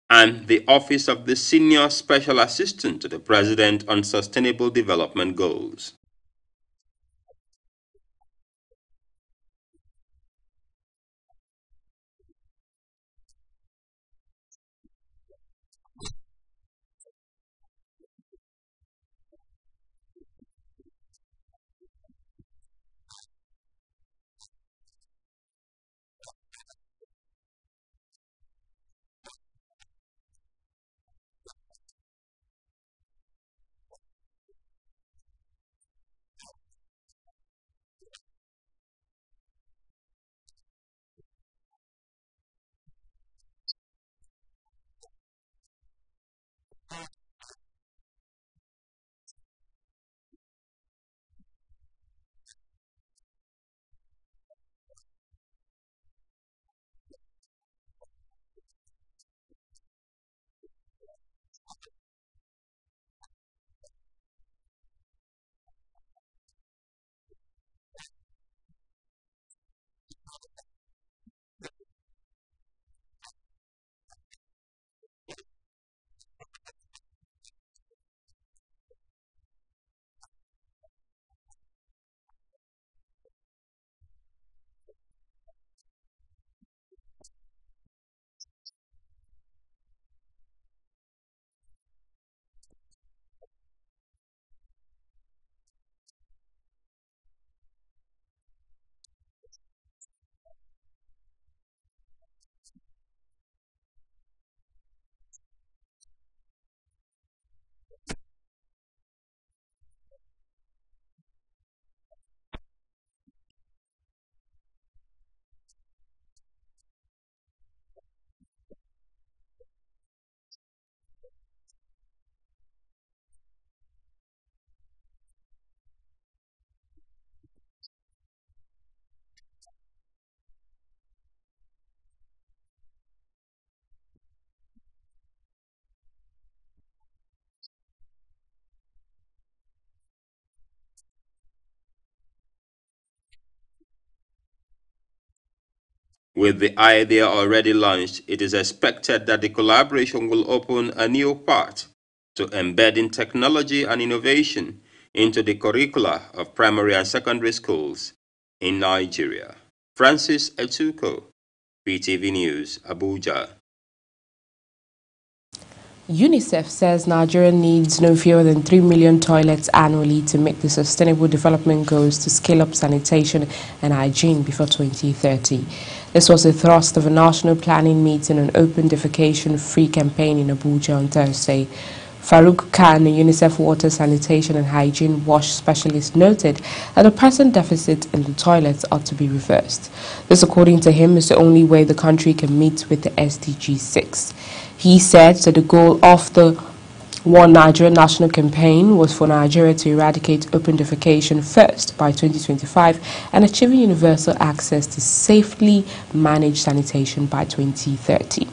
and the Office of the Senior Special Assistant to the President on Sustainable Development Goals. With the idea already launched, it is expected that the collaboration will open a new path to embedding technology and innovation into the curricula of primary and secondary schools in Nigeria. Francis Etuko, PTV News, Abuja. UNICEF says Nigeria needs no fewer than 3 million toilets annually to meet the Sustainable Development Goals to scale up sanitation and hygiene before 2030. This was the thrust of a national planning meeting on open defecation-free campaign in Abuja on Thursday. Farouk Khan, a UNICEF water, sanitation and hygiene wash specialist, noted that the present deficit in the toilets ought to be reversed. This, according to him, is the only way the country can meet with the SDG 6. He said that the goal of the One Nigeria national campaign was for Nigeria to eradicate open defecation first by 2025 and achieving universal access to safely managed sanitation by 2030.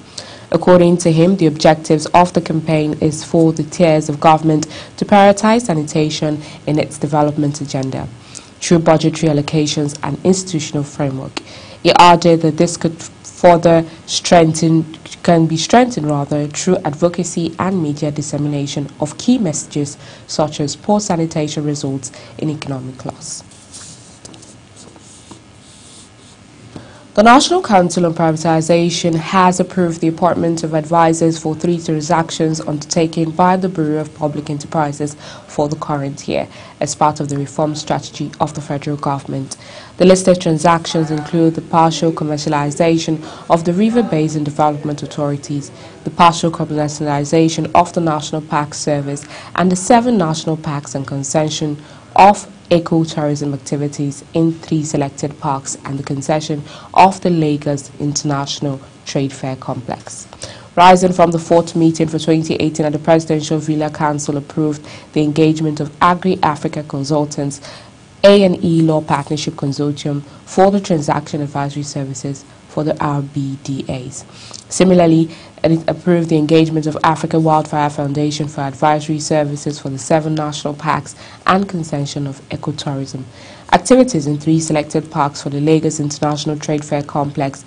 According to him, the objectives of the campaign is for the tiers of government to prioritize sanitation in its development agenda through budgetary allocations and institutional framework. He added that this could be strengthened through advocacy and media dissemination of key messages such as poor sanitation results in economic loss. The National Council on Privatization has approved the appointment of advisors for 3 transactions undertaken by the Bureau of Public Enterprises for the current year as part of the reform strategy of the federal government. The listed transactions include the partial commercialization of the River Basin Development Authorities, the partial commercialization of the National Park Service, and the 7 national parks and concession of eco-tourism activities in 3 selected parks and the concession of the Lagos International Trade Fair Complex. Rising from the 4th meeting for 2018 at the Presidential Villa, Council approved the engagement of Agri-Africa Consultants A&E Law Partnership Consortium for the transaction advisory services for the RBDAs. Similarly, it approved the engagement of Africa Wildfire Foundation for advisory services for the 7 national parks and concession of ecotourism. Activities in 3 selected parks for the Lagos International Trade Fair Complex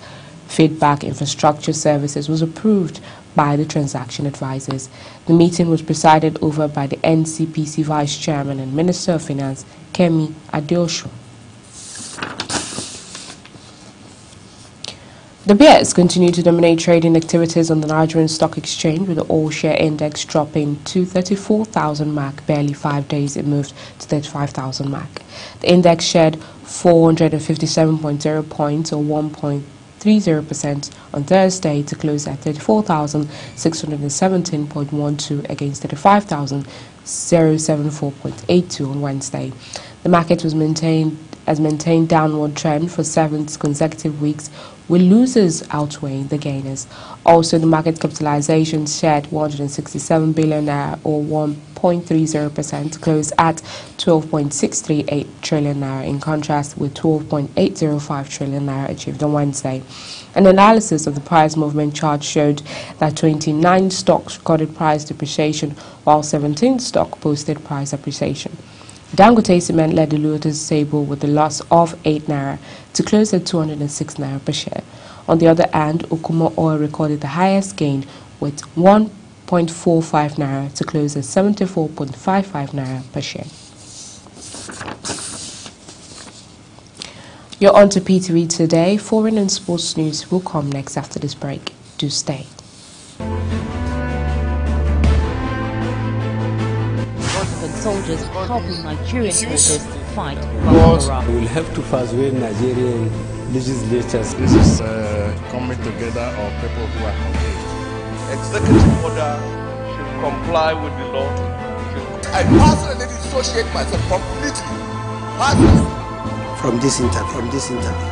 feedback infrastructure services was approved by the transaction advisors. The meeting was presided over by the NCPC Vice Chairman and Minister of Finance, Kemi Adeosun. The bears continue to dominate trading activities on the Nigerian Stock Exchange, with the all-share index dropping to 34,000 mark. Barely 5 days it moved to 35,000 mark. The index shed 457.0 points or 1.30% on Thursday to close at 34,617.12 against 35,074.82 on Wednesday. The market was maintained downward trend for 7 consecutive weeks, with losers outweighing the gainers. Also, the market capitalization shared 167 billion naira or 1.30% to close at 12.638 trillion naira, in contrast with 12.805 trillion naira achieved on Wednesday. An analysis of the price movement chart showed that 29 stocks recorded price depreciation, while 17 stocks posted price appreciation. Dangote Cement led the looters table with a loss of 8 naira to close at 206 naira per share. On the other hand, Okumo Oil recorded the highest gain with 1.45 naira to close at 74.55 naira per share. You're on to PTV Today. Foreign and sports news will come next after this break. Do stay. Soldiers helping Nigerian soldiers fight Boko Haram. We will have to persuade Nigerian legislators. This is coming together of people who are confused. Executive order should comply with the law. I personally dissociate myself completely. From this interview,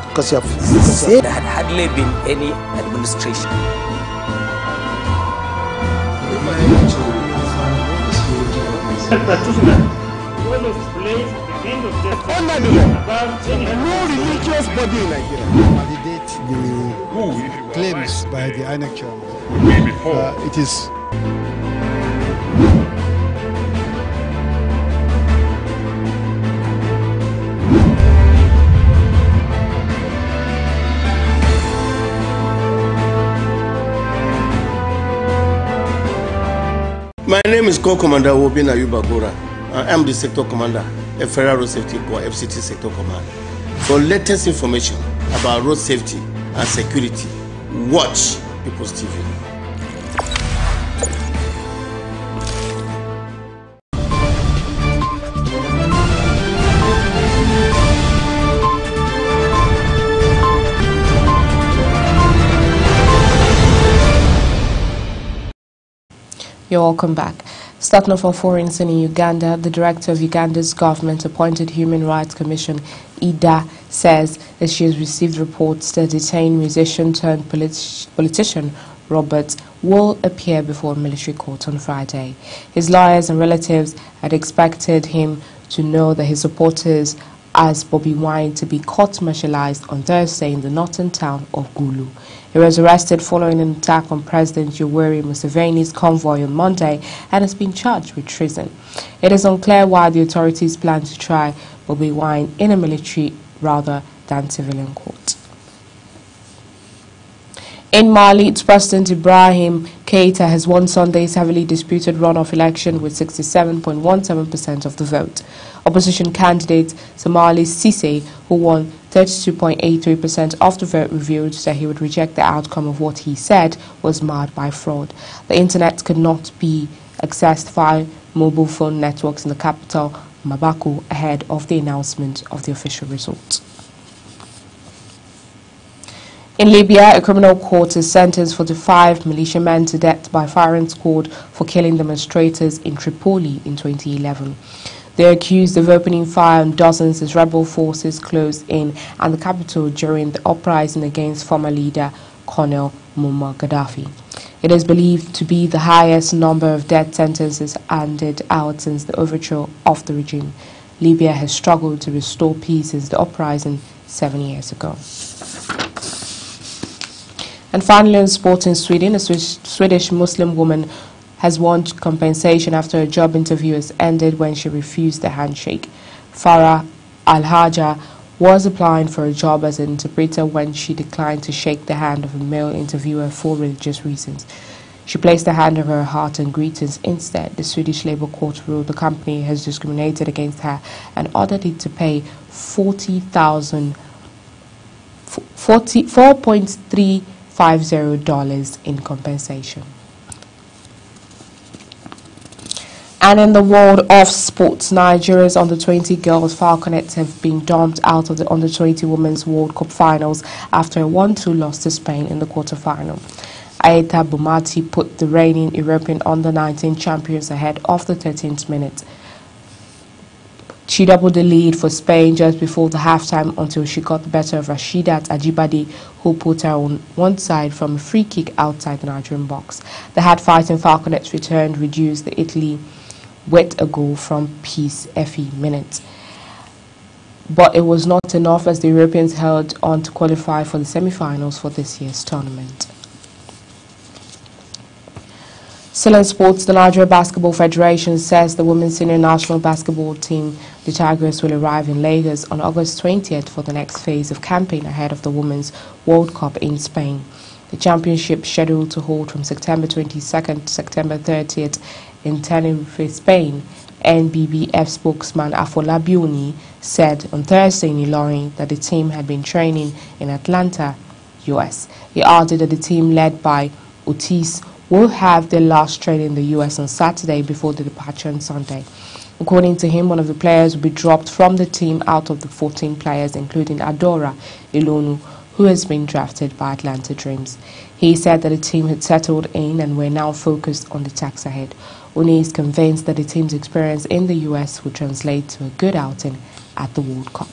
because you have said there had hardly been any administration. No religious body in Nigeria. Validate the claims by the INEC chairman. It is. My name is Corps Commander Wobin Ayuba Gora. I am the Sector Commander at Federal Road Safety Corps, FCT Sector Command. For latest information about road safety and security, watch People's TV. You're welcome back. Starting off our foreign scene in Uganda, the director of Uganda's government-appointed Human Rights Commission, IDA, says that she has received reports that detained musician-turned-politician Robert will appear before a military court on Friday. His lawyers and relatives had expected him to know that his supporters asked Bobby Wine to be court-martialized on Thursday in the northern town of Gulu. He was arrested following an attack on President Yoweri Museveni's convoy on Monday and has been charged with treason. It is unclear why the authorities plan to try Bobby Wine in a military rather than civilian court. In Mali, its President Ibrahim Keita has won Sunday's heavily disputed runoff election with 67.17% of the vote. Opposition candidate Somali Cisse, who won 32.83% of the vote, revealed that he would reject the outcome of what he said was marred by fraud. The internet could not be accessed via mobile phone networks in the capital, Bamako, ahead of the announcement of the official results. In Libya, a criminal court has sentenced 45 militiamen to death by firing squad for killing demonstrators in Tripoli in 2011. They are accused of opening fire on dozens as rebel forces closed in on the capital during the uprising against former leader Colonel Muammar Gaddafi. It is believed to be the highest number of death sentences handed out since the overthrow of the regime. Libya has struggled to restore peace since the uprising 7 years ago. And finally, in sport in Sweden, a Swedish Muslim woman has won compensation after a job interview has ended when she refused the handshake. Farah Al-Haja was applying for a job as an interpreter when she declined to shake the hand of a male interviewer for religious reasons. She placed her hand over her heart and greetings instead. The Swedish Labour Court ruled the company has discriminated against her and ordered it to pay $4.350 in compensation. And in the world of sports, Nigeria's under-20 girls Falconets have been dumped out of the under-20 Women's World Cup finals after a 1-2 loss to Spain in the quarter-final. Aeta Bumati put the reigning European under-19 champions ahead of the 13th minute. She doubled the lead for Spain just before the halftime until she got the better of Rashidat Ajibade, who put her on one side from a free kick outside the Nigerian box. The hard-fighting Falconets returned, reduced the Italy with a goal from Peace Effie minutes. But it was not enough as the Europeans held on to qualify for the semi-finals for this year's tournament. Still in sports, the Nigeria Basketball Federation says the women's senior national basketball team, the Tigers, will arrive in Lagos on August 20th for the next phase of campaign ahead of the Women's World Cup in Spain. The championship, scheduled to hold from September 22nd to September 30th in Tenerife, Spain, NBBF spokesman Afolabi Oni said on Thursday in Ilorin that the team had been training in Atlanta, US. He added that the team led by Otis will have their last training in the US on Saturday before the departure on Sunday. According to him, one of the players will be dropped from the team out of the 14 players, including Adora Ilonu, who has been drafted by Atlanta Dreams. He said that the team had settled in and were now focused on the task ahead. Oni is convinced that the team's experience in the US will translate to a good outing at the World Cup.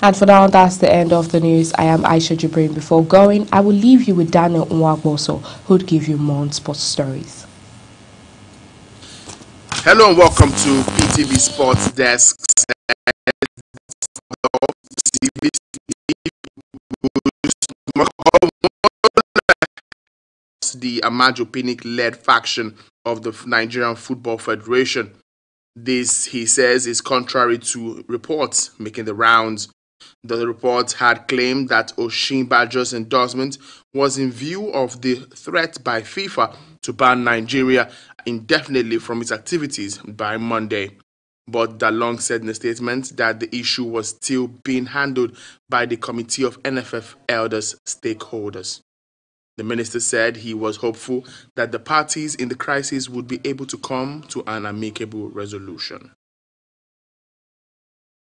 And for now, that's the end of the news. I am Aisha Jibrin. Before going, I will leave you with Daniel Nwagboso, who would give you more on sports stories. Hello and welcome to PTV Sports Desk. The Amaju Pinnick-led faction of the Nigerian Football Federation. This, he says, is contrary to reports making the rounds. The report had claimed that Osinbajo's endorsement was in view of the threat by FIFA to ban Nigeria indefinitely from its activities by Monday. But Dalong said in a statement that the issue was still being handled by the Committee of NFF Elders stakeholders. The minister said he was hopeful that the parties in the crisis would be able to come to an amicable resolution.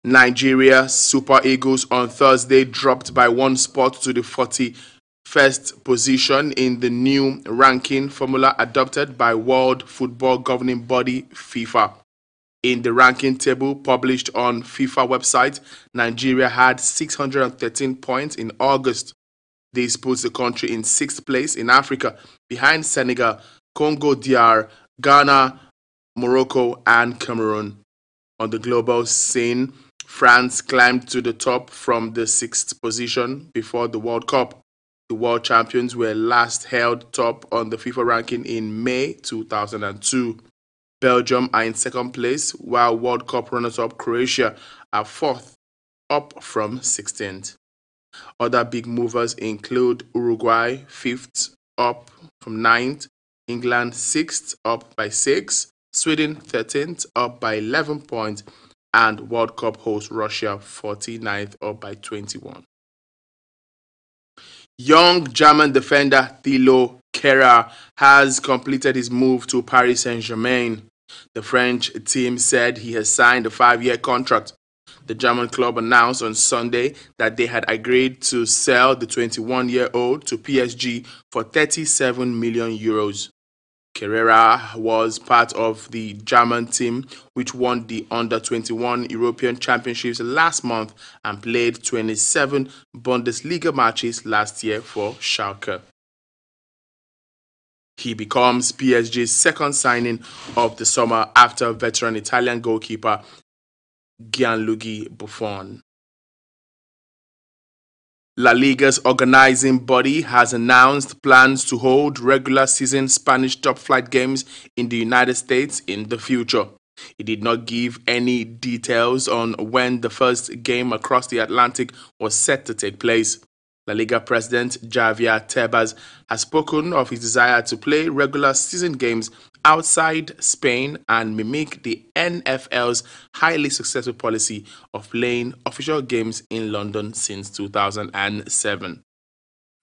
Nigeria Super Eagles on Thursday dropped by 1 spot to the 41st position in the new ranking formula adopted by World Football Governing Body FIFA. In the ranking table published on FIFA website, Nigeria had 613 points in August. This puts the country in 6th place in Africa, behind Senegal, Congo DR, Ghana, Morocco, and Cameroon. On the global scene, France climbed to the top from the 6th position before the World Cup. The world champions were last held top on the FIFA ranking in May 2002. Belgium are in 2nd place, while World Cup runners-up Croatia are 4th, up from 16th. Other big movers include Uruguay, 5th, up from 9th, England, 6th, up by 6, Sweden, 13th, up by 11 points, and World Cup host Russia, 49th, up by 21. Young German defender Thilo Kehrer has completed his move to Paris Saint-Germain. The French team said he has signed a 5-year contract. The German club announced on Sunday that they had agreed to sell the 21-year-old to PSG for 37 million euros. Kehrer was part of the German team which won the Under-21 European Championships last month and played 27 Bundesliga matches last year for Schalke. He becomes PSG's second signing of the summer after veteran Italian goalkeeper Gianluigi Buffon. La Liga's organizing body has announced plans to hold regular season Spanish top-flight games in the United States in the future. It did not give any details on when the first game across the Atlantic was set to take place. La Liga president Javier Tebas has spoken of his desire to play regular season games outside Spain and mimic the NFL's highly successful policy of playing official games in London since 2007.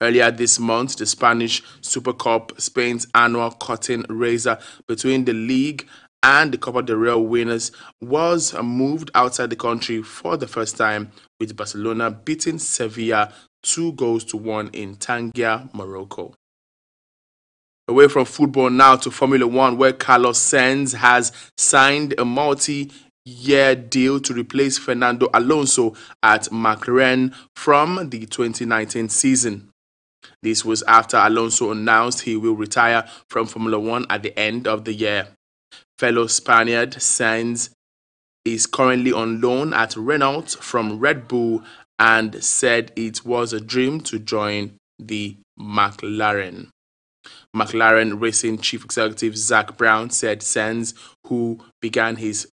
Earlier this month, the Spanish Super Cup, Spain's annual curtain raiser between the league and the Copa del Rey winners, was moved outside the country for the first time, with Barcelona beating Sevilla 2-1 in Tangier, Morocco. Away from football now to Formula One, where Carlos Sainz has signed a multi-year deal to replace Fernando Alonso at McLaren from the 2019 season. This was after Alonso announced he will retire from Formula One at the end of the year. Fellow Spaniard Sainz is currently on loan at Renault from Red Bull and said it was a dream to join the McLaren. McLaren Racing Chief Executive Zak Brown said Sainz, who began his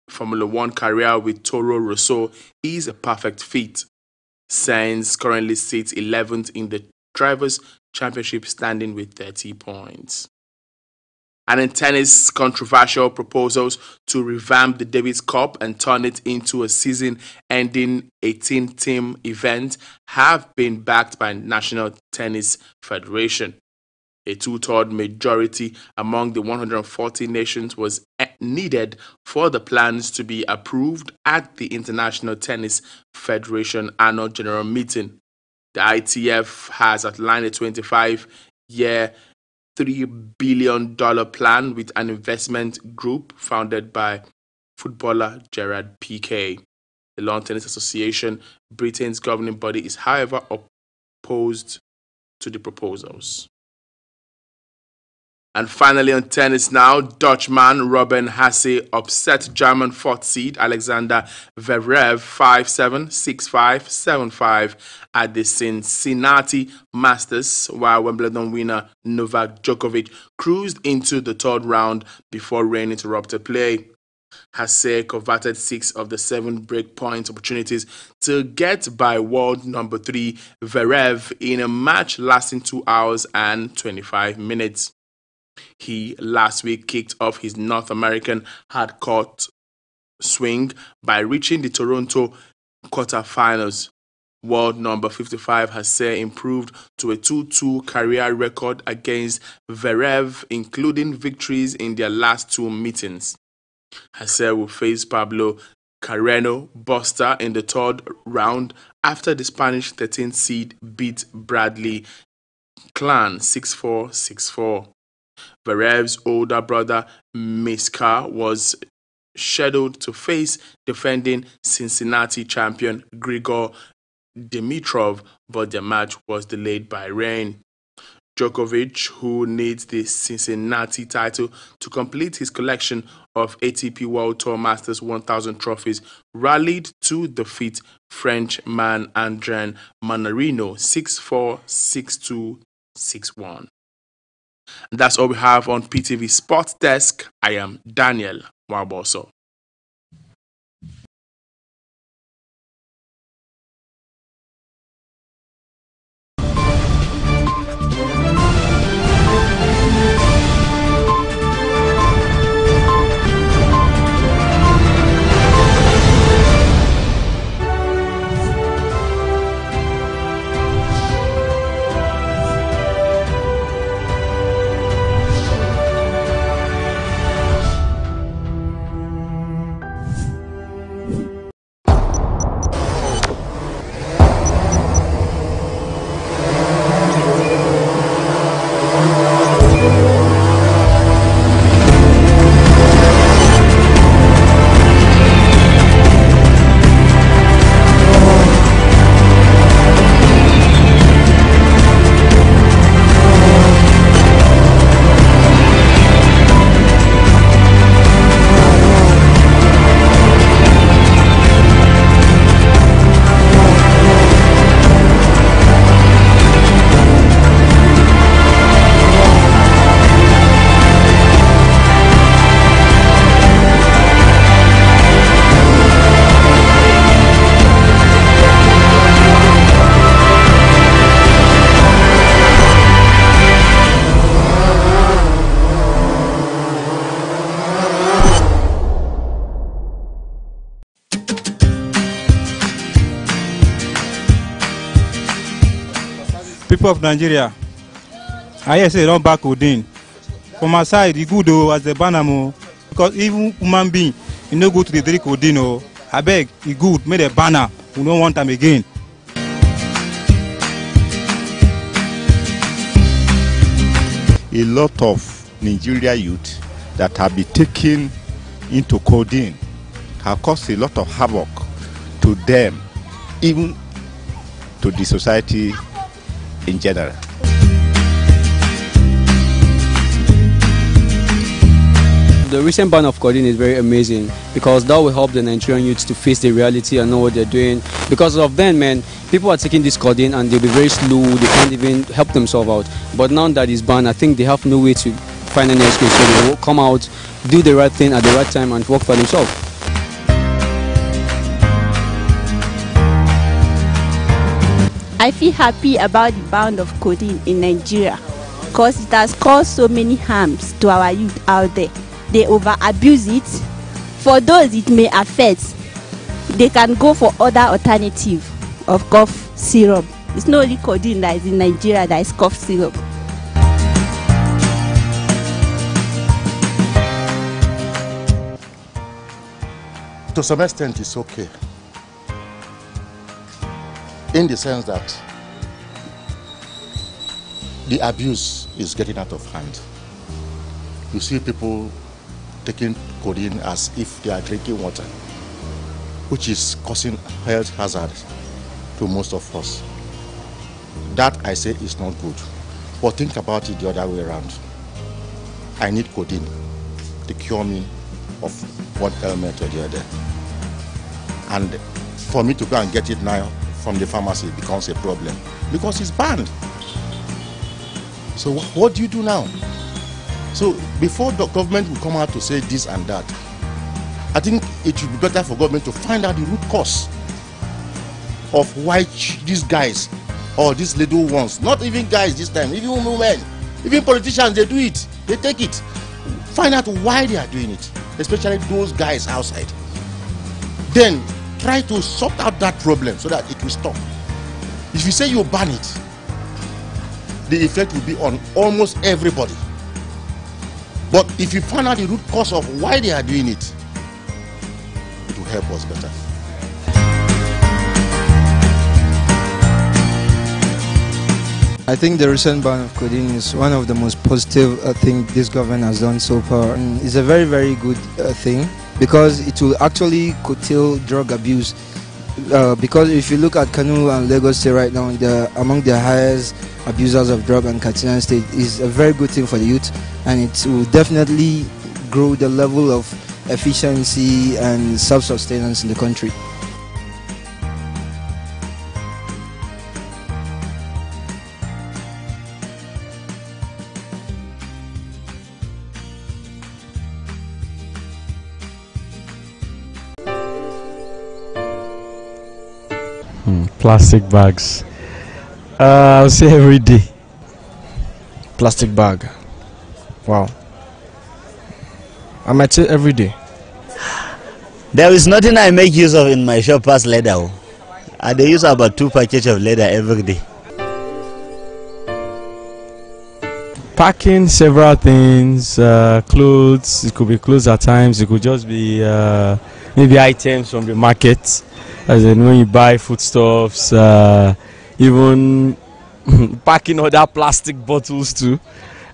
Formula One career with Toro Rosso, is a perfect fit. Sainz currently sits 11th in the Drivers' Championship standing with 30 points. And in tennis, controversial proposals to revamp the Davis Cup and turn it into a season-ending 18-team event have been backed by National Tennis Federation. A two-thirds majority among the 140 nations was needed for the plans to be approved at the International Tennis Federation Annual General Meeting. The ITF has outlined a 25-year, $3 billion plan with an investment group founded by footballer Gerard Piqué. The Lawn Tennis Association, Britain's governing body, is however opposed to the proposals. And finally on tennis now, Dutchman Robin Haase upset German 4th seed Alexander Zverev 5-7, 6-5, 7-5 at the Cincinnati Masters, while Wimbledon winner Novak Djokovic cruised into the third round before rain interrupted play. Haase converted 6 of the 7 breakpoint opportunities to get by world number 3 Zverev in a match lasting 2 hours and 25 minutes. He last week kicked off his North American hard-court swing by reaching the Toronto quarterfinals. World number 55 Haase improved to a 2-2 career record against Zverev, including victories in their last 2 meetings. Haase will face Pablo Carreno Busta in the third round after the Spanish 13th seed beat Bradley Clan 6-4, 6-4. Zverev's older brother Miska was scheduled to face defending Cincinnati champion Grigor Dimitrov, but their match was delayed by rain. Djokovic, who needs the Cincinnati title to complete his collection of ATP World Tour Masters 1000 trophies, rallied to defeat Frenchman Adrien Manarino 6-4, 6-2, 6-1. That's all we have on PTV Sports Desk. I am Daniel Waboso. People of Nigeria, I hear say don't back Odin. From my side, the good though as the banner, because even human being, you no go to the drink Odin. I beg, the good, make a banner. We don't want them again. a lot of Nigeria youth that have been taken into codeine have caused a lot of havoc to them, even to the society in general. The recent ban of codeine is very amazing because that will help the Nigerian youths to face the reality and know what they're doing. Because of then, man, people are taking this codeine and they'll be very slow, they can't even help themselves out. But now that it's banned, I think they have no way to find any excuse, so they will come out, do the right thing at the right time and work for themselves. I feel happy about the ban of codeine in Nigeria because it has caused so many harms to our youth out there. They over abuse it. For those it may affect, they can go for other alternative of cough syrup. It's not only codeine that is in Nigeria that is cough syrup. To some extent it's okay, in the sense that the abuse is getting out of hand. You see people taking codeine as if they are drinking water, which is causing health hazards to most of us. That, I say, is not good. But think about it the other way around. I need codeine to cure me of one ailment or the other. And for me to go and get it now from the pharmacy becomes a problem because it's banned. So what do you do now? So before the government will come out to say this and that, I think it would be better for government to find out the root cause of why these guys or these little ones, not even guys this time, even women, even politicians, they do it, they take it. Find out why they are doing it, especially those guys outside. Then try to sort out that problem so that it will stop. If you say you ban it, the effect will be on almost everybody. But if you find out the root cause of why they are doing it, it will help us better. I think the recent ban of codeine is one of the most positive things this government has done so far. And it's a very, very good thing because it will actually curtail drug abuse. Because if you look at Kano and Lagos State right now, they're among the highest abusers of drug, and Katsina State is a very good thing for the youth, and it will definitely grow the level of efficiency and self-sustenance in the country. Plastic bags. I'll say every day. Plastic bag. Wow. I might say every day. There is nothing I make use of in my shop as leather. I use about 2 packages of leather every day. Packing several things, clothes. It could be clothes at times. It could just be maybe items from the market. As in when you buy foodstuffs, even packing other plastic bottles too,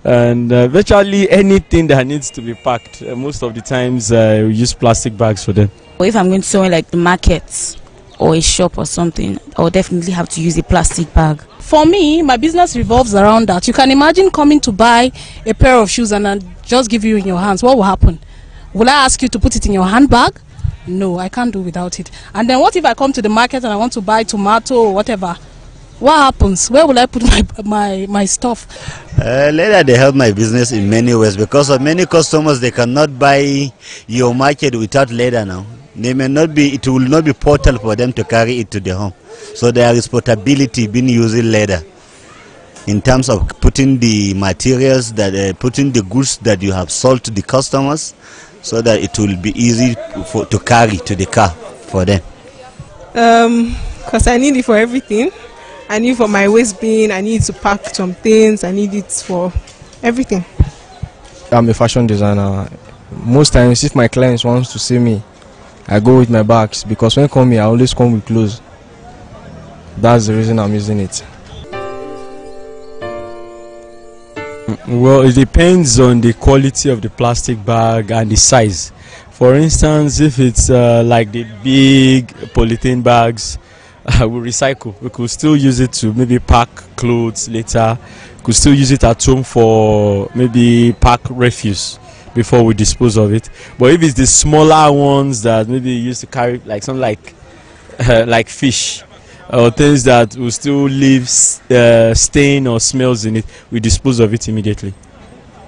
and virtually anything that needs to be packed. Most of the times we use plastic bags for them. Or if I'm going to somewhere like the market or a shop or something, I'll definitely have to use a plastic bag. For me, my business revolves around that. You can imagine coming to buy a pair of shoes and I'll just give you in your hands. What will happen? Will I ask you to put it in your handbag? No, I can't do without it. And then what if I come to the market and I want to buy tomato or whatever? What happens? Where will I put my stuff? Leather, they help my business in many ways because of many customers, they cannot buy your market without leather now. They may not be, it will not be portable for them to carry it to their home. So there is portability being using leather in terms of putting the materials, that putting the goods that you have sold to the customers, so that it will be easy to carry to the car for them. Because I need it for everything. I need it for my waist bin, I need to pack some things, I need it for everything. I'm a fashion designer. Most times if my clients want to see me, I go with my bags because when I come here, I always come with clothes. That's the reason I'm using it. Well, it depends on the quality of the plastic bag and the size. For instance, if it's like the big polythene bags, we recycle. We could still use it to maybe pack clothes later. Could still use it at home for maybe pack refuse before we dispose of it. But if it's the smaller ones that maybe you used to carry, like something like fish or things that will still leave stain or smells in it, we dispose of it immediately.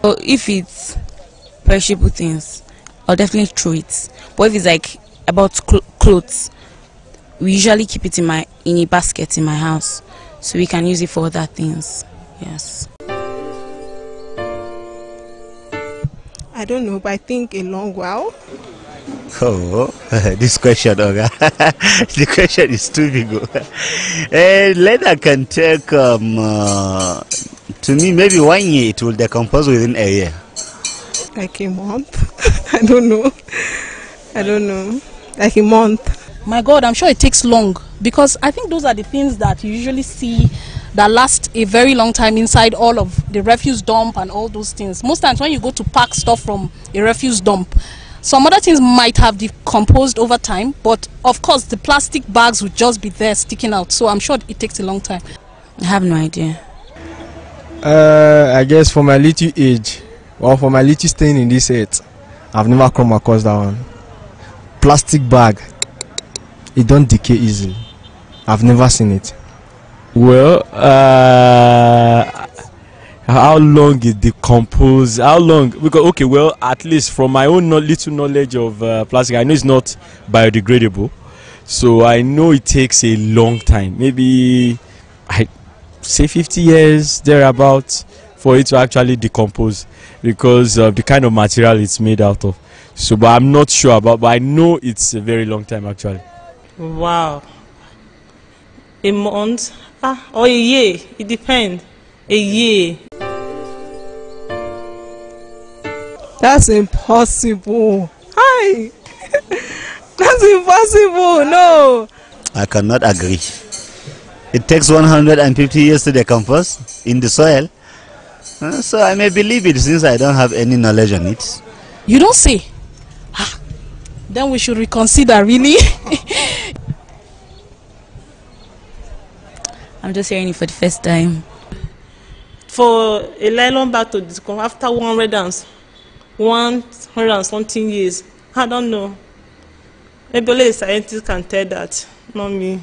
So if it's perishable things, I'll definitely throw it. But if it's like about clothes, we usually keep it in a basket in my house, so we can use it for other things. Yes. I don't know, but I think a long while. Oh, this question, Oga. The question is too big. Leather can take, to me, maybe 1 year. It will decompose within a year. Like a month? I don't know. Like a month. My God, I'm sure it takes long, because I think those are the things that you usually see that last a very long time inside all of the refuse dump and all those things. Most times when you go to pack stuff from a refuse dump, some other things might have decomposed over time, but of course the plastic bags would just be there sticking out. So I'm sure it takes a long time. I have no idea. I guess for my little age, or for my little staying in this earth, I've never come across that one. Plastic bag, it don't decay easily. I've never seen it. Well, how long it decomposes? How long? Because okay, well, at least from my own little knowledge of plastic, I know it's not biodegradable, so I know it takes a long time. Maybe I say 50 years thereabouts for it to actually decompose, because of the kind of material it's made out of. So, but I'm not sure about. But I know it's a very long time actually. Wow. A month? Or a year. It depends. A year. That's impossible. Hi. That's impossible. No. I cannot agree. It takes 150 years to decompose in the soil. So I may believe it since I don't have any knowledge on it. You don't say. Then we should reconsider, really. I'm just hearing it for the first time. For a nylon bag to decompose after 100 something years, I don't know. Maybe only a scientist can tell that, not me.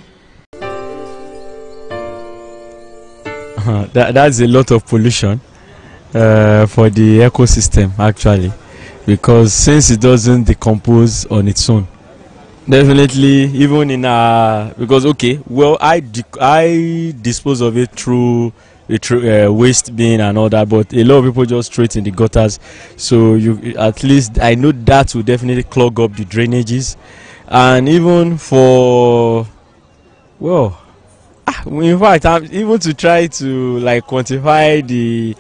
That's a lot of pollution for the ecosystem actually, because since it doesn't decompose on its own, definitely even in because okay, well, I dispose of it through waste bin and all that, but a lot of people just throw it in the gutters. So you, at least I know that will definitely clog up the drainages, and even for, well, in fact, even to try to like quantify the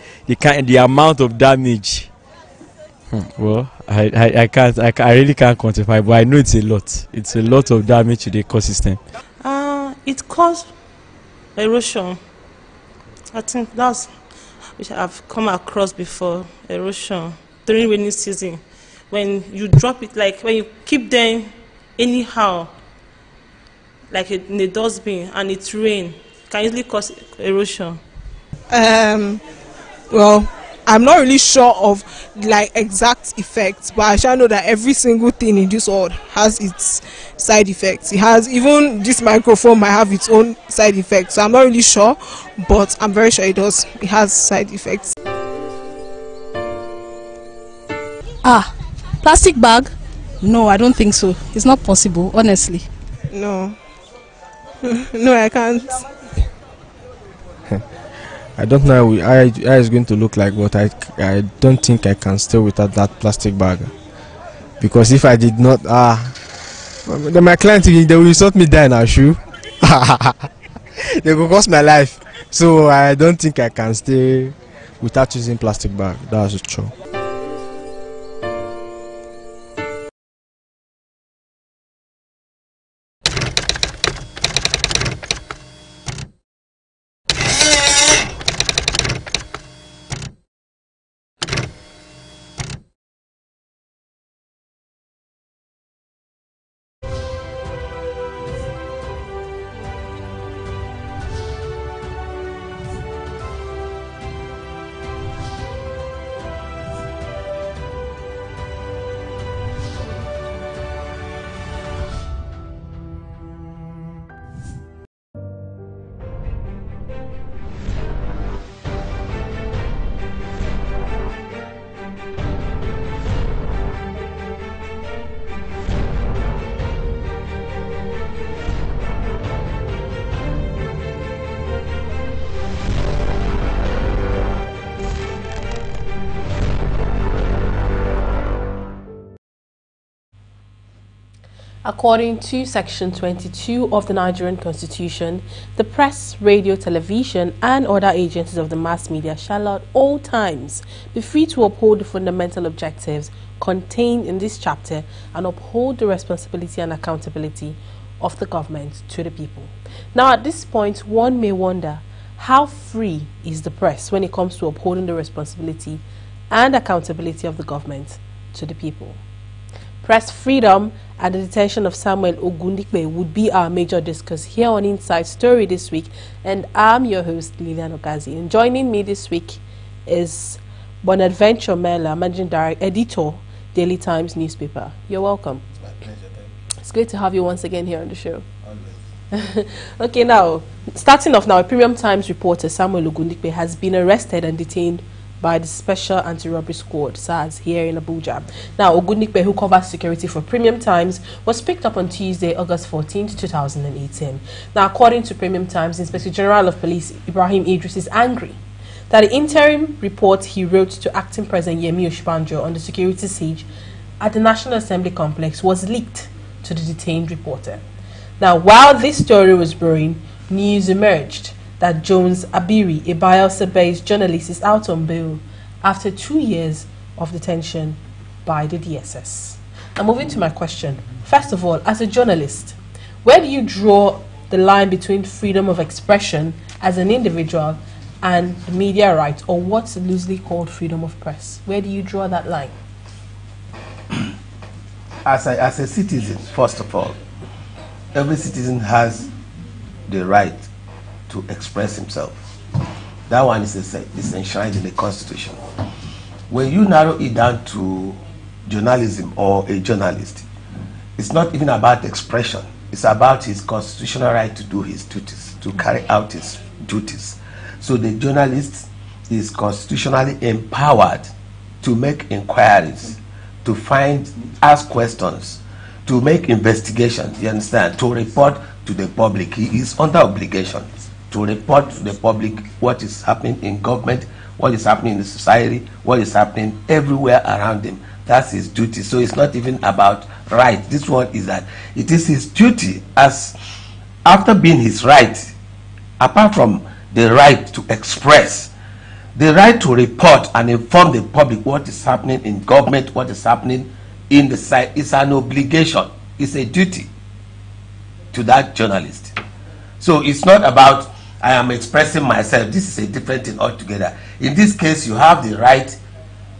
amount of damage. Well, I really can't quantify, but I know it's a lot. It's a lot of damage to the ecosystem. It causes erosion. I think that's which I've come across before. Erosion during rainy season, when you drop it, like when you keep them anyhow, like in the dustbin, and it rain, can easily cause erosion. Well, I'm not really sure of like exact effects, but I shall know that every single thing in this world has its side effects. It has, even this microphone might have its own side effects. So I'm not really sure, but I'm very sure it does. It has side effects. Plastic bag? No, I don't think so. It's not possible, honestly. No. No, I can't. I don't know how it's going to look like, but I don't think I can stay without that plastic bag. Because if I did not, then my client, they will insult me there now, shoe. They will cost my life. So I don't think I can stay without using plastic bag. That's true. According to Section 22 of the Nigerian Constitution, the press, radio, television, and other agencies of the mass media shall at all times be free to uphold the fundamental objectives contained in this chapter and uphold the responsibility and accountability of the government to the people. Now, at this point, one may wonder, how free is the press when it comes to upholding the responsibility and accountability of the government to the people? Press freedom and the detention of Samuel Ogundikpe would be our major discuss here on Inside Story this week, and I'm your host, Lilian Ogazi. And joining me this week is Bonaventure Mela, Managing Director, Editor, Daily Times newspaper. You're welcome. It's my pleasure. Thank you. It's great to have you once again here on the show. Okay, now, starting off now, a Premium Times reporter, Samuel Ogundikpe, has been arrested and detained by the Special Anti-Robbery Squad, SARS, here in Abuja. Now, Ogundikpe, who covers security for Premium Times, was picked up on Tuesday, August 14, 2018. Now, according to Premium Times, Inspector General of Police Ibrahim Idris is angry that the interim report he wrote to Acting President Yemi Osinbajo on the security siege at the National Assembly complex was leaked to the detained reporter. Now, while this story was brewing, news emerged that Jones Abiri, a Bayelsa-based journalist, is out on bail after 2 years of detention by the DSS. Now, moving to my question. First of all, as a journalist, where do you draw the line between freedom of expression as an individual and the media right, or what's loosely called freedom of press? Where do you draw that line? As a citizen, first of all, every citizen has the right to express himself. That one is enshrined in the Constitution. When you narrow it down to journalism or a journalist, it's not even about expression. It's about his constitutional right to do his duties, to carry out his duties. So the journalist is constitutionally empowered to make inquiries, to ask questions, to make investigations, you understand, to report to the public. He is under obligation to report to the public what is happening in government, what is happening in the society, what is happening everywhere around him. That's his duty. So it's not even about right. This one is that it is his duty, as after being his right, apart from the right to express, the right to report and inform the public what is happening in government, what is happening in the site, is an obligation. It's a duty to that journalist. So it's not about I am expressing myself. This is a different thing altogether. In this case, you have the right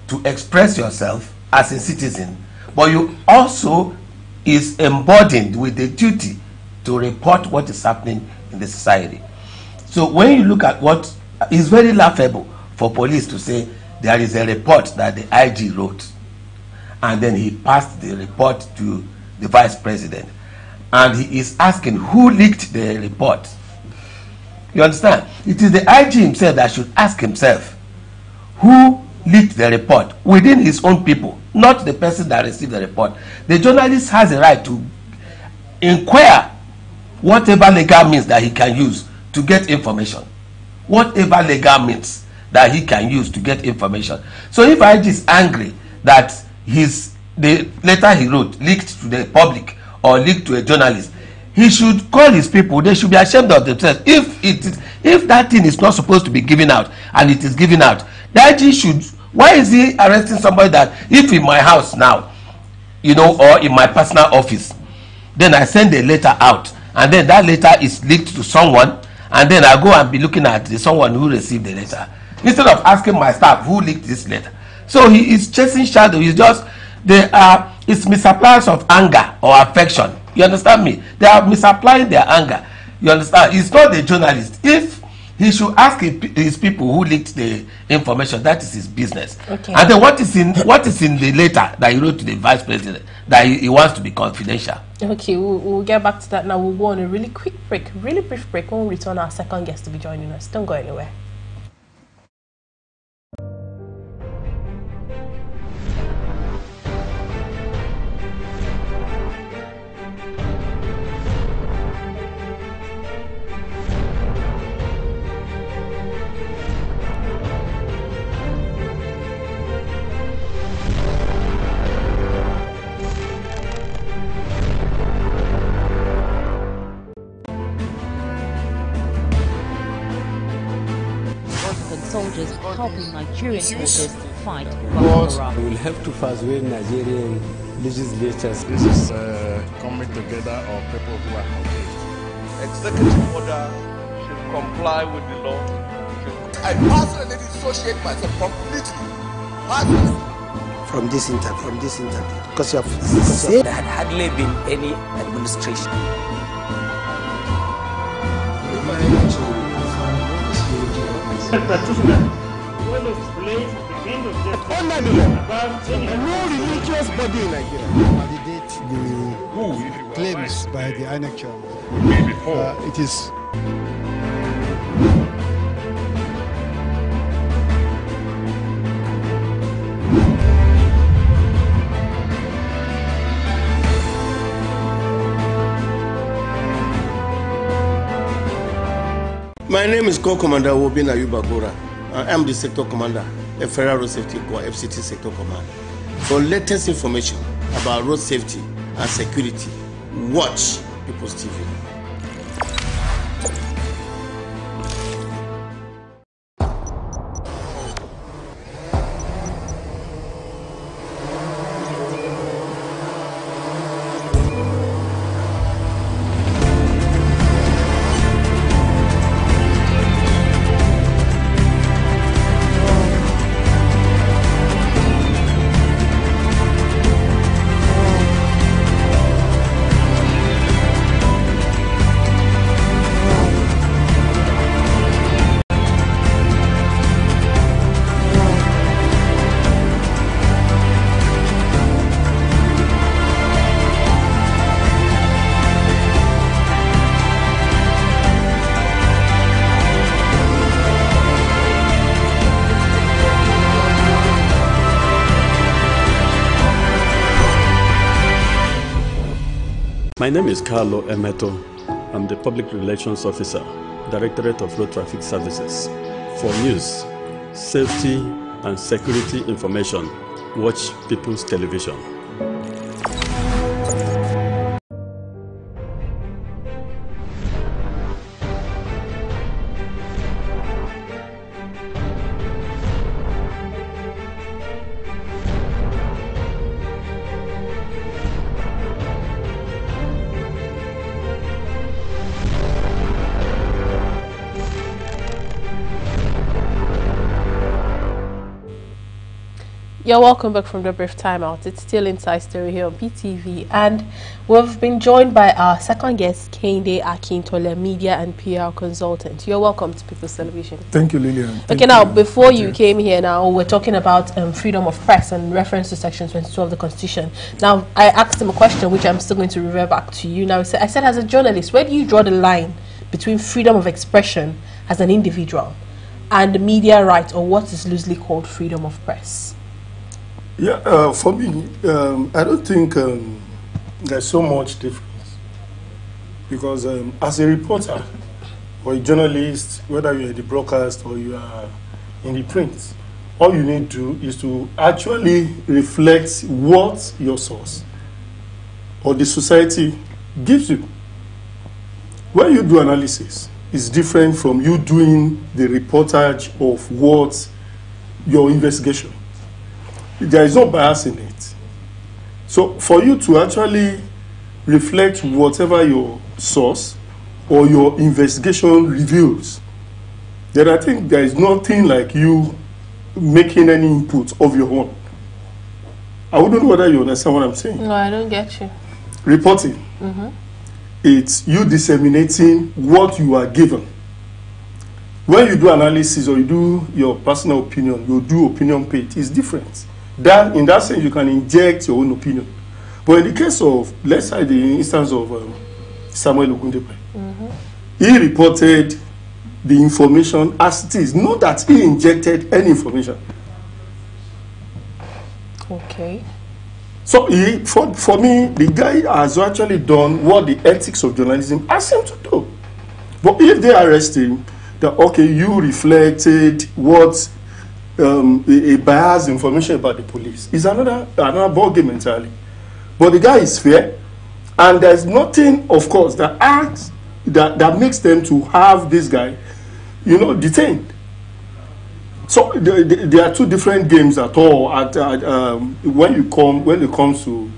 to express yourself as a citizen, but you also is embodied with the duty to report what is happening in the society. So when you look at what is very laughable for police to say there is a report that the IG wrote, and then he passed the report to the vice president, and he is asking who leaked the report. You understand? It is the IG himself that should ask himself who leaked the report within his own people, not the person that received the report. The journalist has a right to inquire whatever legal means that he can use to get information. Whatever legal means that he can use to get information. So if IG is angry that the letter he wrote leaked to the public or leaked to a journalist, he should call his people. They should be ashamed of themselves. If that thing is not supposed to be given out and it is given out, the IG should. Why is he arresting somebody that if in my house now, you know, or in my personal office, then I send a letter out and then that letter is leaked to someone, and then I go and be looking at someone who received the letter instead of asking my staff who leaked this letter. So he is chasing shadow. He's just it's misappliance of anger or affection. You understand me? They are misapplying their anger. You understand? He's not the journalist. If he should ask his people who leaked the information, that is his business. Okay. And then what is in the letter that he wrote to the vice president that he wants to be confidential? Okay, we'll get back to that now. We'll go on a really quick break, really brief break. When we return, our second guest to be joining us. Don't go anywhere. helping Nigerian voters to fight Boko Haram. We will have to persuade Nigerian legislators. This is coming together of people who are engaged. Executive order should comply with the law. I personally dissociate myself completely. From this interview, because you have there had hardly been any administration. No religious body in Nigeria. Validate the claims by the INEC chairman. It is. My name is Corps Commander Wobin Ayuba Gora. I am the Sector Commander at Federal Road Safety Corps, FCT Sector Command. For latest information about road safety and security, watch People's TV. My name is Carlo Emeto. I'm the Public Relations Officer, Directorate of Road Traffic Services. For news, safety, and security information, watch People's Television. You're welcome back from the brief timeout. It's still Inside Story here on PTV, and we've been joined by our second guest, Kehinde Akintole, media and PR consultant. You're welcome to People's Television. Thank you, Lillian. Okay, now before you came here, now we're talking about freedom of press and reference to Section 22 of the Constitution. Now, I asked him a question which I'm still going to revert back to you. Now, I said, as a journalist, where do you draw the line between freedom of expression as an individual and media rights, or what is loosely called freedom of press? Yeah, for me, I don't think there's so much difference, because as a reporter or a journalist, whether you're the broadcast or you are in the print, all you need to do is to actually reflect what your source or the society gives you. When you do analysis, it's different from you doing the reportage of what your investigation. There is no bias in it. So for you to actually reflect whatever your source or your investigation reveals, then I think there is nothing like you making any input of your own. I wouldn't know whether you understand what I'm saying. No, I don't get you. Reporting. It's you disseminating what you are given. When you do analysis or you do your personal opinion, you do opinion page, it's different. That, in that sense, you can inject your own opinion. But in the case of, let's say the instance of Samuel Ogundepe, he reported the information as it is, not that he injected any information. Okay. So for me, the guy has actually done what the ethics of journalism asks him to do. But if they arrest him, that okay, you reflected what a biased information about the police, is another ball game entirely. But the guy is fair, and there's nothing, of course, that makes them to have this guy, detained. So there are two different games at all. When it comes to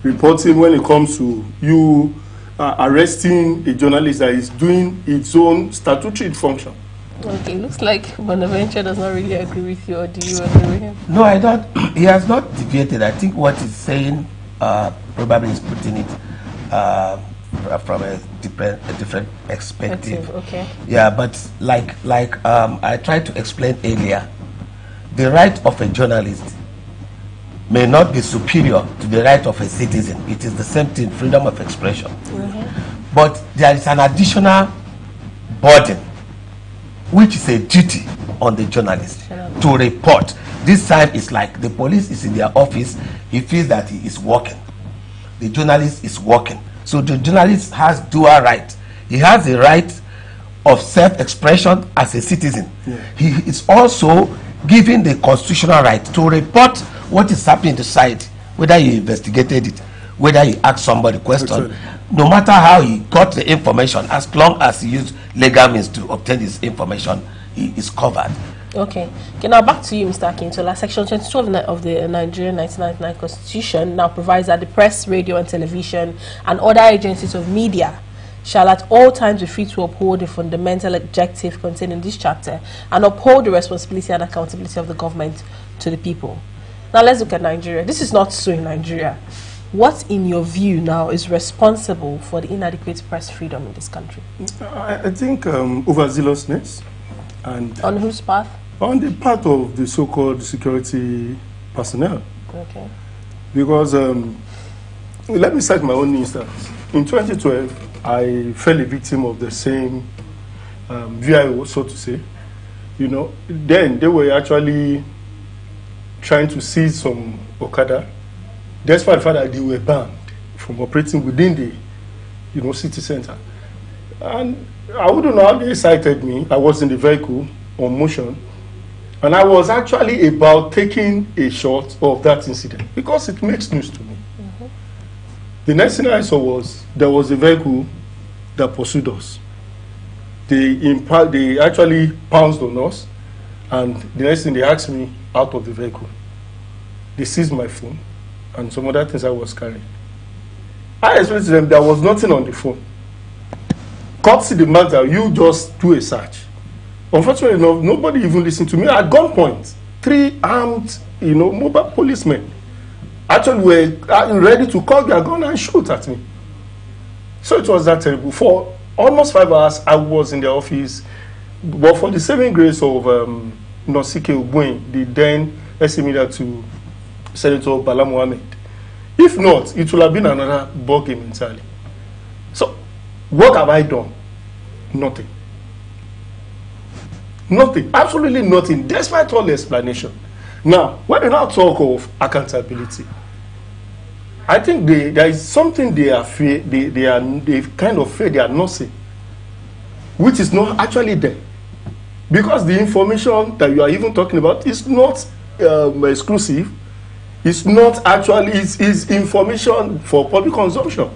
reporting, when it comes to you arresting a journalist that is doing its own statutory function. Okay, looks like Bonaventure does not really agree with you, or do you agree with him? No, I don't. He has not deviated. I think what he's saying probably is putting it from a different perspective. Okay. Yeah, but like I tried to explain earlier, the right of a journalist may not be superior to the right of a citizen. It is the same thing, freedom of expression. But there is an additional burden, which is a duty on the journalist to report. This time it's like the police is in their office, he feels that he is working. The journalist is working. So the journalist has dual right. He has the right of self-expression as a citizen. He is also given the constitutional right to report what is happening in the society, whether he investigated it, whether he asked somebody a question, no matter how he got the information, as long as he used legal means to obtain this information, he is covered. Okay. Now back to you, Mr. Akintola. Section 22 of the Nigerian 1999 Constitution now provides that the press, radio and television and other agencies of media shall at all times be free to uphold the fundamental objective contained in this chapter and uphold the responsibility and accountability of the government to the people. Now let's look at Nigeria. This is not so in Nigeria. What, in your view, now is responsible for the inadequate press freedom in this country? I think overzealousness. And on whose part? On the part of the so-called security personnel. Okay. Because let me cite my own instance. In 2012, I fell a victim of the same VIO, so to say. You know, then they were actually trying to seize some Okada, despite the fact that they were banned from operating within the city center. And I wouldn't know how they cited me. I was in the vehicle on motion, and I was actually about taking a shot of that incident because it makes news to me. The next thing I saw was there was a vehicle that pursued us. They actually pounced on us, and the next thing they asked me out of the vehicle. They seized my phone and some other things I was carrying. I explained to them there was nothing on the phone. Courtesy the matter, you just do a search. Unfortunately enough, nobody even listened to me. At gunpoint, 3 armed, mobile policemen actually were ready to cock their gun and shoot at me. So it was that terrible. For almost 5 hours, I was in the office. But for the saving grace of Nosike Ubuen, the then SME to Senator Bala Mohammed, if not, it would have been another ball game entirely. So, what have I done? Nothing. Nothing. Absolutely nothing, despite all the explanation. Now, when we now talk of accountability, I think there is something they kind of fear they are not saying, which is not actually there. Because the information that you are even talking about is not exclusive. It's not actually, it's information for public consumption.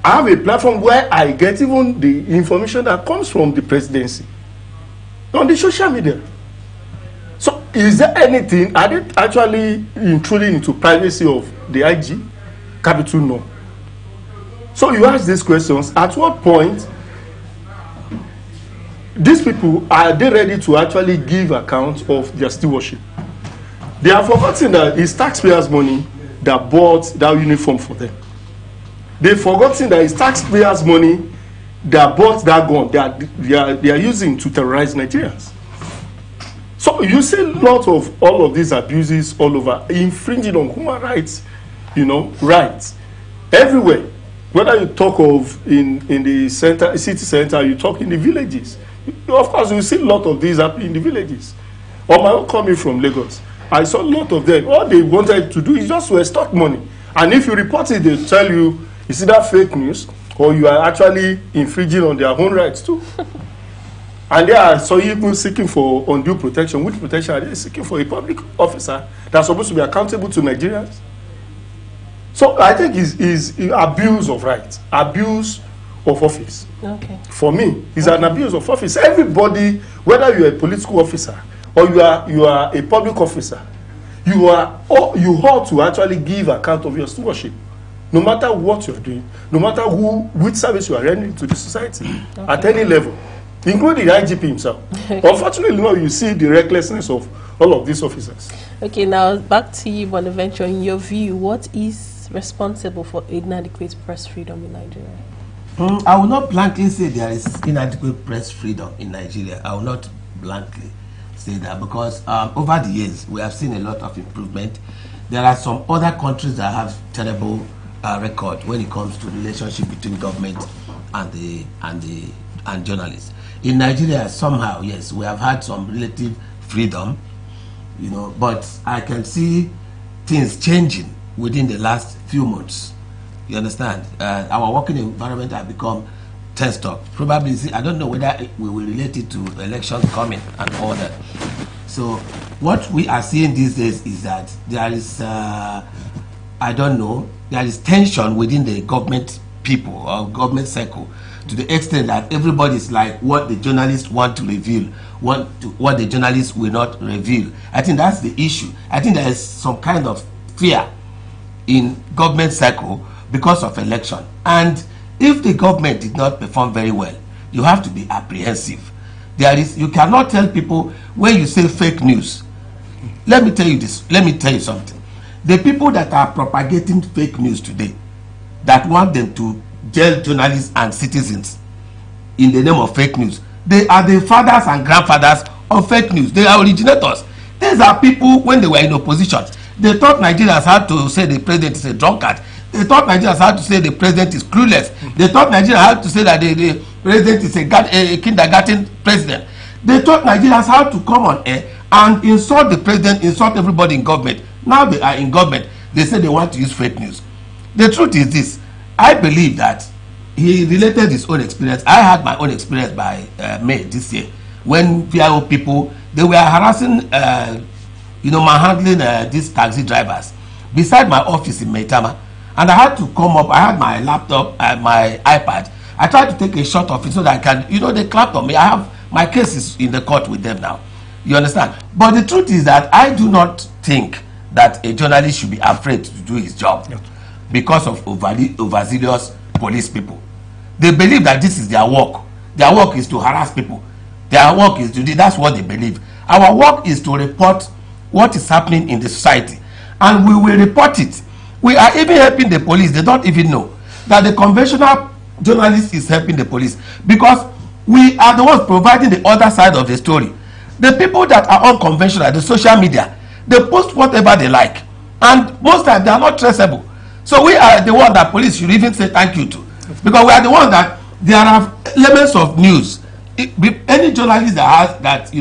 I have a platform where I get even the information that comes from the presidency on the social media. So is there anything, are they actually intruding into privacy of the IG? Capital no. So you ask these questions, at what point these people, are they ready to actually give account of their stewardship? They have forgotten that it's taxpayers' money that bought that uniform for them. They've forgotten that it's taxpayers' money that bought that gun they are using to terrorize Nigerians. So you see a lot of all of these abuses all over, infringing on human rights, rights everywhere. Whether you talk of in the center, city center, you talk in the villages. Of course, you see a lot of these happening in the villages. On my own coming from Lagos, I saw a lot of them. All they wanted to do is just to extort money. And if you report it, they tell you it's either fake news or you are actually infringing on their own rights too. And they are so even seeking for undue protection. Which protection are they seeking for? A public officer that's supposed to be accountable to Nigerians? So I think it's abuse of rights, abuse of office. Okay. For me, it's an abuse of office. Everybody, whether you're a political officer or you are a public officer, you ought to actually give account of your stewardship, no matter what you're doing, no matter which service you are rendering to the society, at any level, including the IGP himself. Unfortunately, now you see the recklessness of all of these officers. Okay, now back to you, Bonaventure. In your view, what is responsible for inadequate press freedom in Nigeria? I will not blankly say there is inadequate press freedom in Nigeria. I will not blankly say that, because over the years we have seen a lot of improvement. There are some other countries that have terrible record when it comes to relationship between government and journalists. In Nigeria, somehow, yes, we have had some relative freedom, you know, but I can see things changing within the last few months. You understand? Our working environment has become tensed up. Probably, I don't know whether we will relate it to elections coming and all that. So what we are seeing these days is that there is, I don't know, there is tension within the government people or government circle, to the extent that everybody is like what the journalists want to reveal, what the journalists will not reveal. I think that's the issue. I think there is some kind of fear in government circle because of election. And if the government did not perform very well, you have to be apprehensive. You cannot tell people when you say fake news. Let me tell you this. Let me tell you something. The people that are propagating fake news today, that want them to jail journalists and citizens in the name of fake news, they are the fathers and grandfathers of fake news. They are originators. These are people, when they were in opposition, they thought Nigerians had to say the president is a drunkard. They thought Nigerians had to say the president is clueless. They thought Nigerians had to say that the president is a kindergarten president. They thought Nigerians had to come on air and insult the president, insult everybody in government. Now they are in government. They say they want to use fake news. The truth is this. I believe that he related his own experience. I had my own experience by May this year, when VIO people, they were harassing, manhandling these taxi drivers beside my office in Maitama. And I had to come up. I had my laptop and my iPad. I tried to take a shot of it so that I can, they clapped on me. I have my cases in the court with them now. You understand? But the truth is that I do not think that a journalist should be afraid to do his job because of overzealous police people. They believe that this is their work. Their work is to harass people. Their work is to do, that's what they believe. Our work is to report what is happening in the society. And we will report it. We are even helping the police. They don't even know that the conventional journalist is helping the police, because we are the ones providing the other side of the story. The people that are unconventional, the social media, they post whatever they like, and most times they are not traceable. So we are the one that police should even say thank you to, because we are the one that there are elements of news. Any journalist that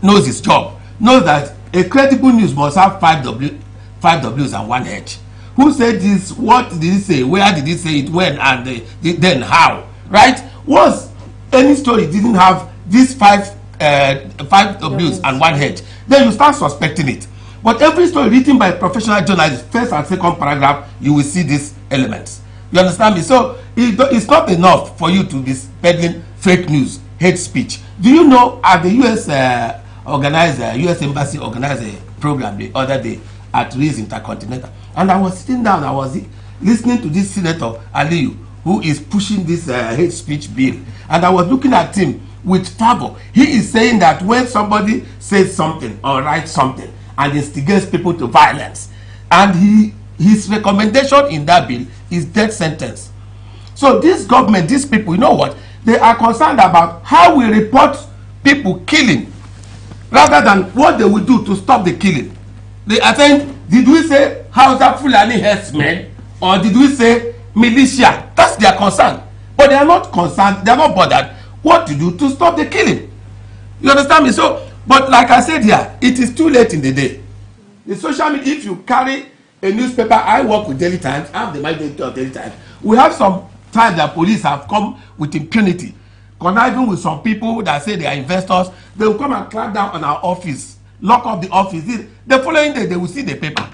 knows his job knows that a credible news must have 5 W's and 1 H. Who said this? What did he say? Where did he say it? When? And then how? Right? Once any story didn't have these 5 W's and 1 H, then you start suspecting it. But every story written by a professional journalist, first and second paragraph, you will see these elements. You understand me? So it's not enough for you to be peddling fake news, hate speech. Do you know at the U.S. U.S. Embassy organized a program the other day at Rees Intercontinental, and I was sitting down, I was listening to this Senator Aliyu, who is pushing this hate speech bill, and I was looking at him with fervor. He is saying that when somebody says something or writes something and instigates people to violence, and his recommendation in that bill is death sentence. So this government, these people, you know what? They are concerned about how we report people killing rather than what they will do to stop the killing. They are saying, did we say Hausa Fulani herdsmen or did we say militia? That's their concern. But they are not concerned, they are not bothered what to do to stop the killing. You understand me? So, but like I said here, it is too late in the day. The social media, if you carry a newspaper, I work with Daily Times, I have the mandate of Daily Times. We have some times that police have come with impunity, conniving with some people that say they are investors. They will come and clamp down on our office, lock up the office. The following day, they will see the paper.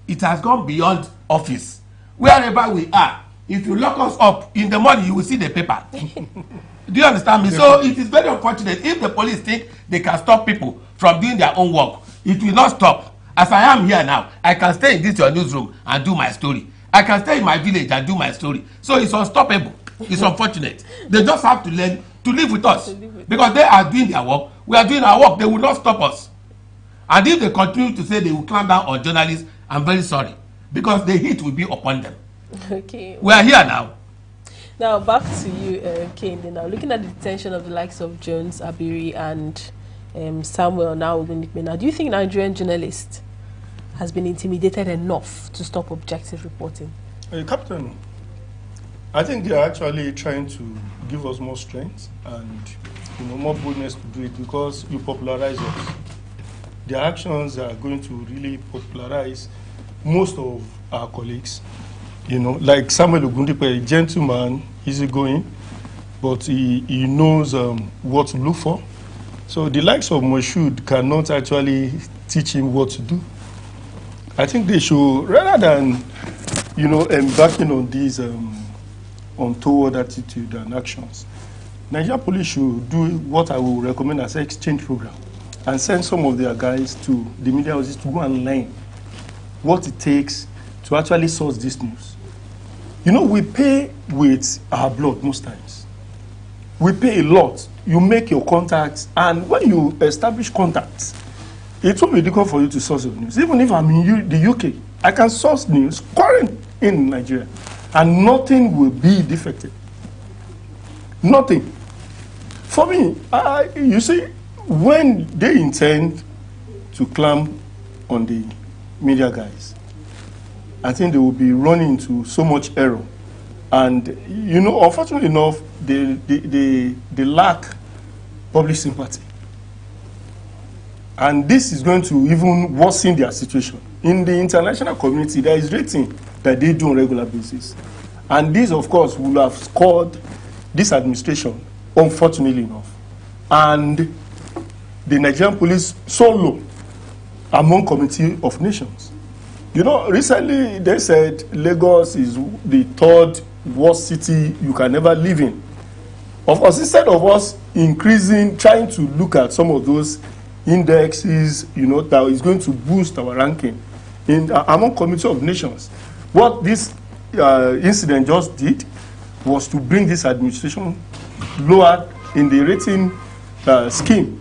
It has gone beyond office. Wherever we are, If you lock us up in the morning, you will see the paper. Do you understand me? So it is very unfortunate. If the police think they can stop people from doing their own work, it will not stop. As I am here now, I can stay in this your newsroom and do my story. I can stay in my village and do my story. So it's unstoppable. It's unfortunate. They just have to learn to live with us. Because they are doing their work. We are doing our work. They will not stop us. And if they continue to say they will clamp down on journalists, I'm very sorry. Because the heat will be upon them. Okay. We are here now. Now back to you, Kehinde. Now looking at the detention of the likes of Jones, Abiri, and Samuel now Ogundikpe. Now, do you think Nigerian journalist has been intimidated enough to stop objective reporting? Captain, I think they are actually trying to give us more strength and more boldness to do it because you popularize us. Their actions are going to really popularize most of our colleagues. Like Samuel Ogundikpe, a gentleman, easygoing, but he knows what to look for. So the likes of Moshood cannot actually teach him what to do. I think they should, rather than, embarking on these untoward attitude and actions, Nigerian police should do what I will recommend as an exchange program and send some of their guys to the media houses to go and learn what it takes to actually source this news. We pay with our blood most times. We pay a lot. You make your contacts, and when you establish contacts, it will be difficult for you to source your news. Even if I'm in the UK, I can source news current in Nigeria, and nothing will be defected. Nothing. For me, you see, when they intend to clamp on the media guys, I think they will be running into so much error. And, unfortunately enough, they lack public sympathy. And this is going to even worsen their situation. In the international community, there is rating that they do on a regular basis. And this, of course, will have scored this administration, unfortunately enough. And the Nigerian police so low among Committee of Nations. Recently they said Lagos is the third worst city you can ever live in. Of course, instead of us increasing, trying to look at some of those indexes, that is going to boost our ranking among Committee of Nations. What this incident just did was to bring this administration lower in the rating scheme.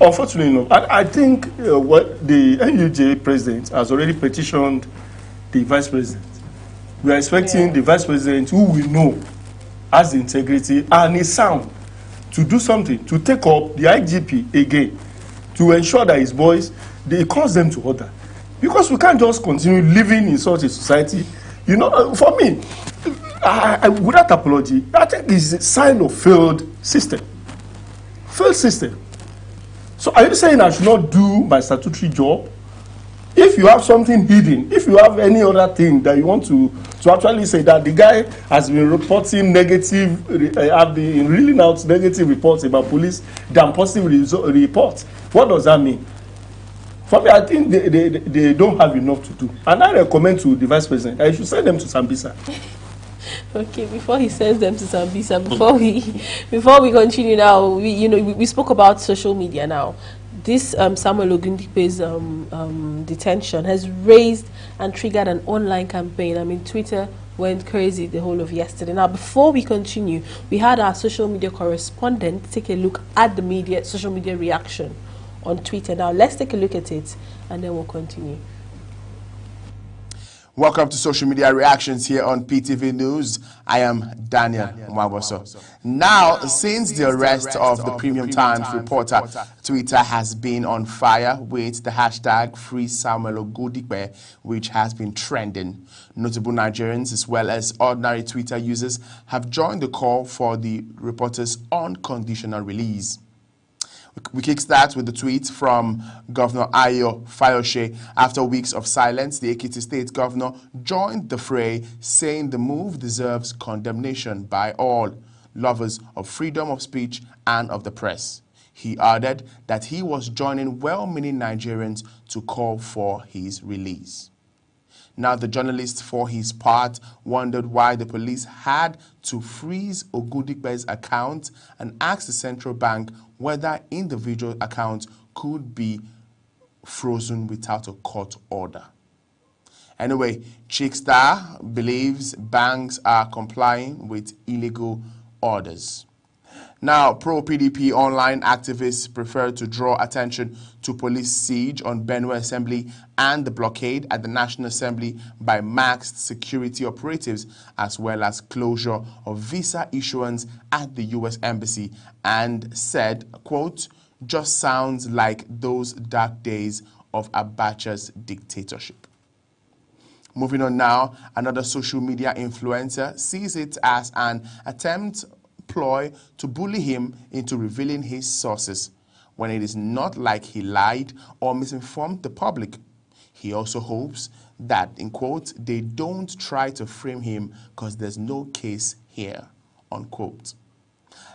Unfortunately enough, I think what the NUJ president has already petitioned the vice president. We are expecting the vice president, who we know has the integrity and is sound, to do something, to take up the IGP again, to ensure that his boys, they calls them to order. Because we can't just continue living in such a society. For me, without apology, I think it's a sign of failed system. Failed system. So are you saying I should not do my statutory job? If you have something hidden, if you have any other thing that you want to actually say that the guy has been reporting negative, have been reeling out negative reports about police than positive reports, what does that mean? For me, I think they don't have enough to do. And I recommend to the vice president, I should send them to Sambisa. Okay, before he sends them to Sambisa, before we continue now, we spoke about social media now. This Samuel Ogundikpe's detention has raised and triggered an online campaign. I mean, Twitter went crazy the whole of yesterday. Now, before we continue, we had our social media correspondent take a look at the social media reaction on Twitter. Now, let's take a look at it, and then we'll continue. Welcome to Social Media Reactions here on PTV News. I am Daniel Mwaboso. Now, since the arrest of the Premium Times reporter, Twitter has been on fire with the hashtag #FreeSamuelOgundikpe, which has been trending. Notable Nigerians as well as ordinary Twitter users have joined the call for the reporter's unconditional release. We kickstart with the tweet from Governor Ayo Fayose. After weeks of silence, the Ekiti State Governor joined the fray, saying the move deserves condemnation by all lovers of freedom of speech and of the press. He added that he was joining well-meaning Nigerians to call for his release. Now, the journalist, for his part, wondered why the police had to freeze Ogundipe's account and asked the central bank whether individual accounts could be frozen without a court order. Anyway, Chickstar believes banks are complying with illegal orders. Now, pro-PDP online activists prefer to draw attention to police siege on Benue Assembly and the blockade at the National Assembly by masked security operatives, as well as closure of visa issuance at the U.S. Embassy, and said, quote, "just sounds like those dark days of Abacha's dictatorship." Moving on now, another social media influencer sees it as an attempt ploy to bully him into revealing his sources when it is not like he lied or misinformed the public. He also hopes that, in quote, they don't try to frame him because there's no case here, unquote.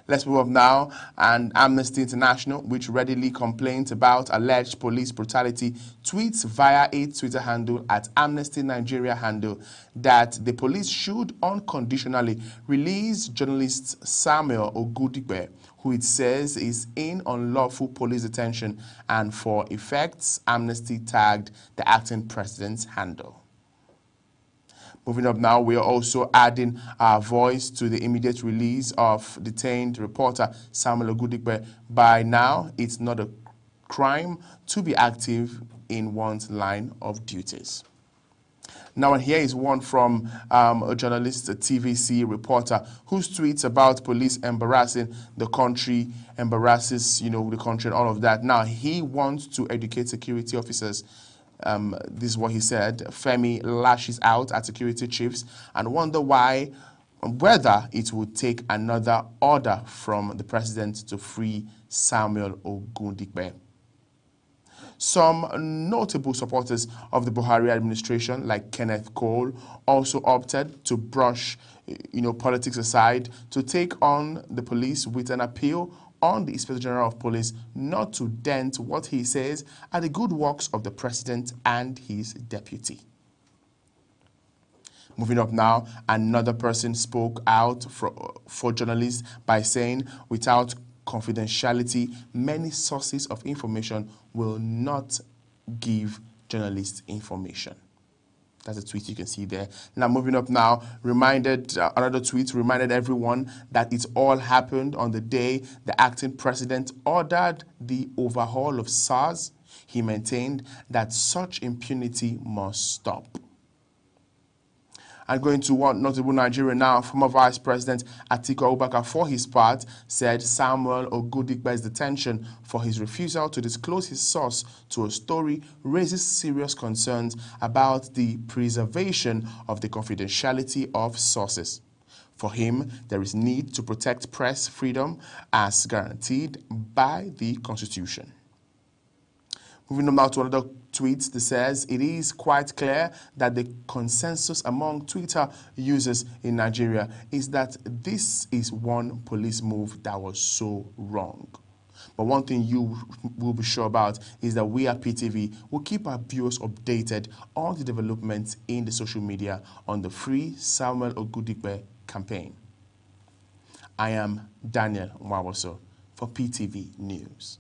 Let's move up now, and Amnesty International, which readily complains about alleged police brutality, tweets via its Twitter handle at Amnesty Nigeria handle that the police should unconditionally release journalist Samuel Ogundipe, who it says is in unlawful police detention, and for effects, Amnesty tagged the acting president's handle. Moving up now, we are also adding our voice to the immediate release of detained reporter Samuel Ogundipe. By now, it's not a crime to be active in one's line of duties. Now, and here is one from a journalist, a TVC reporter, whose tweets about police embarrassing the country, embarrasses, the country and all of that. Now, he wants to educate security officers. This is what he said. Femi lashes out at security chiefs and whether it would take another order from the president to free Samuel Ogundipe. Some notable supporters of the Buhari administration, like Kenneth Cole, also opted to brush, politics aside, to take on the police with an appeal on the Inspector General of Police not to dent what he says are the good works of the president and his deputy. Moving up now, another person spoke out for journalists by saying, without confidentiality, many sources of information will not give journalists information. That's a tweet you can see there. Now, moving up now, another tweet reminded everyone that it all happened on the day the acting president ordered the overhaul of SARS. He maintained that such impunity must stop. And going to one notable Nigeria now, former Vice President Atiku Abubakar, for his part, said Samuel Ogundipe's detention for his refusal to disclose his source to a story raises serious concerns about the preservation of the confidentiality of sources. For him, there is need to protect press freedom as guaranteed by the Constitution. Moving on now to another tweet that says, it is quite clear that the consensus among Twitter users in Nigeria is that this is one police move that was so wrong. But one thing you will be sure about is that we at PTV will keep our viewers updated on the developments in the social media on the Free Samuel Ogundipe campaign. I am Daniel Mwaboso for PTV News.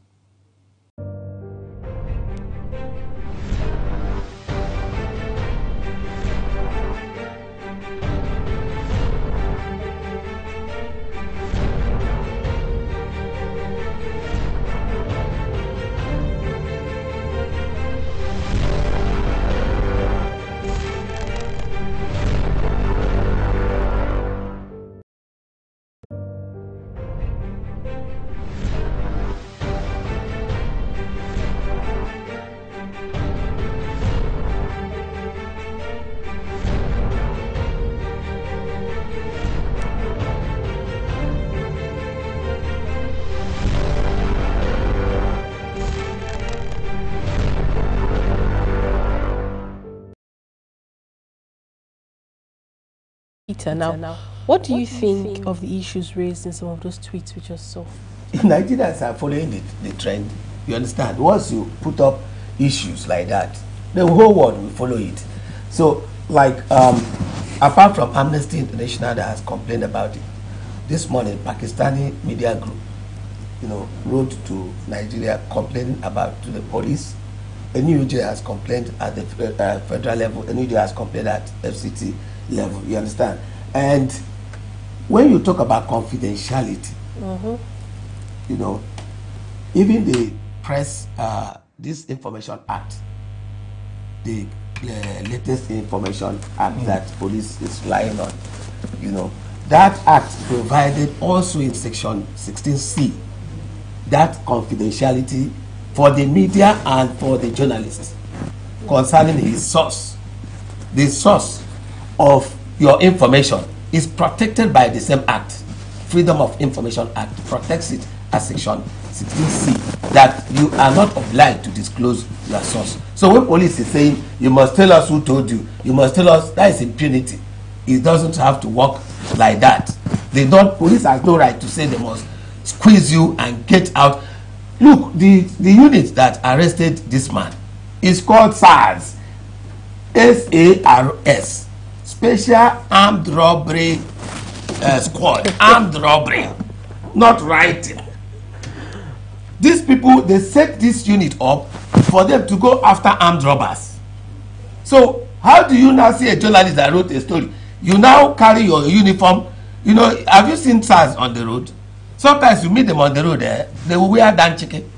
Now, what do you think of the issues raised in some of those tweets we just saw? Nigerians are following the trend. You understand? Once you put up issues like that, the whole world will follow it. So, like, apart from Amnesty International that has complained about it, this morning, Pakistani media group, wrote to Nigeria complaining about to the police. A NUJ has complained at the federal level. A NUJ has complained at FCT level. You understand? And when you talk about confidentiality, even the press, this Information Act, the latest Information Act that police is relying on, that act provided also in section 16C that confidentiality for the media and for the journalists concerning his source. The source of your information is protected by the same act. Freedom of Information Act protects it as section 16C, that you are not obliged to disclose your source. So when police is saying you must tell us who told you, you must tell us, that is impunity. It doesn't have to work like that. Police has no right to say they must squeeze you and get out. Look, the unit that arrested this man is called SARS, SARS, Special Armed Robbery Squad. Armed robbery, not writing. These people, they set this unit up for them to go after armed robbers. So how do you now see a journalist that wrote a story? You now carry your uniform. Have you seen SARS on the road? Sometimes you meet them on the road, they will wear dan chicken,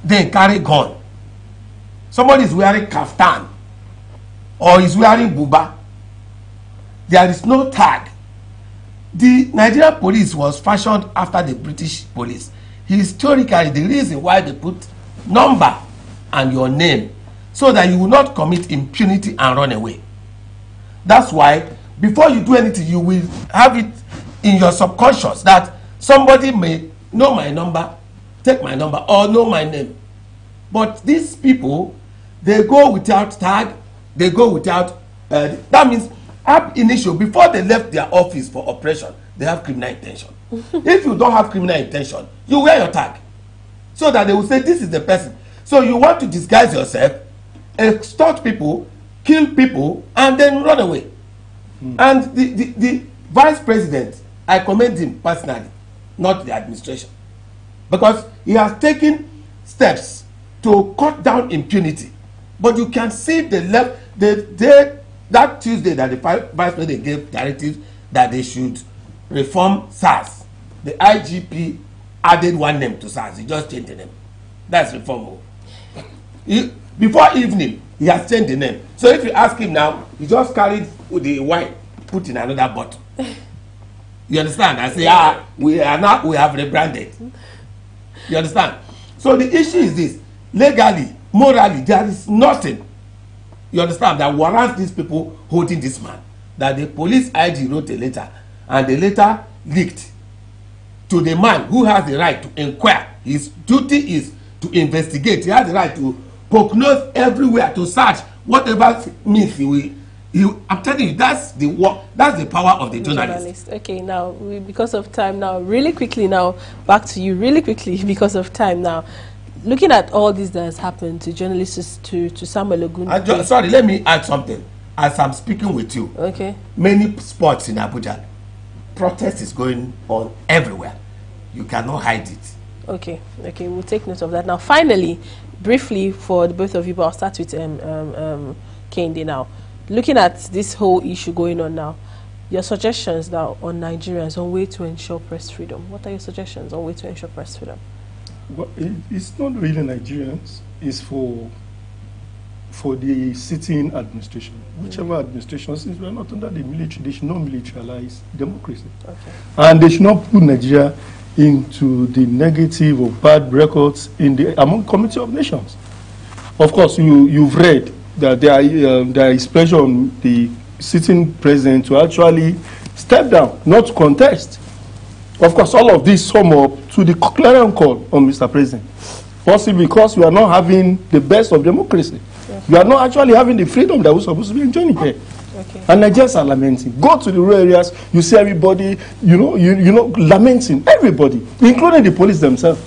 they carry gun. Somebody is wearing kaftan or is wearing buba. There is no tag. The Nigerian police was fashioned after the British police. Historically, the reason why they put number and your name so that you will not commit impunity and run away. That's why before you do anything, you will have it in your subconscious that somebody may know my number, take my number, or know my name. But these people, they go without tag, they go without, that means ab initio, before they left their office for operation, they have criminal intention. If you don't have criminal intention, you wear your tag. So that they will say, this is the person. So you want to disguise yourself, extort people, kill people, and then run away. And the vice president, I commend him personally, not the administration, because he has taken steps to cut down impunity. But you can see that Tuesday that the vice president gave directives that they should reform SARS. The IGP added one name to SARS. He just changed the name. That's reform. Before evening, he has changed the name. So if you ask him now, he just carried the wine, put in another bottle. You understand? I say, we have rebranded. You understand? So the issue is this: legally, morally, there is nothing, you understand, that warrants these people holding this man. That the police IG wrote a letter, and the letter leaked to the man who has the right to inquire. His duty is to investigate. He has the right to poke nose everywhere, to search whatever means he will. I'm telling you, that's the work, that's the power of the journalist. Okay, now because of time now, really quickly now, back to you really quickly because of time now. Looking at all this that has happened to journalists, to Samuel Ogundipe. Sorry, let me add something. As I'm speaking with you, okay, many spots in Abuja, protest is going on everywhere. You cannot hide it. Okay, we'll take note of that. Now, finally, briefly for the both of you, but I'll start with Kehinde now. Looking at this whole issue going on now, your suggestions now on Nigerians on way to ensure press freedom. What are your suggestions on way to ensure press freedom? Well, it's not really Nigerians. It's for the sitting administration. Whichever administration, since we are not under the military, they should not militarize democracy. Okay. And they should not put Nigeria into the negative or bad records among Committee of Nations. Of course, you've read that there is pressure on the sitting president to actually step down, not contest. Of course, all of this sum up to the clarion call on Mr. President. Possibly because you are not having the best of democracy. Yes. You are not actually having the freedom that we're supposed to be enjoying here. Okay. And Nigerians are lamenting. Go to the rural areas, you see everybody, you know, lamenting. Everybody, including the police themselves.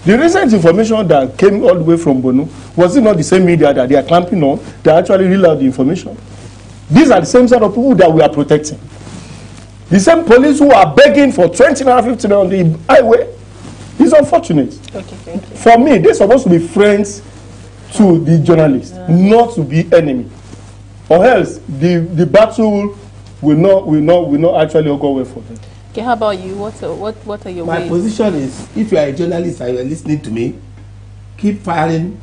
The recent information that came all the way from Bono, was it not the same media that they are clamping on? They actually released out the information. These are the same set of people that we are protecting. The same police who are begging for 20 naira, 50 naira on the highway. It's unfortunate. Okay, thank you. For me, they're supposed to be friends to the journalists, not to be enemy. Or else, the battle will not actually go well for them. Okay, how about you? What are your My ways? position is, if you are a journalist and you are listening to me, keep firing,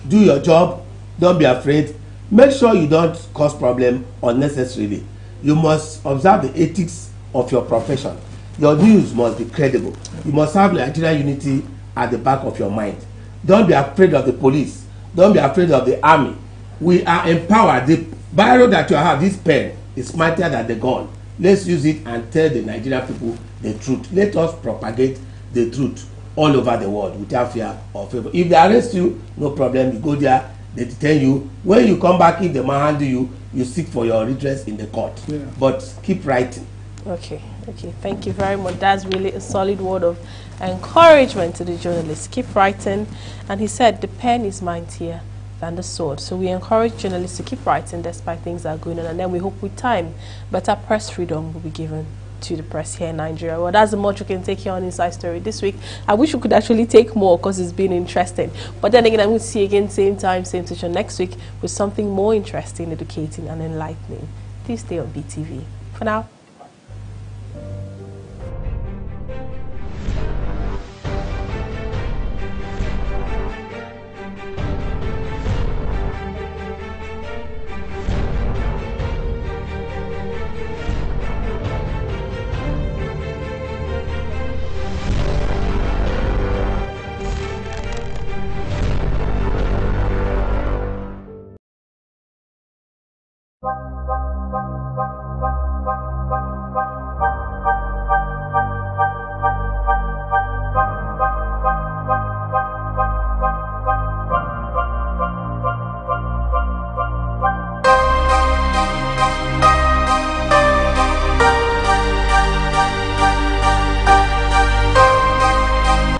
do your job, don't be afraid. Make sure you don't cause problem unnecessarily. You must observe the ethics of your profession. Your news must be credible. You must have Nigerian unity at the back of your mind. Don't be afraid of the police. Don't be afraid of the army. We are empowered. The biro that you have, this pen, is mightier than the gun. Let's use it and tell the Nigerian people the truth. Let us propagate the truth all over the world without fear or favor. If they arrest you, no problem. You go there, they detain you. When you come back, if they manhandle you, you seek for your redress in the court. Yeah. But keep writing. Okay, thank you very much. That's really a solid word of encouragement to the journalists. Keep writing. And he said the pen is mightier than the sword. So we encourage journalists to keep writing despite things that are going on, and then we hope with time better press freedom will be given to the press here in Nigeria. Well, that's the much we can take here on Inside Story this week. I wish we could actually take more because it's been interesting. But then again, I'm going to see you again same time, same station next week with something more interesting, educating and enlightening. Please stay on BTV. For now.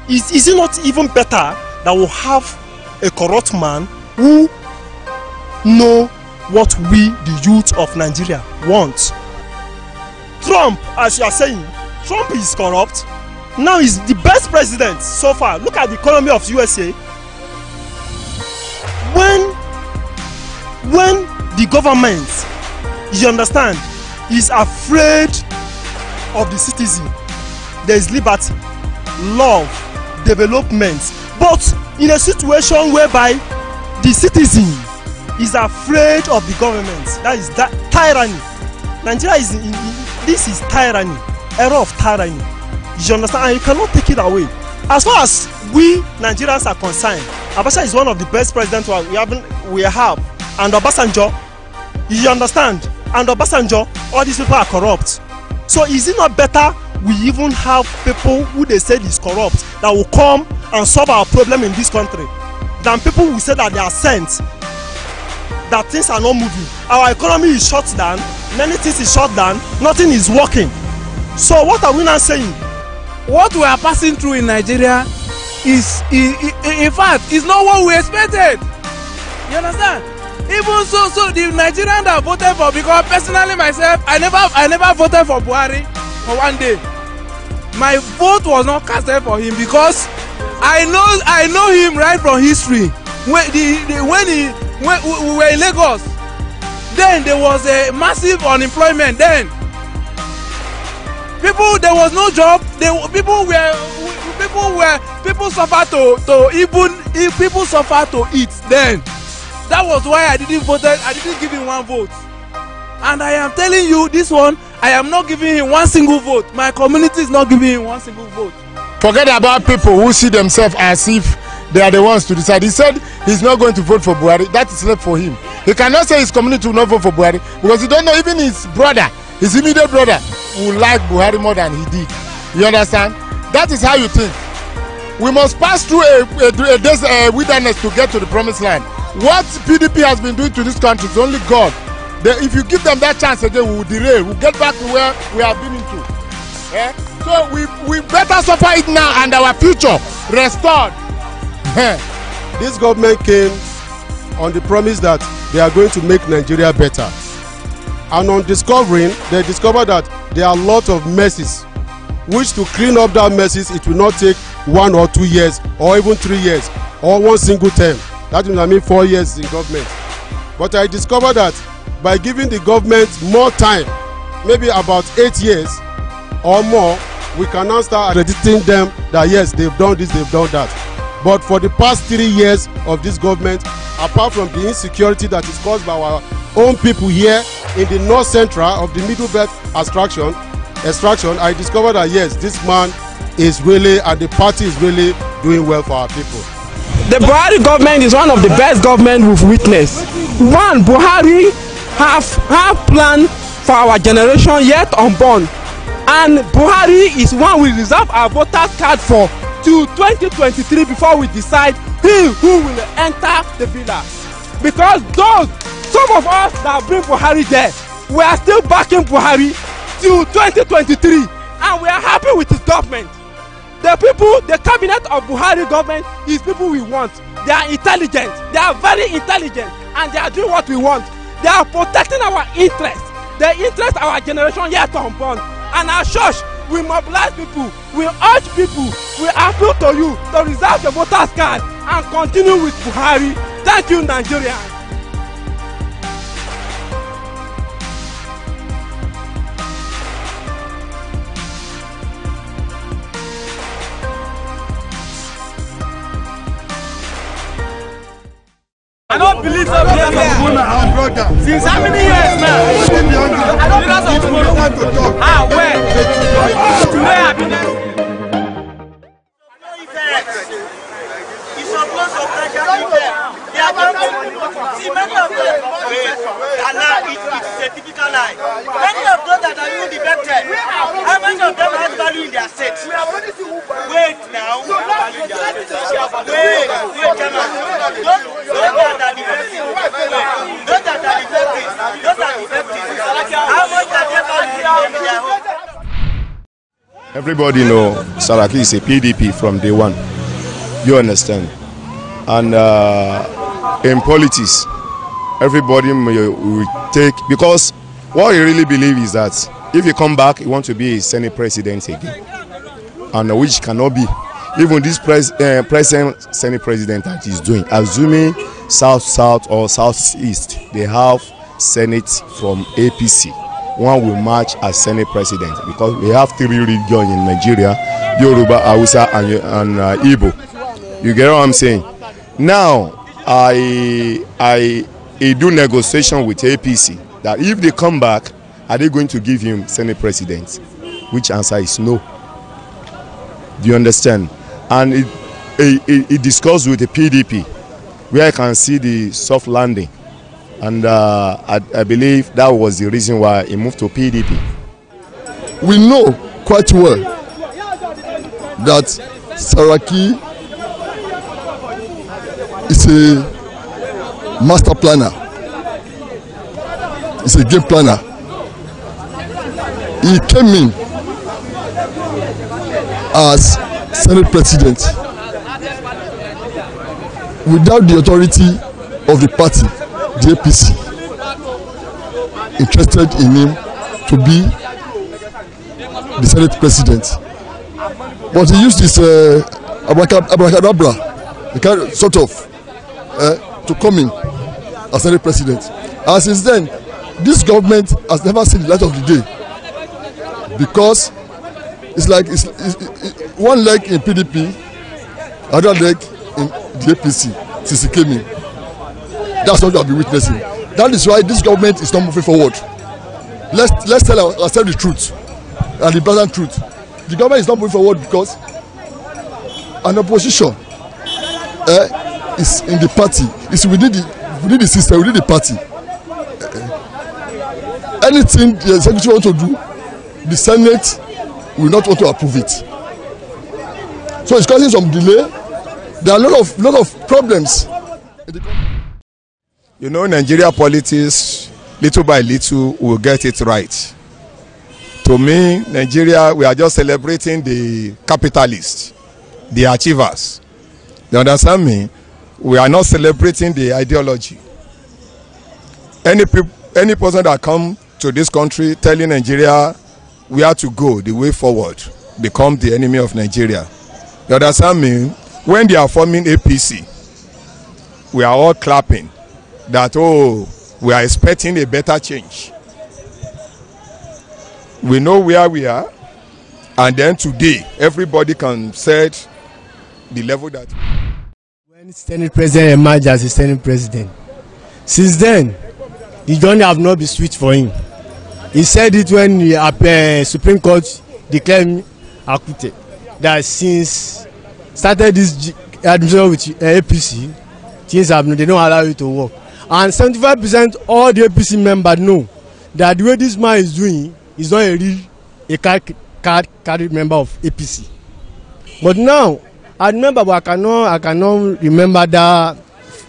Is it not even better that we have a corrupt man who know what we, the youth of Nigeria, want? Trump, as you are saying, Trump is corrupt. Now he's the best president so far. Look at the economy of USA. When the government, you understand, is afraid of the citizen, there is liberty, love, development. But in a situation whereby the citizen is afraid of the government, that is that tyranny. Nigeria is this is tyranny, era of tyranny. You understand? And you cannot take it away. As far as we Nigerians are concerned, Abacha is one of the best presidents we have, and Obasanjo, you understand? And Obasanjo, all these people are corrupt. So is it not better we even have people who they said is corrupt that will come and solve our problem in this country than people who say that they are sent, that things are not moving? Our economy is shut down, many things is shut down, nothing is working. So what are we now saying? What we are passing through in Nigeria is in fact, is not what we expected. You understand? Even so the Nigerian that voted for, because personally myself, I never voted for Buhari for one day. My vote was not casted for him because I know him right from history. When we were in Lagos, then there was a massive unemployment. Then there was no job. People suffer to eat. Then that was why I didn't give him one vote. And I am telling you, this one, I am not giving him one single vote. My community is not giving him one single vote. Forget about people who see themselves as if they are the ones to decide. He said he's not going to vote for Buhari. That is left for him. He cannot say his community will not vote for Buhari because he don't know even his brother, his immediate brother, will like Buhari more than he did. You understand? That is how you think. We must pass through a wilderness to get to the promised land. What PDP has been doing to this country is only God. If you give them that chance again, we will derail. We'll get back to where we have been into. So we better suffer it now and our future restored. This government came on the promise that they are going to make Nigeria better. And on discovering, they discovered that there are a lot of messes, which to clean up that messes, it will not take 1 or 2 years, or even 3 years, or one single term. That means 4 years in government. But I discovered that by giving the government more time, maybe about 8 years or more, we can now start crediting them that yes, they've done this, they've done that. But for the past 3 years of this government, apart from the insecurity that is caused by our own people here in the north central of the Middle Belt extraction, I discovered that yes, this man is really, and the party is really doing well for our people. The Buhari government is one of the best government we've witnessed. One, Buhari have plan for our generation yet unborn, and Buhari is one we reserve our voters card for till 2023 before we decide who will enter the villa. Because some of us that bring Buhari there, we are still backing Buhari till 2023, and we are happy with his government. The people, the cabinet of Buhari government is people we want. They are intelligent, they are very intelligent, and they are doing what we want. They are protecting our interests, the interest of our generation yet unborn. And our church, we mobilize people, we urge people, we appeal to you to reserve the voters card and continue with Buhari. Thank you, Nigeria. I don't believe so. Since how many years now? I don't believe so. Ah, where? Today I've been there. It's supposed to take a They are going to see many of them. It's a typical lie. Many of those that are even defected, how many of them have value in their state? Wait now. Wait, Chairman. Everybody know Saraki is a PDP from day one. You understand? And in politics, everybody will take, because what I really believe is that if you come back, you want to be a Senate president again, and which cannot be. Even this present Senate president that is doing, assuming South or Southeast, they have Senate from APC. One will match as Senate president because we have 3 regions in Nigeria: Yoruba, Hausa, and Igbo. You get what I'm saying? Now, I do negotiation with APC that if they come back, are they going to give him Senate president? Which answer is no. Do you understand? And it discussed with the PDP, where I can see the soft landing. And I believe that was the reason why he moved to PDP. We know quite well that Saraki is a master planner. He's a game planner. He came in as Senate president without the authority of the party, the APC, interested in him to be the Senate president. But he used this abracadabra, sort of, to come in as Senate president. And since then, this government has never seen the light of the day, because it's like it's one leg in PDP, another leg in the APC since he came in. That's what we have been witnessing. That is why this government is not moving forward. Let's tell ourselves the truth and the blatant truth. The government is not moving forward because an opposition is in the party, is within the system, within the party. Anything the executive wants to do, the Senate will not want to approve it. So it's causing some delay. There are a lot of problems. You know, Nigeria politics, little by little, will get it right. To me, Nigeria, we are just celebrating the capitalists, the achievers. You understand me? We are not celebrating the ideology. Any person that come to this country telling Nigeria where to go, the way forward, become the enemy of Nigeria. You understand me? When they are forming APC, we are all clapping that, oh, we are expecting a better change. We know where we are, and then today everybody can set the level that. When Senate President emerged as a Senate President, since then the journey have not been sweet for him. He said it when the Supreme Court declared him acquitted, that since started this administration with APC, things have they don't allow you to work. And 75% all the APC members know that the way this man is doing is not a real card member of APC. But now I remember, but I cannot remember that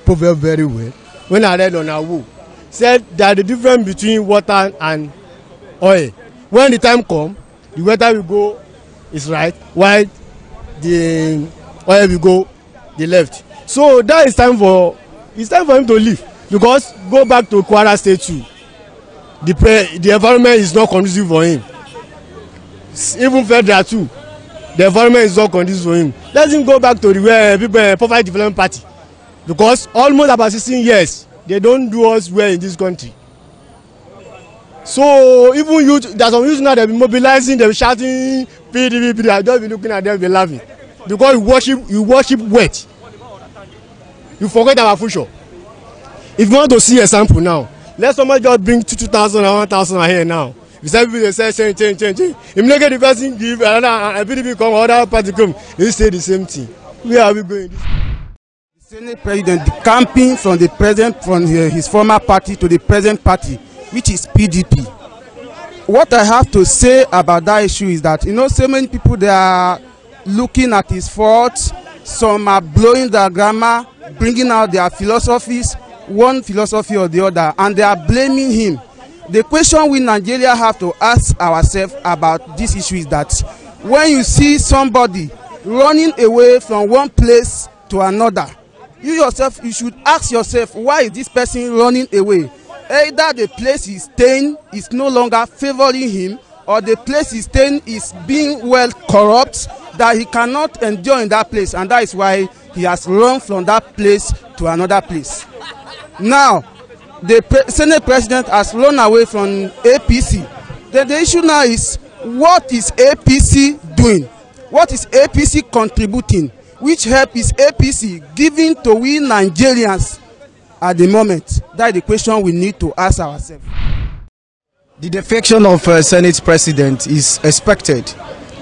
proverb very well. When I read on Awo, said that the difference between water and oil, when the time comes, the water will go is right, while the oil will go the left. So that is time for him to leave, because go back to Kwara State too. The environment is not conducive for him. Even federal too, the environment is not conducive for him. Let him go back to the Poverty Development Party, because almost about 16 years they don't do us well in this country. So even youth, there's some youth now, they be mobilizing, they be shouting PDP. I just be looking at them, be laughing, because you worship weight. You forget our future. If you want to see a sample now, let somebody just bring 2,000 or 1,000 here now. If everybody say change. If you get the person give another PDP come, other party come, they say the same thing. Where are we going? The Senate President camping from the president, from his former party to the present party, which is PDP. What I have to say about that issue is that, so many people, they are looking at his faults. Some are blowing their grammar, bringing out their philosophies, one philosophy or the other, and they are blaming him. The question we Nigeria have to ask ourselves about this issue is that when you see somebody running away from one place to another, you should ask yourself, why is this person running away? Either the place he's staying is no longer favoring him, or the place he's staying is being well corrupt, that he cannot endure in that place, and that is why he has run from that place to another place. Now, the Senate President has run away from APC. Then the issue now is, what is APC doing? What is APC contributing? Which help is APC giving to we Nigerians at the moment? That is the question we need to ask ourselves. The defection of Senate President is expected,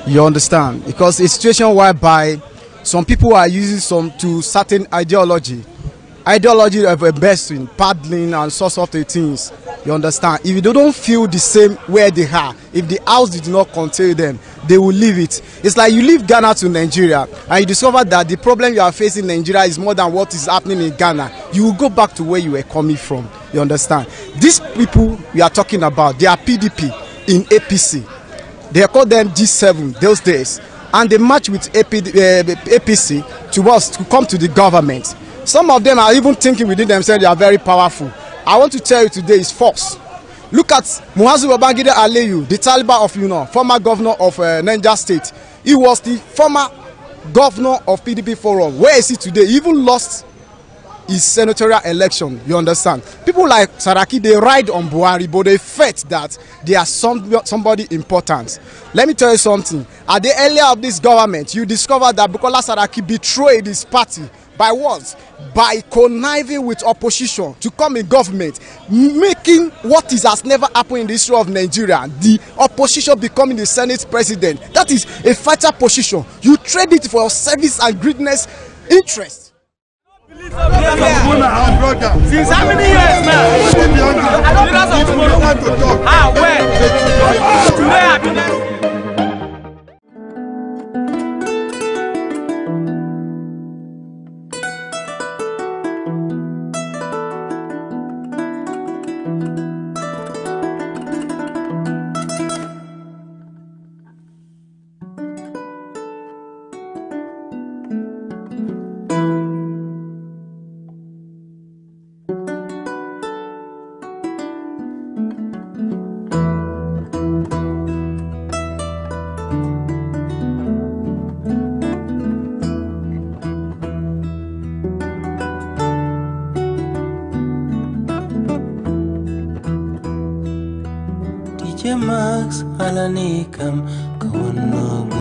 you understand, because a situation whereby some people are using some certain ideology of a best in paddling and sorts of the things, you understand. If they don't feel the same where they are, if the house did not contain them, they will leave it. It's like you leave Ghana to Nigeria and you discover that the problem you are facing in Nigeria is more than what is happening in Ghana. You will go back to where you were coming from, you understand. These people we are talking about, they are PDP in APC. They call them G7 those days, and they match with APC to come to the government. Some of them are even thinking within themselves they are very powerful. I want to tell you today is false. Look at Muazu Babangida Aliyu, the Taliban of former governor of Niger State. He was the former governor of PDP Forum. Where is he today? He even lost his senatorial election, you understand. People like Saraki, they ride on Buhari, but they felt that they are somebody important. Let me tell you something. At the earlier of this government, you discovered that Bukola Saraki betrayed his party. By what? By conniving with opposition to come in government, making what has never happened in the history of Nigeria, the opposition becoming the Senate President. That is a fatal position. You trade it for your service and greatness interest. Since how many years now? I don't know. Where? Today I've been Max alanikam kawannog